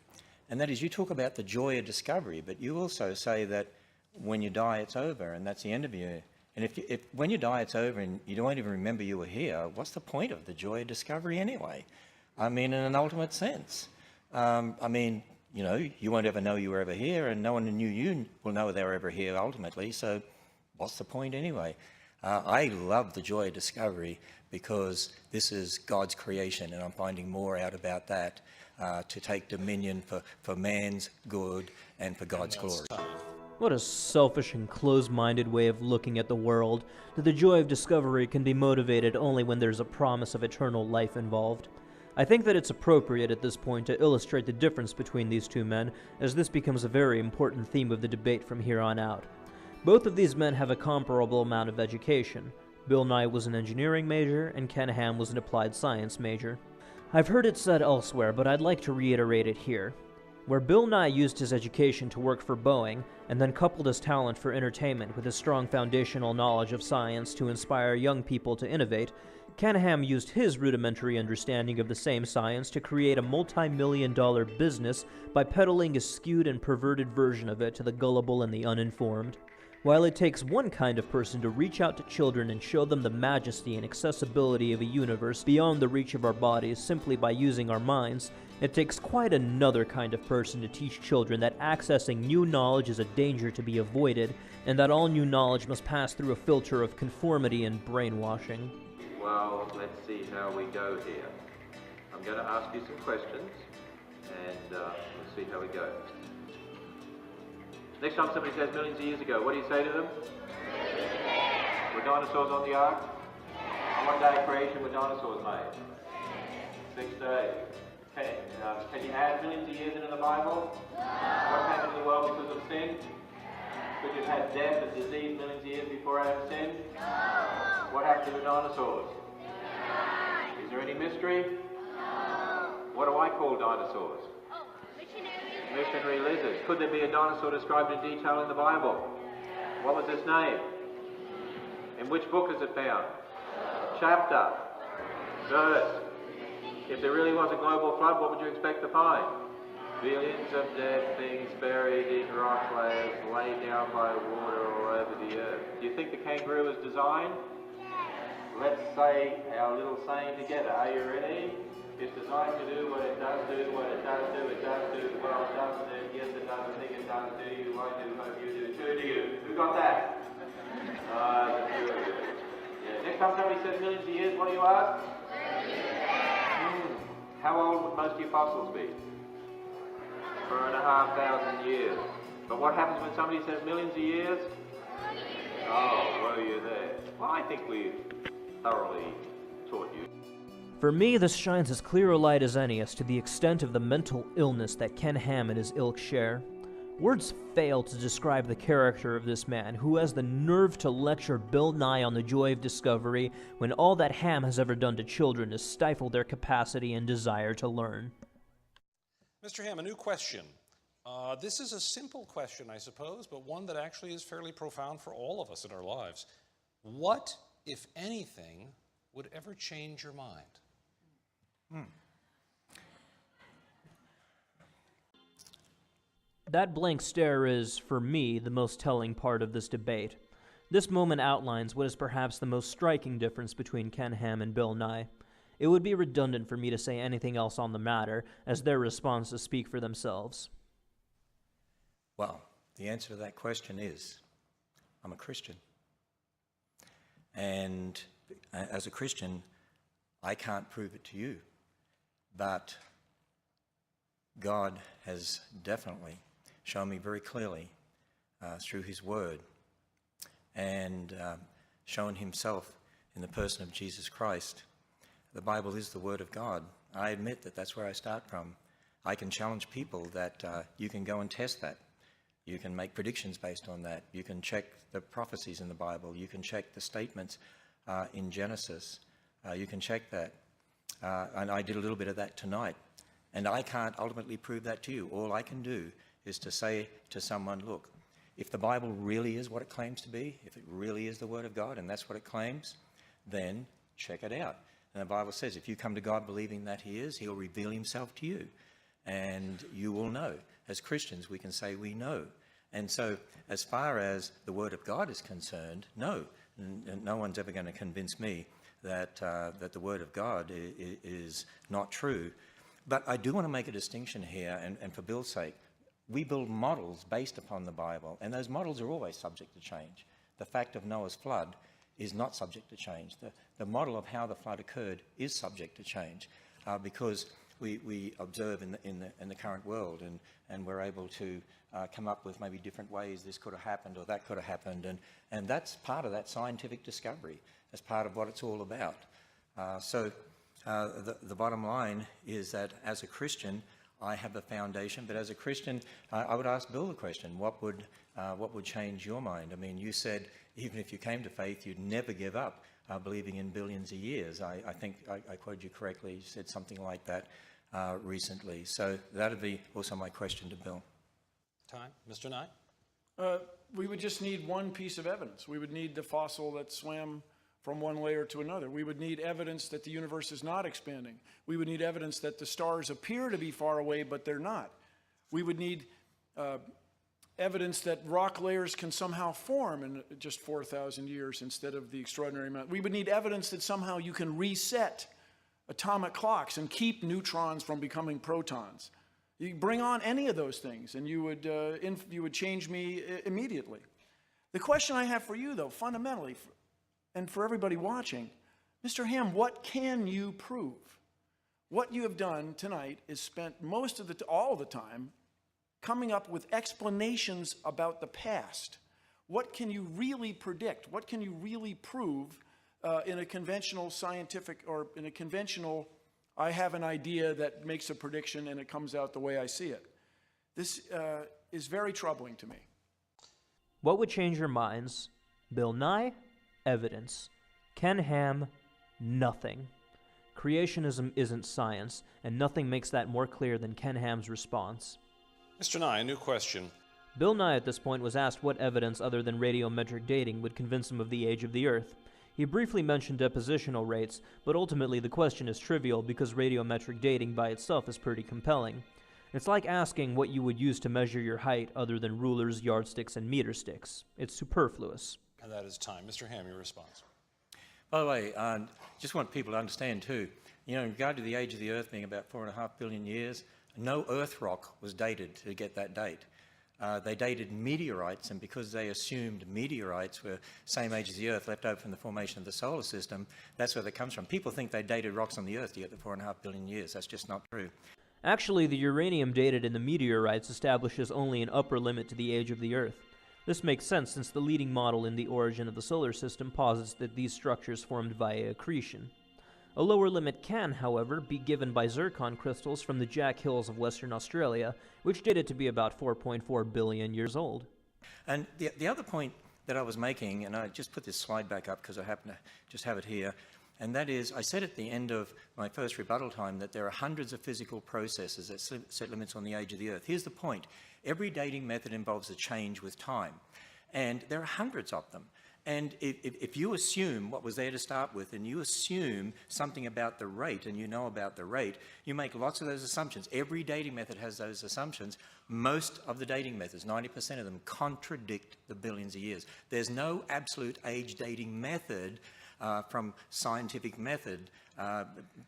And that is, you talk about the joy of discovery, but you also say that when you die, it's over, and that's the end of you. And if when you die, it's over, and you don't even remember you were here, what's the point of the joy of discovery anyway? I mean, in an ultimate sense. I mean, you won't ever know you were ever here, and no one who knew you will know they were ever here ultimately, so what's the point anyway? I love the joy of discovery because this is God's creation, and I'm finding more out about that to take dominion for man's good and for God's glory. What a selfish and close-minded way of looking at the world, that the joy of discovery can be motivated only when there's a promise of eternal life involved. I think that it's appropriate at this point to illustrate the difference between these two men, as this becomes a very important theme of the debate from here on out. Both of these men have a comparable amount of education. Bill Nye was an engineering major, and Ken Ham was an applied science major. I've heard it said elsewhere, but I'd like to reiterate it here. Where Bill Nye used his education to work for Boeing, and then coupled his talent for entertainment with his strong foundational knowledge of science to inspire young people to innovate, Ken Ham used his rudimentary understanding of the same science to create a multi-million-dollar business by peddling a skewed and perverted version of it to the gullible and the uninformed. While it takes one kind of person to reach out to children and show them the majesty and accessibility of a universe beyond the reach of our bodies simply by using our minds, it takes quite another kind of person to teach children that accessing new knowledge is a danger to be avoided, and that all new knowledge must pass through a filter of conformity and brainwashing. Well, let's see how we go here. I'm going to ask you some questions, and we'll see how we go. Next time somebody says millions of years ago, what do you say to them? Were dinosaurs on the ark? On what day of creation were dinosaurs made? 6 days. Can you add millions of years into the Bible? What came into the world because of sin? Could you have had death and disease millions of years before Adam sinned? What happened to the dinosaurs? Is there any mystery? What do I call dinosaurs? Missionary lizards. Could there be a dinosaur described in detail in the Bible? What was its name? In which book is it found? Chapter. Verse. If there really was a global flood, what would you expect to find? Billions of dead things buried in rock layers, laid down by water all over the earth. Do you think the kangaroo was designed? Let's say our little saying together. Are you ready? It's designed to do what it does do, what it does do, it does do, well, doesn't it? Yes, it does. I think it does. Do you? I do. Hope you do. Two to you. Who got that? The two of you. Yeah. Next time somebody says millions of years, what do you ask? How old would most of your fossils be? 4,500 years. But what happens when somebody says millions of years? Oh, were you there? Well, I think we've thoroughly taught you. For me, this shines as clear a light as any as to the extent of the mental illness that Ken Ham and his ilk share. Words fail to describe the character of this man, who has the nerve to lecture Bill Nye on the joy of discovery when all that Ham has ever done to children is stifle their capacity and desire to learn. Mr. Ham, a new question. This is a simple question, I suppose, but one that actually is fairly profound for all of us in our lives. What, if anything, would ever change your mind? That blank stare is, for me, the most telling part of this debate. This moment outlines what is perhaps the most striking difference between Ken Ham and Bill Nye. It would be redundant for me to say anything else on the matter, as their responses speak for themselves. Well, the answer to that question is, I'm a Christian. And as a Christian, I can't prove it to you, but God has definitely shown me very clearly through his word and shown himself in the person of Jesus Christ. The Bible is the word of God. I admit that that's where I start from. I can challenge people that you can go and test that. You can make predictions based on that. You can check the prophecies in the Bible. You can check the statements in Genesis. You can check that. And I did a little bit of that tonight. And I can't ultimately prove that to you. All I can do is to say to someone, look, if the Bible really is what it claims to be, if it really is the Word of God and that's what it claims, then check it out. And the Bible says if you come to God believing that he is, he'll reveal himself to you. And you will know. As Christians, we can say we know. And so as far as the Word of God is concerned, no. No one's ever going to convince me that the Word of God is not true. But I do want to make a distinction here, and for Bill's sake, we build models based upon the Bible, and those models are always subject to change. The fact of Noah's flood is not subject to change. The model of how the flood occurred is subject to change because we observe in the current world, and we're able to come up with maybe different ways this could have happened or that could have happened, and that's part of that scientific discovery. That's part of what it's all about. So the bottom line is that as a Christian, I have a foundation, but as a Christian, I would ask Bill the question, what would change your mind? I mean, you said even if you came to faith, you'd never give up believing in billions of years. I think I quoted you correctly. You said something like that recently. So that would be also my question to Bill. Time. Mr. Nye? We would just need one piece of evidence. We would need the fossil that swam from one layer to another. We would need evidence that the universe is not expanding. We would need evidence that the stars appear to be far away, but they're not. We would need evidence that rock layers can somehow form in just 4,000 years instead of the extraordinary amount. We would need evidence that somehow you can reset atomic clocks and keep neutrons from becoming protons. You bring on any of those things, and you would change me immediately. The question I have for you, though, fundamentally, and for everybody watching, Mr. Ham, what can you prove? What you have done tonight is spent all the time coming up with explanations about the past. What can you really predict? What can you really prove in a conventional scientific or in a conventional, I have an idea that makes a prediction and it comes out the way I see it? This is very troubling to me. What would change your minds? Bill Nye? Evidence. Ken Ham? Nothing. Creationism isn't science, and nothing makes that more clear than Ken Ham's response. Mr. Nye, a new question. Bill Nye at this point was asked what evidence other than radiometric dating would convince him of the age of the Earth. He briefly mentioned depositional rates, but ultimately the question is trivial because radiometric dating by itself is pretty compelling. It's like asking what you would use to measure your height other than rulers, yardsticks, and meter sticks. It's superfluous. And that is time. Mr. Ham, your response. By the way, just want people to understand too, in regard to the age of the Earth being about 4.5 billion years, no Earth rock was dated to get that date. They dated meteorites, and because they assumed meteorites were same age as the Earth, left over from the formation of the solar system, that's where that comes from. People think they dated rocks on the Earth to get the 4.5 billion years. That's just not true. Actually, the uranium dated in the meteorites establishes only an upper limit to the age of the Earth. This makes sense since the leading model in the origin of the solar system posits that these structures formed via accretion. A lower limit can, however, be given by zircon crystals from the Jack Hills of Western Australia, which dated to be about 4.4 billion years old. And the other point that I was making, and I just put this slide back up because I happen to just have it here, and that is, I said at the end of my first rebuttal time that there are hundreds of physical processes that set limits on the age of the Earth. Here's the point. Every dating method involves a change with time, and there are hundreds of them. And if you assume what was there to start with, and you assume something about the rate, and you know about the rate, you make lots of those assumptions. Every dating method has those assumptions. Most of the dating methods, 90% of them, contradict the billions of years. There's no absolute age dating method from scientific method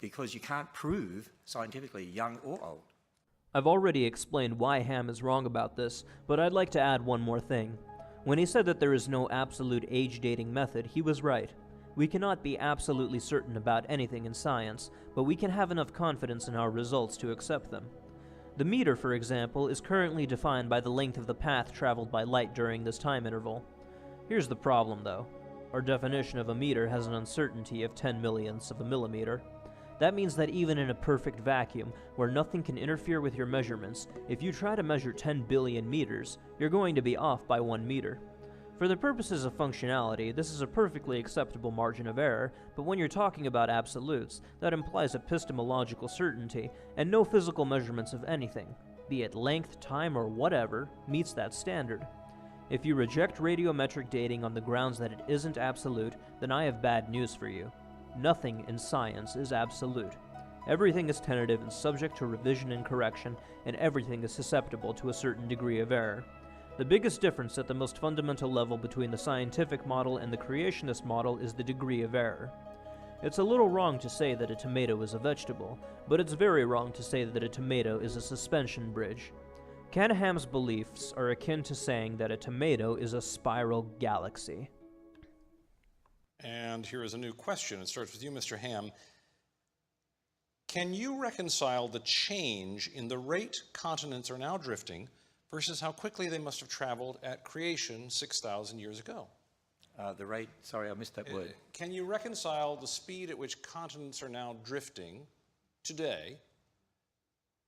because you can't prove scientifically young or old. I've already explained why Ham is wrong about this, but I'd like to add one more thing. When he said that there is no absolute age-dating method, he was right. We cannot be absolutely certain about anything in science, but we can have enough confidence in our results to accept them. The meter, for example, is currently defined by the length of the path traveled by light during this time interval. Here's the problem, though. Our definition of a meter has an uncertainty of 10 millionths of a millimeter. That means that even in a perfect vacuum, where nothing can interfere with your measurements, if you try to measure 10 billion meters, you're going to be off by 1 meter. For the purposes of functionality, this is a perfectly acceptable margin of error, but when you're talking about absolutes, that implies epistemological certainty, and no physical measurements of anything, be it length, time, or whatever, meets that standard. If you reject radiometric dating on the grounds that it isn't absolute, then I have bad news for you. Nothing in science is absolute. Everything is tentative and subject to revision and correction, and everything is susceptible to a certain degree of error. The biggest difference at the most fundamental level between the scientific model and the creationist model is the degree of error. It's a little wrong to say that a tomato is a vegetable, but it's very wrong to say that a tomato is a suspension bridge. Ken Ham's beliefs are akin to saying that a tomato is a spiral galaxy. And here is a new question. It starts with you, Mr. Ham. Can you reconcile the change in the rate continents are now drifting versus how quickly they must have traveled at creation 6,000 years ago? The rate, sorry, I missed that word. Can you reconcile the speed at which continents are now drifting today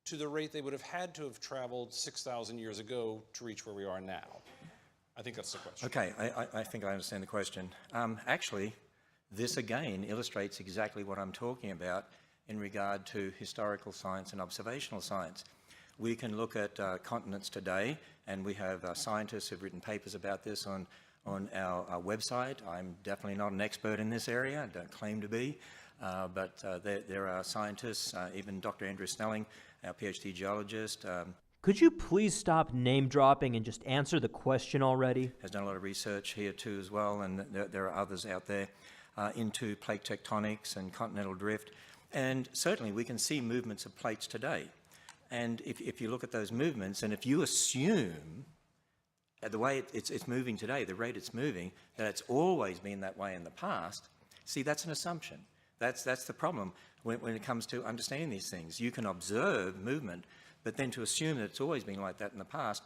to the rate they would have had to have traveled 6,000 years ago to reach where we are now? I think that's the question. Okay, I think I understand the question. Actually, this again illustrates exactly what I'm talking about in regard to historical science and observational science. We can look at continents today, and we have scientists who've written papers about this on our website. I'm definitely not an expert in this area, I don't claim to be, but there are scientists, even Dr. Andrew Snelling, our PhD geologist. Could you please stop name-dropping and just answer the question already? Has done a lot of research here too as well, and there are others out there into plate tectonics and continental drift. And certainly we can see movements of plates today. And if you look at those movements, and if you assume the way it's moving today, the rate it's moving, that it's always been that way in the past, see, that's an assumption. That's the problem when it comes to understanding these things. You can observe movement, but then to assume that it's always been like that in the past,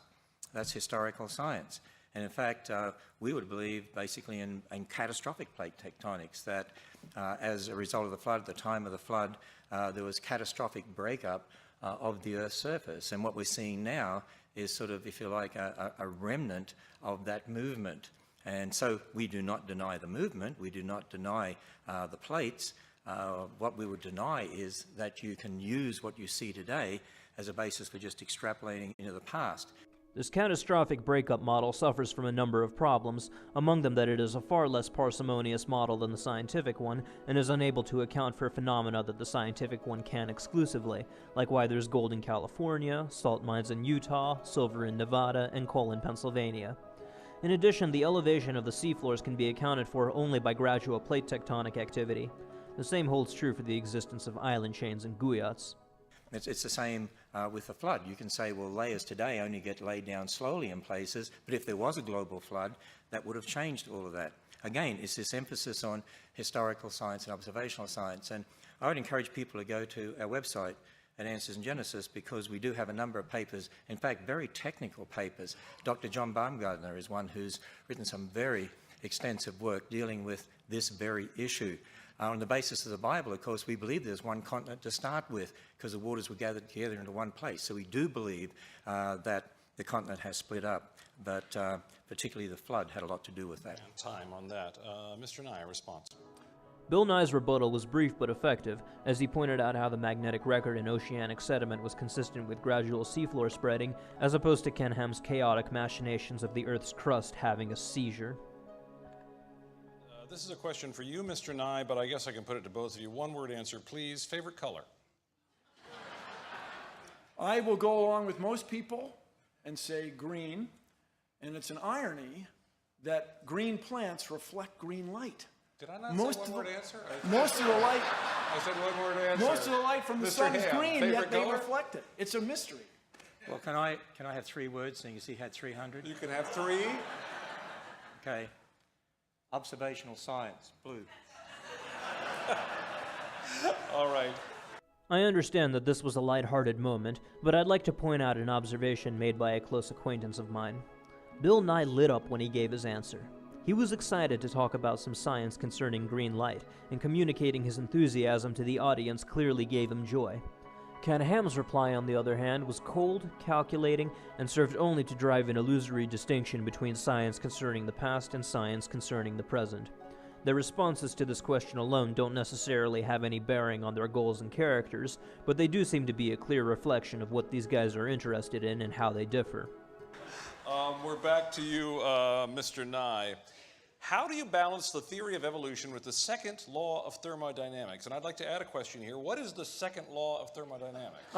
that's historical science. And in fact, we would believe basically in catastrophic plate tectonics, that as a result of the flood, at the time of the flood, there was catastrophic breakup of the Earth's surface. And what we're seeing now is sort of, if you like, a remnant of that movement. And so we do not deny the movement, we do not deny the plates. What we would deny is that you can use what you see today as a basis for just extrapolating into the past. This catastrophic breakup model suffers from a number of problems, among them that it is a far less parsimonious model than the scientific one, and is unable to account for phenomena that the scientific one can exclusively, like why there's gold in California, salt mines in Utah, silver in Nevada, and coal in Pennsylvania. In addition, the elevation of the seafloors can be accounted for only by gradual plate tectonic activity. The same holds true for the existence of island chains and guyats. It's the same with the flood. You can say, well, layers today only get laid down slowly in places, but if there was a global flood, that would have changed all of that. Again, it's this emphasis on historical science and observational science. And I would encourage people to go to our website at Answers in Genesis, because we do have a number of papers, in fact, very technical papers. Dr. John Baumgartner is one who's written some very extensive work dealing with this very issue. On the basis of the Bible, of course, we believe there's one continent to start with because the waters were gathered together into one place. So we do believe that the continent has split up, but particularly the flood had a lot to do with that. And time on that. Mr. Nye, a response. Bill Nye's rebuttal was brief but effective, as he pointed out how the magnetic record in oceanic sediment was consistent with gradual seafloor spreading, as opposed to Ken Ham's chaotic machinations of the Earth's crust having a seizure. This is a question for you, Mr. Nye, but I guess I can put it to both of you. One-word answer, please. Favorite color? I will go along with most people and say green, and it's an irony that green plants reflect green light. Did I not say one-word answer? Most of the light. I said one-word answer. Most of the light from the Mr. sun is Ham, green, favorite yet they color? reflect it. It's a mystery. Well, can I have 3 words, seeing as he had 300? You can have 3. Okay. Observational science, blue. All right. I understand that this was a light-hearted moment, but I'd like to point out an observation made by a close acquaintance of mine. Bill Nye lit up when he gave his answer. He was excited to talk about some science concerning green light, and communicating his enthusiasm to the audience clearly gave him joy. Ken Ham's reply, on the other hand, was cold, calculating, and served only to drive an illusory distinction between science concerning the past and science concerning the present. Their responses to this question alone don't necessarily have any bearing on their goals and characters, but they do seem to be a clear reflection of what these guys are interested in and how they differ. We're back to you, Mr. Nye. How do you balance the theory of evolution with the second law of thermodynamics? And I'd like to add a question here. What is the second law of thermodynamics?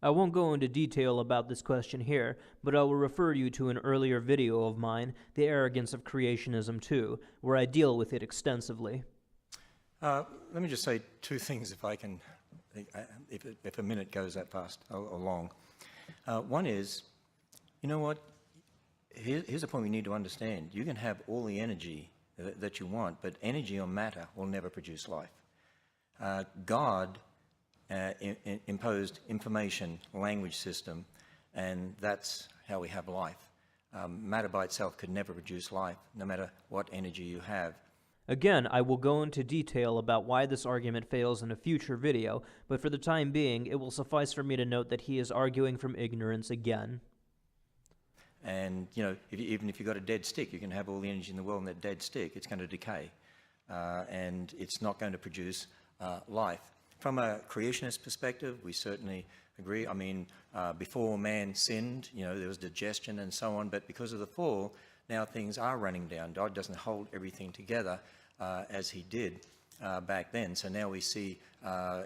I won't go into detail about this question here, but I will refer you to an earlier video of mine, The Arrogance of Creationism 2, where I deal with it extensively. Let me just say 2 things, if I can, if a minute goes that fast or long. One is, you know what? Here's a point we need to understand. You can have all the energy that you want, but energy or matter will never produce life. God imposed information, language system, and that's how we have life. Matter by itself could never produce life, no matter what energy you have. Again, I will go into detail about why this argument fails in a future video, but for the time being, it will suffice for me to note that he is arguing from ignorance again. And, you know, even if you've got a dead stick, you can have all the energy in the world in that dead stick, it's going to decay. And it's not going to produce life. From a creationist perspective, we certainly agree. I mean, before man sinned, you know, there was digestion and so on, but because of the fall, now things are running down. God doesn't hold everything together as he did back then. So now we see,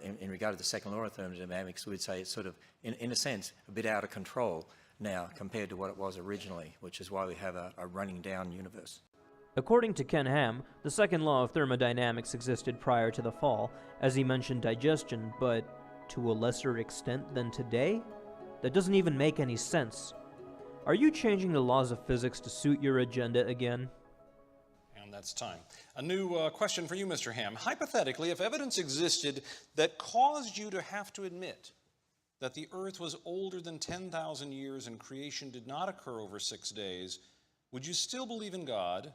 in regard to the second law of thermodynamics, we'd say it's sort of, in a sense, a bit out of control now compared to what it was originally, which is why we have a running down universe. According to Ken Ham, the second law of thermodynamics existed prior to the fall, as he mentioned digestion, but to a lesser extent than today? That doesn't even make any sense. Are you changing the laws of physics to suit your agenda again? And that's time. A new question for you, Mr. Ham. Hypothetically, if evidence existed that caused you to have to admit that the Earth was older than 10,000 years and creation did not occur over 6 days, would you still believe in God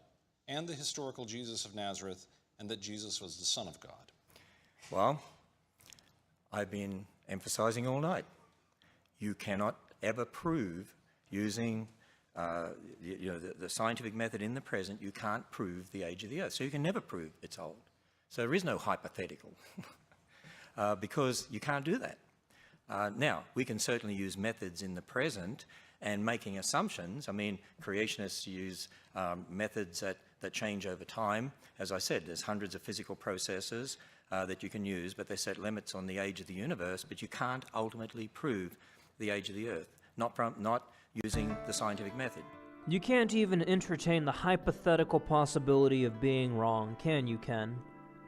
and the historical Jesus of Nazareth, and that Jesus was the Son of God? Well, I've been emphasizing all night. You cannot ever prove using the scientific method in the present, you can't prove the age of the Earth. So you can never prove it's old. So there is no hypothetical because you can't do that. Now, we can certainly use methods in the present and making assumptions. I mean, creationists use methods that change over time. As I said, there's hundreds of physical processes that you can use, but they set limits on the age of the universe, but you can't ultimately prove the age of the Earth, not using the scientific method. You can't even entertain the hypothetical possibility of being wrong, can you, Ken?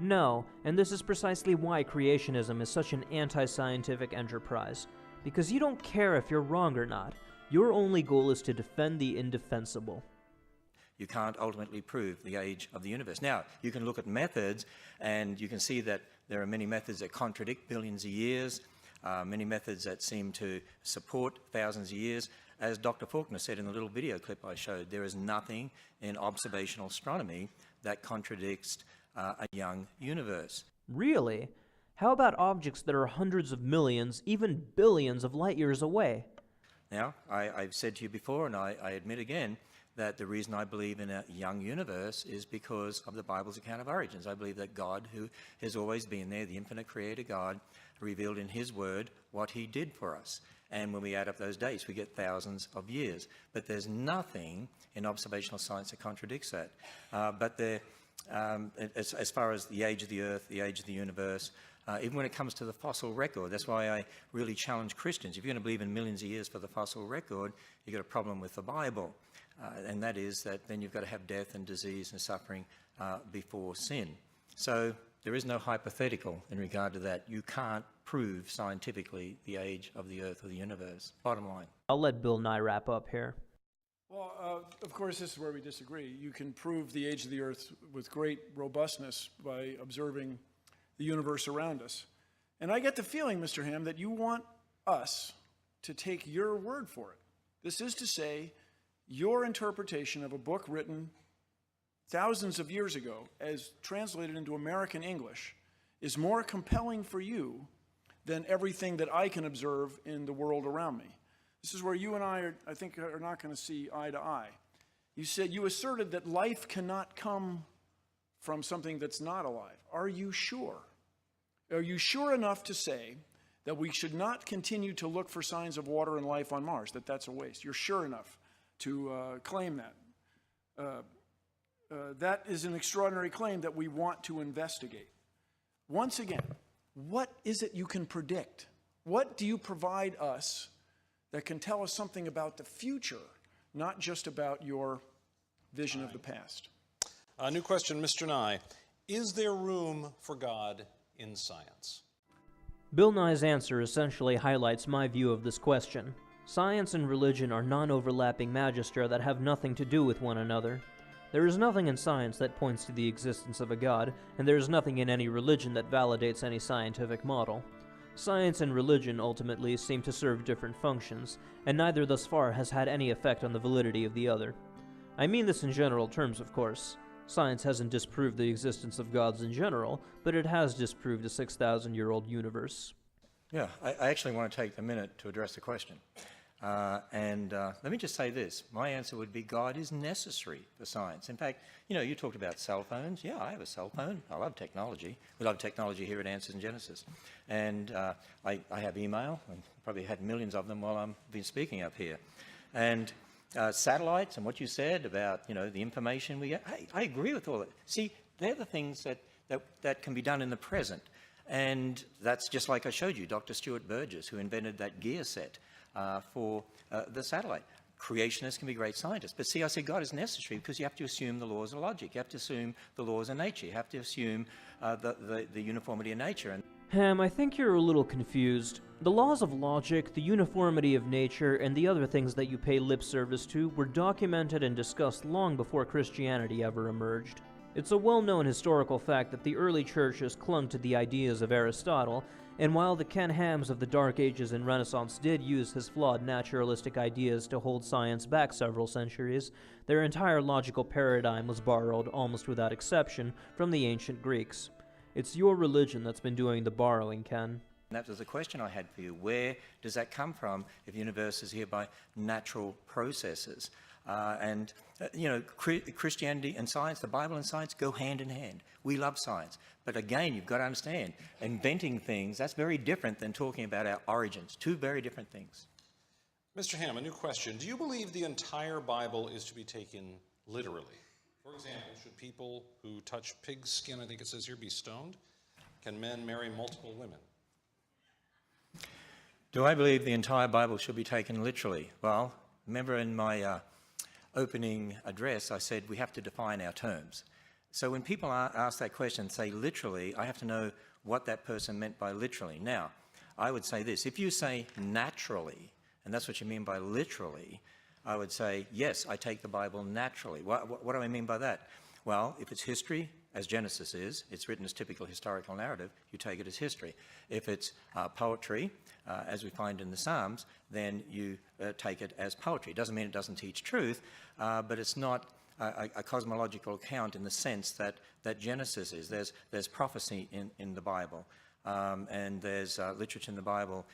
No, and this is precisely why creationism is such an anti-scientific enterprise. Because you don't care if you're wrong or not. Your only goal is to defend the indefensible. You can't ultimately prove the age of the universe. Now, you can look at methods, and you can see that there are many methods that contradict billions of years, many methods that seem to support thousands of years. As Dr. Faulkner said in the little video clip I showed, there is nothing in observational astronomy that contradicts a young universe. Really? How about objects that are hundreds of millions, even billions of light years away? Now, I've said to you before, and I admit again, that the reason I believe in a young universe is because of the Bible's account of origins. I believe that God, who has always been there, the infinite creator God, revealed in his word what he did for us. And when we add up those dates, we get thousands of years. But there's nothing in observational science that contradicts that. But as far as the age of the earth, the age of the universe, even when it comes to the fossil record. That's why I really challenge Christians. If you're going to believe in millions of years for the fossil record, you've got a problem with the Bible. And that is that then you've got to have death and disease and suffering before sin. So there is no hypothetical in regard to that. You can't prove scientifically the age of the earth or the universe. Bottom line. I'll let Bill Nye wrap up here. Well, of course, this is where we disagree. You can prove the age of the earth with great robustness by observing the universe around us. And I get the feeling, Mr. Ham, that you want us to take your word for it. This is to say, your interpretation of a book written thousands of years ago, as translated into American English, is more compelling for you than everything that I can observe in the world around me. This is where you and I think, are not going to see eye to eye. You asserted that life cannot come from something that's not alive. Are you sure? Are you sure enough to say that we should not continue to look for signs of water and life on Mars, that that's a waste? You're sure enough to claim that? That is an extraordinary claim that we want to investigate. Once again, what is it you can predict? What do you provide us that can tell us something about the future, not just about your vision of the past? A new question, Mr. Nye. Is there room for God in science? Bill Nye's answer essentially highlights my view of this question. Science and religion are non-overlapping magistra that have nothing to do with one another. There is nothing in science that points to the existence of a God, and there is nothing in any religion that validates any scientific model. Science and religion ultimately seem to serve different functions, and neither thus far has had any effect on the validity of the other. I mean this in general terms, of course. Science hasn't disproved the existence of gods in general, but it has disproved a 6,000-year-old universe. Yeah, I actually want to take a minute to address the question. Let me just say this. My answer would be God is necessary for science. In fact, you talked about cell phones. Yeah, I have a cell phone. I love technology. We love technology here at Answers in Genesis. And I have email, and probably had millions of them while I've been speaking up here. And satellites and what you said about, the information we get, I agree with all that. See, they're the things that can be done in the present. And that's just like I showed you, Dr. Stuart Burgess, who invented that gear set for the satellite. Creationists can be great scientists. But see, I say God is necessary because you have to assume the laws of logic. You have to assume the laws of nature. You have to assume the uniformity of nature. And Ham, I think you're a little confused. The laws of logic, the uniformity of nature, and the other things that you pay lip service to were documented and discussed long before Christianity ever emerged. It's a well-known historical fact that the early churches clung to the ideas of Aristotle, and while the Ken Hams of the Dark Ages and Renaissance did use his flawed naturalistic ideas to hold science back several centuries, their entire logical paradigm was borrowed, almost without exception, from the ancient Greeks. It's your religion that's been doing the borrowing, Ken. that was the question I had for you. Where does that come from if the universe is here by natural processes? Christianity and science, the Bible and science go hand in hand. We love science. But again, you've got to understand, inventing things, that's very different than talking about our origins. Two very different things. Mr. Ham, a new question. Do you believe the entire Bible is to be taken literally? For example, should people who touch pig's skin, I think it says here, be stoned? Can men marry multiple women? Do I believe the entire Bible should be taken literally? Well, remember in my opening address, I said we have to define our terms. So when people ask that question, say literally, I have to know what that person meant by literally. Now, I would say this. If you say naturally, and that's what you mean by literally, I would say, yes, I take the Bible naturally. What do I mean by that? Well, if it's history, as Genesis is, it's written as typical historical narrative, you take it as history. If it's poetry, as we find in the Psalms, then you take it as poetry. It doesn't mean it doesn't teach truth, but it's not a cosmological account in the sense that Genesis is. There's prophecy in the Bible, and there's literature in the Bible,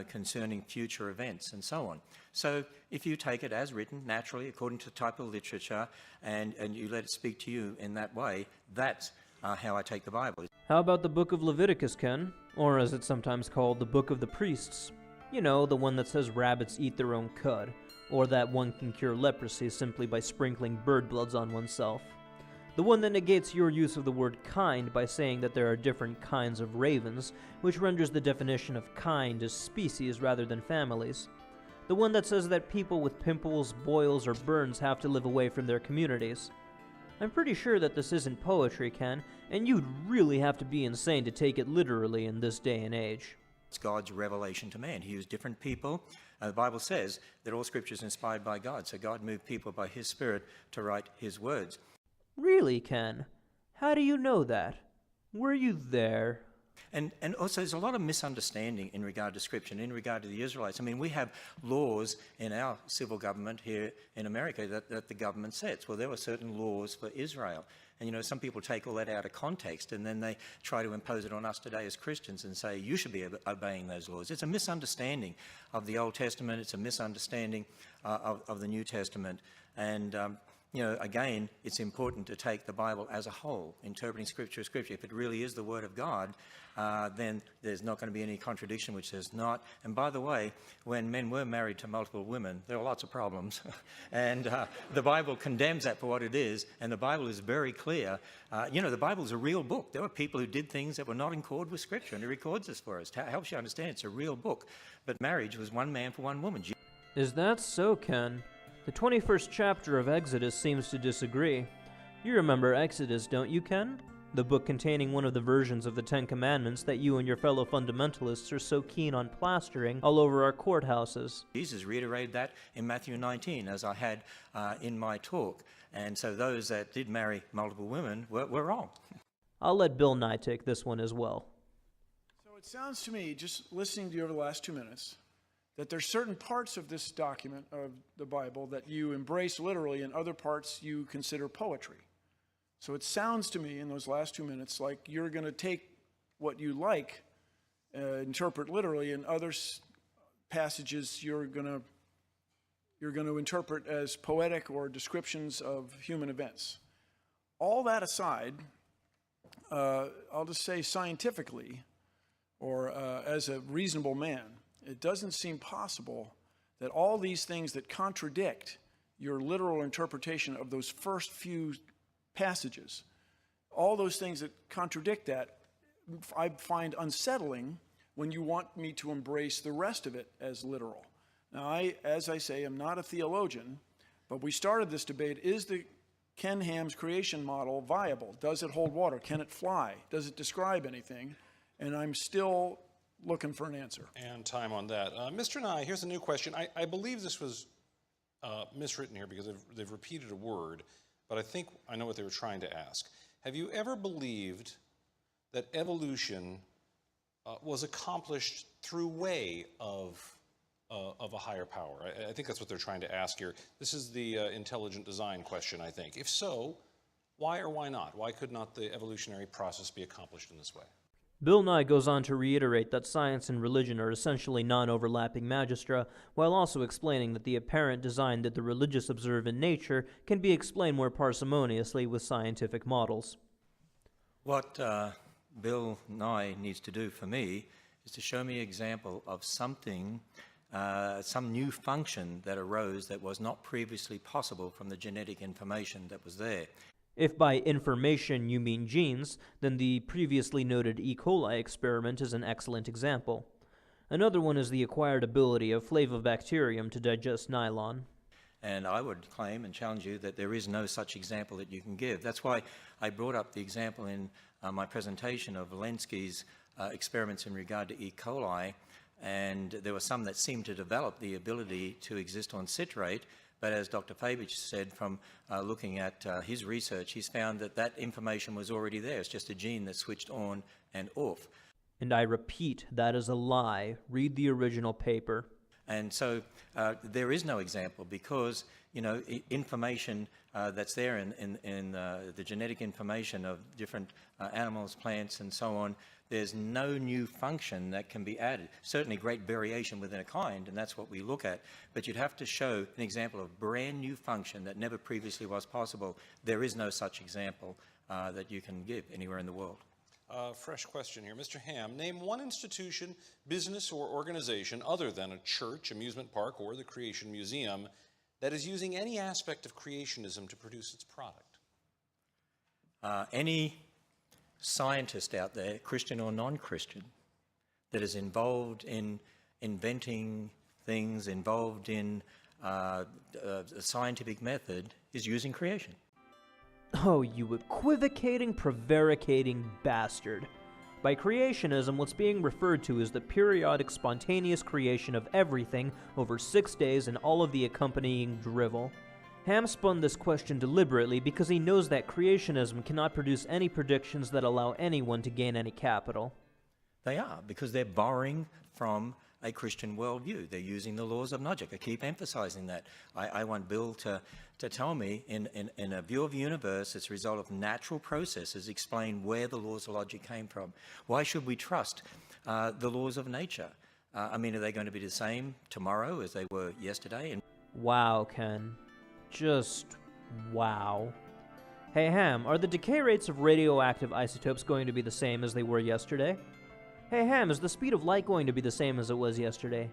concerning future events and so on. So if you take it as written, naturally, according to the type of literature, and you let it speak to you in that way, that's how I take the Bible. How about the Book of Leviticus, Ken? Or as it's sometimes called, the Book of the Priests. You know, the one that says rabbits eat their own cud, or that one can cure leprosy simply by sprinkling bird bloods on oneself. The one that negates your use of the word kind by saying that there are different kinds of ravens, which renders the definition of kind as species rather than families. The one that says that people with pimples, boils, or burns have to live away from their communities. I'm pretty sure that this isn't poetry, Ken, and you'd really have to be insane to take it literally in this day and age. It's God's revelation to man. He used different people. The Bible says that all Scripture is inspired by God, so God moved people by His Spirit to write His words. Really, Ken? How do you know that? Were you there? And also there's a lot of misunderstanding in regard to Scripture and in regard to the Israelites. I mean, we have laws in our civil government here in America that the government sets. Well, there were certain laws for Israel. And, you know, some people take all that out of context and then they try to impose it on us today as Christians and say, you should be obeying those laws. It's a misunderstanding of the Old Testament. It's a misunderstanding of the New Testament. And, you know, again, it's important to take the Bible as a whole, interpreting Scripture as Scripture. If it really is the Word of God, then there's not going to be any contradiction, which there's not. And by the way, when men were married to multiple women, there were lots of problems. And the Bible condemns that for what it is, and the Bible is very clear. You know, the Bible is a real book. There were people who did things that were not in accord with Scripture, and it records this for us. It helps you understand it's a real book. But marriage was one man for one woman. Is that so, Ken? The 21st chapter of Exodus seems to disagree. You remember Exodus, don't you, Ken? The book containing one of the versions of the Ten Commandments that you and your fellow fundamentalists are so keen on plastering all over our courthouses. Jesus reiterated that in Matthew 19, as I had in my talk. And so those that did marry multiple women were wrong. I'll let Bill Nye take this one as well. So it sounds to me, just listening to you over the last 2 minutes, that there's certain parts of this document of the Bible that you embrace literally and other parts you consider poetry. So it sounds to me in those last 2 minutes like you're going to take what you like, interpret literally, and other passages you're going to interpret as poetic or descriptions of human events. All that aside, I'll just say scientifically, or as a reasonable man, it doesn't seem possible that all these things that contradict your literal interpretation of those first few passages, all those things that contradict that, I find unsettling when you want me to embrace the rest of it as literal. Now, as I say, I'm not a theologian, but we started this debate, is the Ken Ham's creation model viable? Does it hold water? Can it fly? Does it describe anything? And I'm still looking for an answer. And time on that. Mr. Nye, here's a new question. I believe this was miswritten here because they've repeated a word, but I think I know what they were trying to ask. Have you ever believed that evolution was accomplished through way of a higher power? I think that's what they're trying to ask here. This is the intelligent design question, I think. If so, why or why not? Why could not the evolutionary process be accomplished in this way? Bill Nye goes on to reiterate that science and religion are essentially non-overlapping magistra, while also explaining that the apparent design that the religious observe in nature can be explained more parsimoniously with scientific models. What Bill Nye needs to do for me is to show me an example of something, some new function that arose that was not previously possible from the genetic information that was there. If by information you mean genes, then the previously noted E. coli experiment is an excellent example. Another one is the acquired ability of Flavobacterium to digest nylon. And I would claim and challenge you that there is no such example that you can give. That's why I brought up the example in my presentation of Walensky's experiments in regard to E. coli, and there were some that seemed to develop the ability to exist on citrate. But as Dr. Fabich said, from looking at his research, he's found that that information was already there. It's just a gene that switched on and off. And I repeat, that is a lie. Read the original paper. And so there is no example because, you know, information that's there in the genetic information of different animals, plants, and so on, there's no new function that can be added. Certainly great variation within a kind, and that's what we look at. But you'd have to show an example of brand new function that never previously was possible. There is no such example that you can give anywhere in the world. Fresh question here. Mr. Ham, name one institution, business, or organization other than a church, amusement park, or the Creation Museum that is using any aspect of creationism to produce its product. Any scientist out there, Christian or non-Christian, that is involved in inventing things, involved in a scientific method, is using creation. Oh, you equivocating, prevaricating bastard. By creationism, what's being referred to is the periodic, spontaneous creation of everything over 6 days and all of the accompanying drivel. Ham spun this question deliberately because he knows that creationism cannot produce any predictions that allow anyone to gain any capital. They are, because they're borrowing from a Christian worldview. They're using the laws of logic. I keep emphasizing that. I want Bill to tell me, in a view of the universe, it's a result of natural processes, explain where the laws of logic came from. Why should we trust the laws of nature? I mean, are they going to be the same tomorrow as they were yesterday? And Wow, Ken. Just wow. Hey Ham, are the decay rates of radioactive isotopes going to be the same as they were yesterday? Hey Ham, is the speed of light going to be the same as it was yesterday?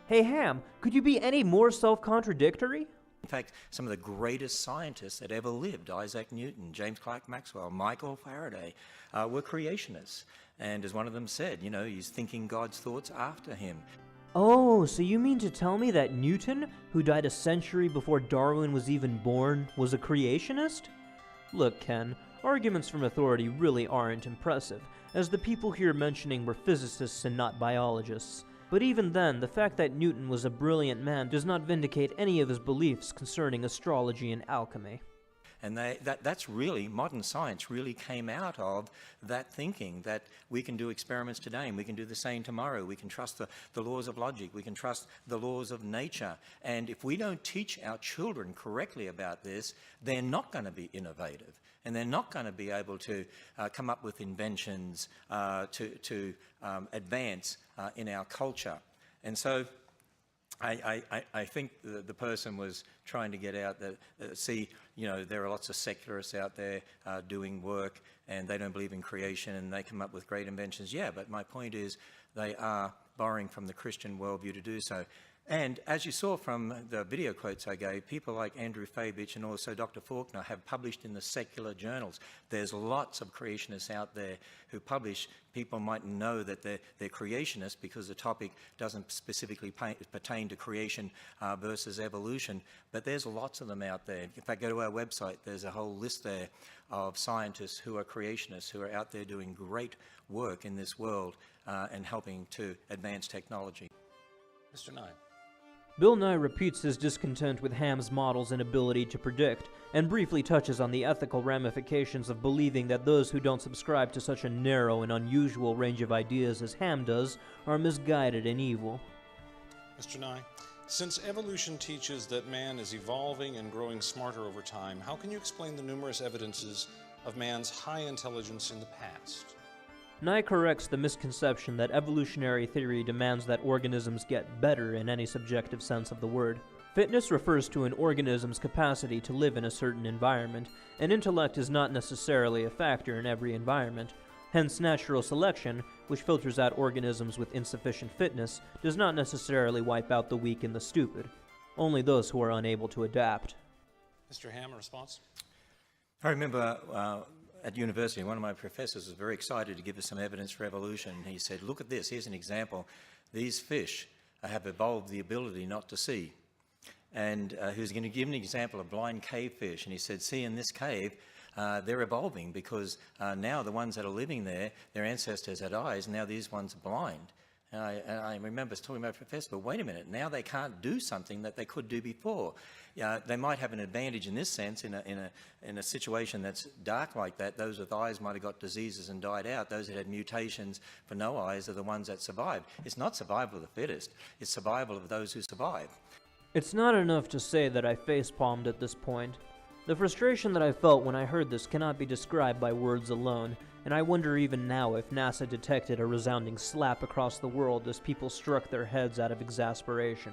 Hey Ham, could you be any more self-contradictory? in fact, some of the greatest scientists that ever lived, Isaac Newton, James Clerk Maxwell, Michael Faraday, were creationists. And as one of them said, you know, he's thinking God's thoughts after him. Oh, so you mean to tell me that Newton, who died a century before Darwin was even born, was a creationist? Look, Ken, arguments from authority really aren't impressive, as the people here mentioning were physicists and not biologists. But even then, the fact that Newton was a brilliant man does not vindicate any of his beliefs concerning astrology and alchemy. And that's really, modern science really came out of that thinking, that we can do experiments today and we can do the same tomorrow. We can trust the laws of logic. We can trust the laws of nature. And if we don't teach our children correctly about this, they're not going to be innovative. And they're not going to be able to come up with inventions to advance in our culture. And so I think the person was trying to get out that, see, you know, there are lots of secularists out there doing work and they don't believe in creation and they come up with great inventions. Yeah, but my point is they are borrowing from the Christian worldview to do so. And as you saw from the video quotes I gave, people like Andrew Fabich and also Dr. Faulkner have published in the secular journals. There's lots of creationists out there who publish. People might know that they're creationists because the topic doesn't specifically pertain to creation versus evolution, but there's lots of them out there. In fact, go to our website, there's a whole list there of scientists who are creationists, who are out there doing great work in this world and helping to advance technology. Mr. Nye. Bill Nye repeats his discontent with Ham's model's inability to predict, and briefly touches on the ethical ramifications of believing that those who don't subscribe to such a narrow and unusual range of ideas as Ham does are misguided and evil. Mr. Nye, since evolution teaches that man is evolving and growing smarter over time, how can you explain the numerous evidences of man's high intelligence in the past? Nye corrects the misconception that evolutionary theory demands that organisms get better in any subjective sense of the word. Fitness refers to an organism's capacity to live in a certain environment, and intellect is not necessarily a factor in every environment. Hence, natural selection, which filters out organisms with insufficient fitness, does not necessarily wipe out the weak and the stupid. Only those who are unable to adapt. Mr. Ham, a response? I remember at university, one of my professors was very excited to give us some evidence for evolution. He said, look at this, here's an example. These fish have evolved the ability not to see. And he was going to give an example of blind cave fish. And he said, see, in this cave, they're evolving because now the ones that are living there, their ancestors had eyes, and now these ones are blind. And I remember talking to my professor, but wait a minute, now they can't do something that they could do before. They might have an advantage in this sense, in a situation that's dark like that. Those with eyes might have got diseases and died out. Those that had mutations for no eyes are the ones that survived. It's not survival of the fittest, it's survival of those who survive. It's not enough to say that I facepalmed at this point. The frustration that I felt when I heard this cannot be described by words alone, and I wonder even now if NASA detected a resounding slap across the world as people struck their heads out of exasperation.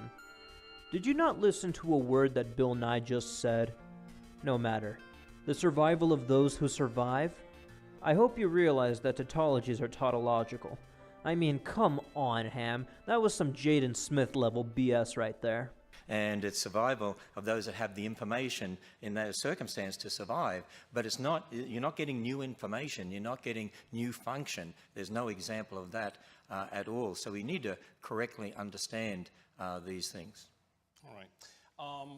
Did you not listen to a word that Bill Nye just said? No matter. The survival of those who survive? I hope you realize that tautologies are tautological. I mean, come on, Ham. That was some Jaden Smith level BS right there. and it's survival of those that have the information in those circumstances to survive. But it's not, you're not getting new information, you're not getting new function. There's no example of that at all. So we need to correctly understand these things. All right.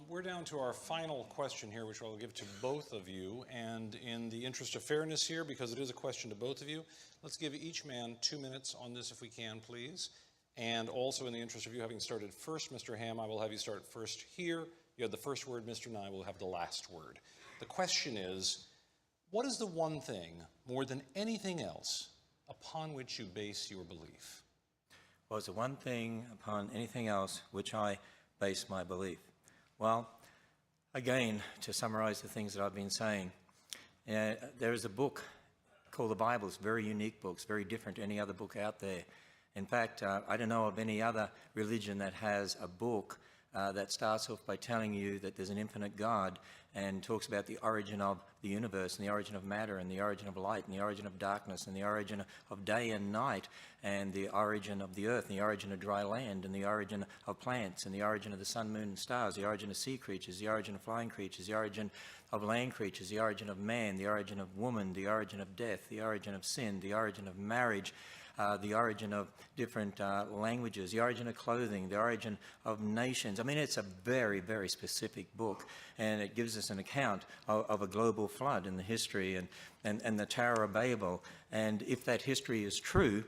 We're down to our final question here, which I'll give to both of you. And in the interest of fairness here, because it is a question to both of you, let's give each man 2 minutes on this if we can, please. And also in the interest of you having started first, Mr. Ham, I will have you start first here. You have the first word, Mr. Nye will have the last word. The question is, what is the one thing, more than anything else, upon which you base your belief? Well, it's the one thing upon anything else which I base my belief. Well, again, to summarize the things that I've been saying, there is a book called the Bible. It's a very unique book. It's very different to any other book out there. In fact, I don't know of any other religion that has a book that starts off by telling you that there's an infinite God and talks about the origin of the universe and the origin of matter and the origin of light and the origin of darkness and the origin of day and night and the origin of the earth and the origin of dry land and the origin of plants and the origin of the sun, moon and stars, the origin of sea creatures, the origin of flying creatures, the origin of land creatures, the origin of man, the origin of woman, the origin of death, the origin of sin, the origin of marriage, the origin of different languages, the origin of clothing, the origin of nations. I mean, it's a very, very specific book, and it gives us an account of a global flood in the history and the Tower of Babel. And if that history is true,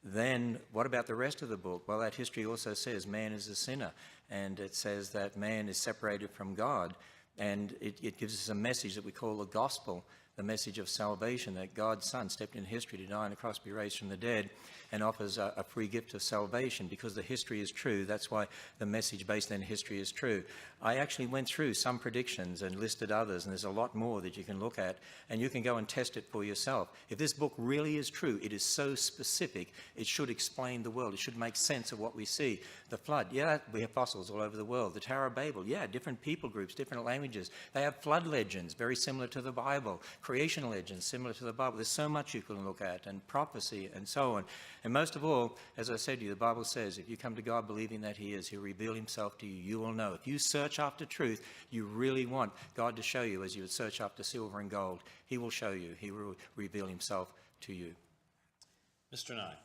then what about the rest of the book? Well, that history also says man is a sinner, and it says that man is separated from God, and it gives us a message that we call the gospel, the message of salvation, that God's Son stepped in history to die on the cross, be raised from the dead, and offers a free gift of salvation. Because the history is true, that's why the message based on history is true. I actually went through some predictions and listed others, and there's a lot more that you can look at, and you can go and test it for yourself. If this book really is true, it is so specific, it should explain the world. It should make sense of what we see. The flood, yeah, we have fossils all over the world. The Tower of Babel, yeah, different people groups, different languages. They have flood legends, very similar to the Bible. Creation legends, similar to the Bible. There's so much you can look at, and prophecy, and so on. And most of all, as I said to you, the Bible says, if you come to God believing that he is, he'll reveal himself to you. You will know. If you search after truth, you really want God to show you as you would search after silver and gold. He will show you. He will reveal himself to you. Mr. Nye.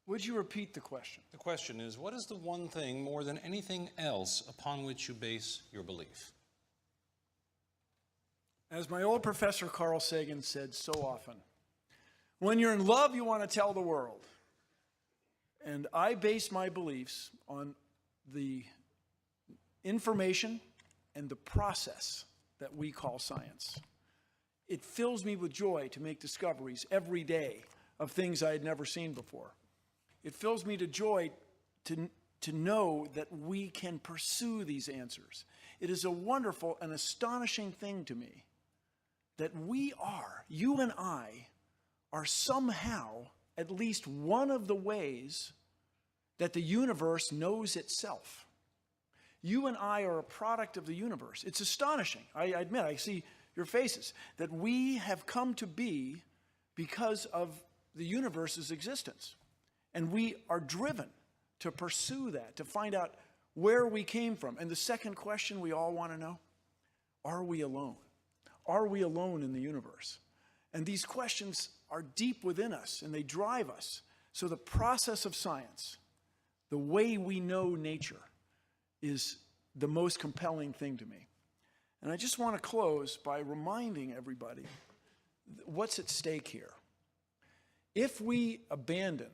Would you repeat the question? The question is, what is the one thing more than anything else upon which you base your belief? As my old professor Carl Sagan said so often, when you're in love, you want to tell the world. And I base my beliefs on the information and the process that we call science. It fills me with joy to make discoveries every day of things I had never seen before. It fills me to joy to know that we can pursue these answers. It is a wonderful and astonishing thing to me that you and I are somehow at least one of the ways that the universe knows itself. You and I are a product of the universe. It's astonishing. I admit, I see your faces, that we have come to be because of the universe's existence. And we are driven to pursue that, to find out where we came from. And the second question we all want to know, are we alone? Are we alone in the universe? And these questions are deep within us, and they drive us. So the process of science, the way we know nature, is the most compelling thing to me. And I just want to close by reminding everybody what's at stake here. If we abandon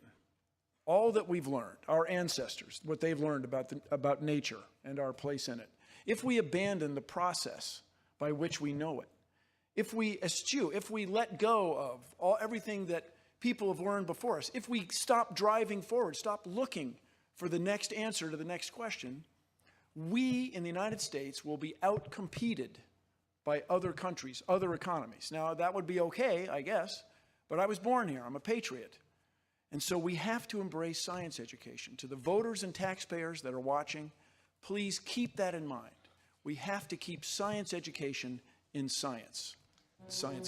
all that we've learned, our ancestors, what they've learned about nature and our place in it, if we abandon the process by which we know it, if we eschew, if we let go of everything that people have learned before us, if we stop driving forward, stop looking for the next answer to the next question, we in the United States will be outcompeted by other countries, other economies. Now, that would be okay, I guess, but I was born here. I'm a patriot. And so we have to embrace science education. To the voters and taxpayers that are watching, please keep that in mind. We have to keep science education in science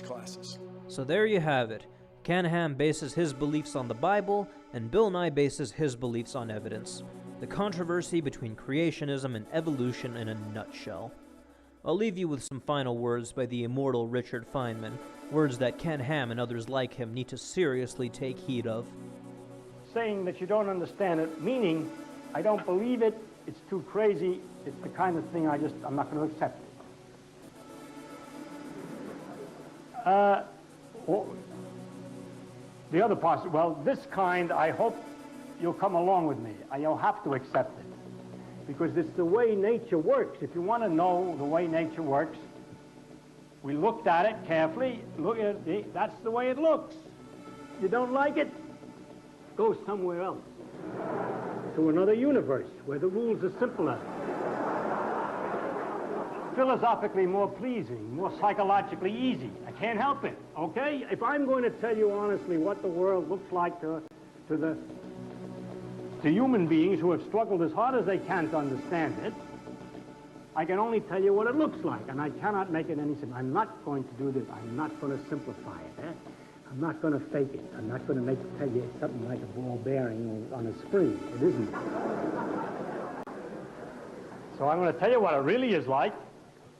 classes. So there you have it. Ken Ham bases his beliefs on the Bible, and Bill Nye bases his beliefs on evidence. The controversy between creationism and evolution in a nutshell. I'll leave you with some final words by the immortal Richard Feynman, words that Ken Ham and others like him need to seriously take heed of. Saying that you don't understand it, meaning, I don't believe it, it's too crazy, it's the kind of thing I'm not going to accept it. The other part, well, this kind, I hope you'll come along with me. You'll have to accept it. Because it's the way nature works. If you want to know the way nature works, we looked at it carefully. Look at it, that's the way it looks. You don't like it? Go somewhere else. To another universe where the rules are simpler. Philosophically more pleasing, more psychologically easy. I can't help it, okay? If I'm going to tell you honestly what the world looks like to human beings who have struggled as hard as they can to understand it, I can only tell you what it looks like, and I cannot make it any simpler. I'm not going to do this. I'm not going to simplify it. I'm not going to fake it. I'm not going to tell you something like a ball bearing on a spring. It isn't. So I'm going to tell you what it really is like,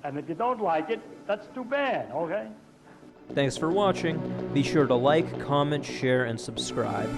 and if you don't like it, that's too bad, okay? Thanks for watching. Be sure to like, comment, share, and subscribe.